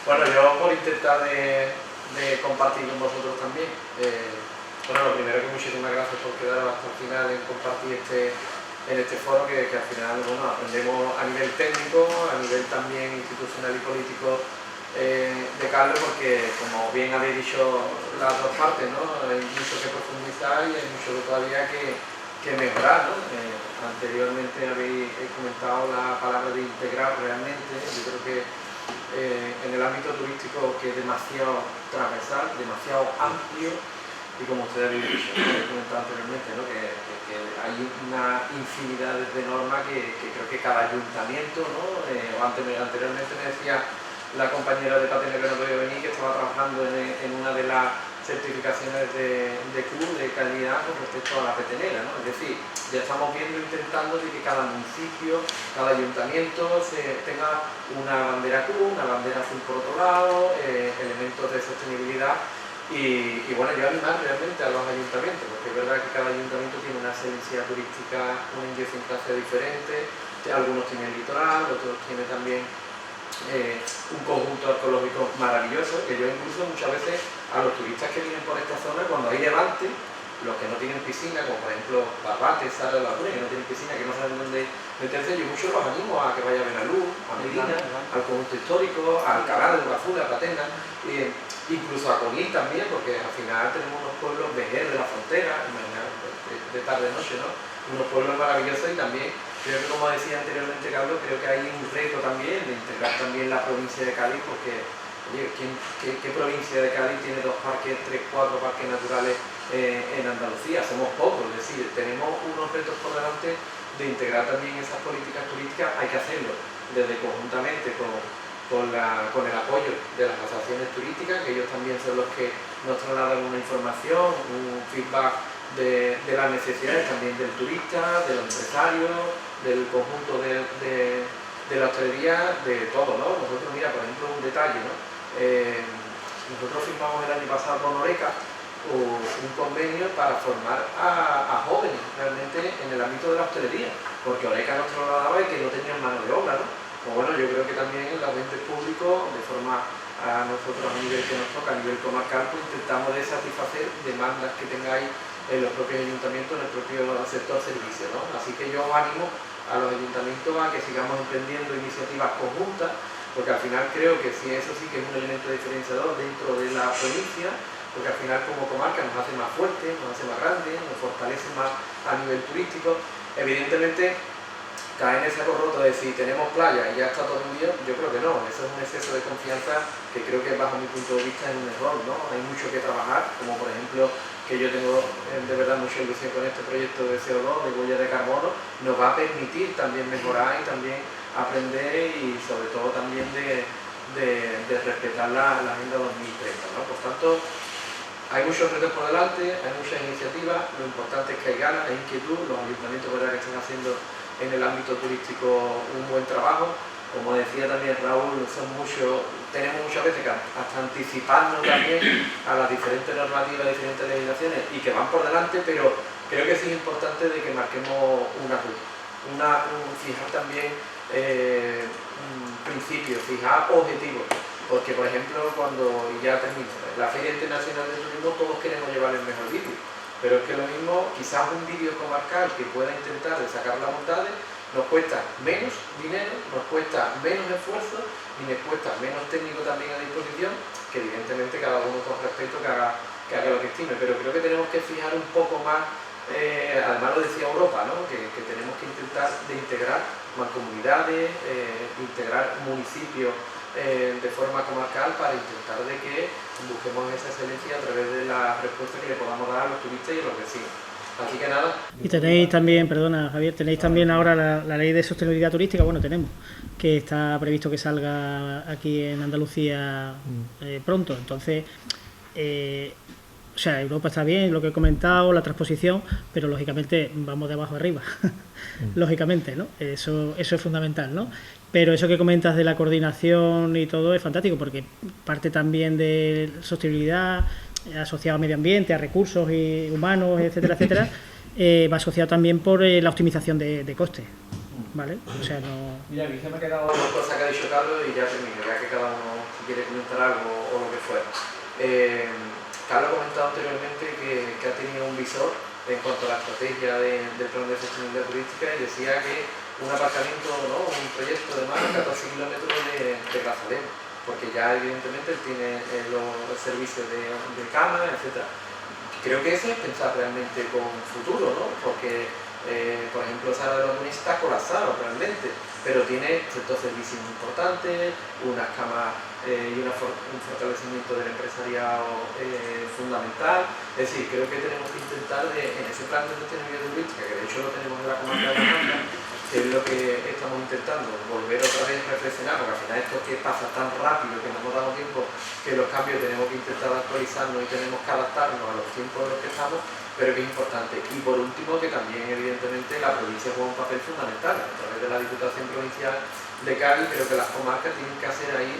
Bueno, yo por intentar de compartir con vosotros también. Lo primero que muchísimas gracias por quedaros hasta el final en compartir en este foro que al final aprendemos a nivel técnico, a nivel también institucional y político de Carlos, porque como bien habéis dicho las dos partes, ¿no? Hay mucho que profundizar y hay mucho todavía que mejorar, ¿no? Anteriormente habéis comentado la palabra de integrar realmente. Yo creo que en el ámbito turístico, que es demasiado transversal, demasiado amplio, y como ustedes habéis dicho, habéis comentado anteriormente, ¿no? que hay una infinidad de normas que creo que cada ayuntamiento, ¿no? Anteriormente me decía la compañera de Patena que no podía venir, que estaba trabajando en una de las certificaciones de Q de calidad con respecto a la petenera, ¿no? Es decir, ya estamos intentando de que cada municipio, cada ayuntamiento tenga una bandera Q, una bandera azul por otro lado, elementos de sostenibilidad y bueno, yo animar realmente a los ayuntamientos, porque es verdad que cada ayuntamiento tiene una excelencia turística, una idiosincrasia diferente, algunos tienen litoral, otros tienen también un conjunto arqueológico maravilloso, que yo incluso muchas veces a los turistas que vienen por esta zona, cuando hay levante, los que no tienen piscina, como por ejemplo Barbate, Zara de la Laguna, que no tienen piscina, que no saben dónde meterse, yo muchos los animo a que vayan a Benalú, a Medina, al conjunto histórico, a Alcalá de Guazú, a Patena, incluso a Conil también, porque al final tenemos unos pueblos Vejer de la frontera, de tarde-noche, ¿no? Unos pueblos maravillosos y también creo que, como decía anteriormente Carlos, creo que hay un reto también de integrar también la provincia de Cádiz, porque, oye, ¿qué provincia de Cádiz tiene 2 parques, 3, 4 parques naturales en Andalucía? Somos pocos, es decir, tenemos unos retos por delante de integrar también esas políticas turísticas. Hay que hacerlo conjuntamente con el apoyo de las asociaciones turísticas, que ellos también son los que nos trasladan una información, un feedback de las necesidades también del turista, del empresario, del conjunto de la hostelería, de todo, ¿no? Nosotros, mira, por ejemplo, un detalle, ¿no? nosotros firmamos el año pasado con Oreca un convenio para formar a jóvenes realmente en el ámbito de la hostelería, porque Oreca nos trasladaba y que no tenían mano de obra, ¿no? Pues bueno, yo creo que también en los entes públicos, de forma a nosotros a nivel que nos toca, a nivel comarcal, pues intentamos de satisfacer demandas que tengáis en los propios ayuntamientos, en el propio sector servicio, ¿no? Así que yo animo a los ayuntamientos a que sigamos emprendiendo iniciativas conjuntas, porque al final creo que sí, eso sí que es un elemento diferenciador dentro de la provincia, porque al final como comarca nos hace más fuertes, nos hace más grandes, nos fortalece más a nivel turístico. Evidentemente, caer en ese saco roto de si tenemos playa y ya está todo un día, yo creo que no, eso es un exceso de confianza que creo que bajo mi punto de vista es un error, ¿no? Hay mucho que trabajar, como por ejemplo que yo tengo de verdad mucha ilusión con este proyecto de CO2, de huella de carbono, nos va a permitir también mejorar y también aprender y sobre todo también de respetar la Agenda 2030, ¿no? Por tanto, hay muchos retos por delante, hay muchas iniciativas, lo importante es que hay ganas, hay inquietud, los ayuntamientos verdad que están haciendo en el ámbito turístico un buen trabajo. Como decía también Raúl, tenemos muchas veces que hasta anticiparnos también a las diferentes normativas, diferentes legislaciones y que van por delante, pero creo que sí es importante de que marquemos una ruta, fijar también principios, fijar objetivos. Porque, por ejemplo, y ya termino, la Feria Internacional de Turismo todos queremos llevar el mejor vídeo, pero es que lo mismo, quizás un vídeo comarcal que pueda intentar de sacar la montaña nos cuesta menos dinero, nos cuesta menos esfuerzo y nos cuesta menos técnico también a disposición, que evidentemente cada uno con respeto que haga lo que estime, pero creo que tenemos que fijar un poco más, además lo decía Europa, ¿no? que tenemos que intentar de integrar mancomunidades, integrar municipios de forma comarcal para intentar de que busquemos esa excelencia a través de la respuesta que le podamos dar a los turistas y a los vecinos. Así que nada. Y tenéis también, perdona Javier, tenéis también ahora la ley de sostenibilidad turística, bueno, tenemos, que está previsto que salga aquí en Andalucía pronto. Entonces, o sea, Europa está bien, lo que he comentado, la transposición, pero lógicamente vamos de abajo arriba, lógicamente, ¿no? Eso es fundamental, ¿no? Pero eso que comentas de la coordinación y todo es fantástico, porque parte también de sostenibilidad asociado a medio ambiente, a recursos humanos, etcétera, etcétera, va asociado también por la optimización de costes, ¿vale? O sea, no... Mira, a mí se me ha quedado una cosa que ha dicho Carlos y ya termino, ya que cada uno si quiere comentar algo o lo que fuera. Carlos ha comentado anteriormente que ha tenido un visor en cuanto a la estrategia del plan de sostenibilidad turística y decía que un aparcamiento, ¿no? Un proyecto de más de 14 kilómetros de Grazalema, porque ya evidentemente él tiene los servicios de cama, etc. Creo que eso es pensar realmente con futuro, ¿no? Porque, por ejemplo, Sala de los Munis está colapsado realmente, pero tiene ciertos servicios importantes, unas camas y un fortalecimiento del empresariado fundamental. Es decir, creo que tenemos que intentar en ese plan de sostenibilidad turística, que de hecho lo tenemos en la comarca de La Mancha, que es lo que estamos intentando, volver otra vez a reflexionar, porque al final esto que pasa tan rápido que no hemos dado tiempo, que los cambios tenemos que intentar actualizarnos y tenemos que adaptarnos a los tiempos en los que estamos, pero que es importante. Y por último, que también evidentemente la provincia juega un papel fundamental, a través de la Diputación Provincial de Cádiz, creo que las comarcas tienen que hacer ahí,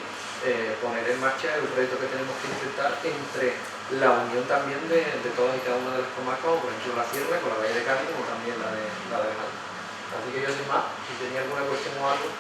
poner en marcha el reto que tenemos que intentar entre la unión también de todas y cada una de las comarcas, o por ejemplo la Sierra con la Bahía de Cádiz, como también la de Alejandro. Así que yo sin más, si tenía alguna cuestión o algo.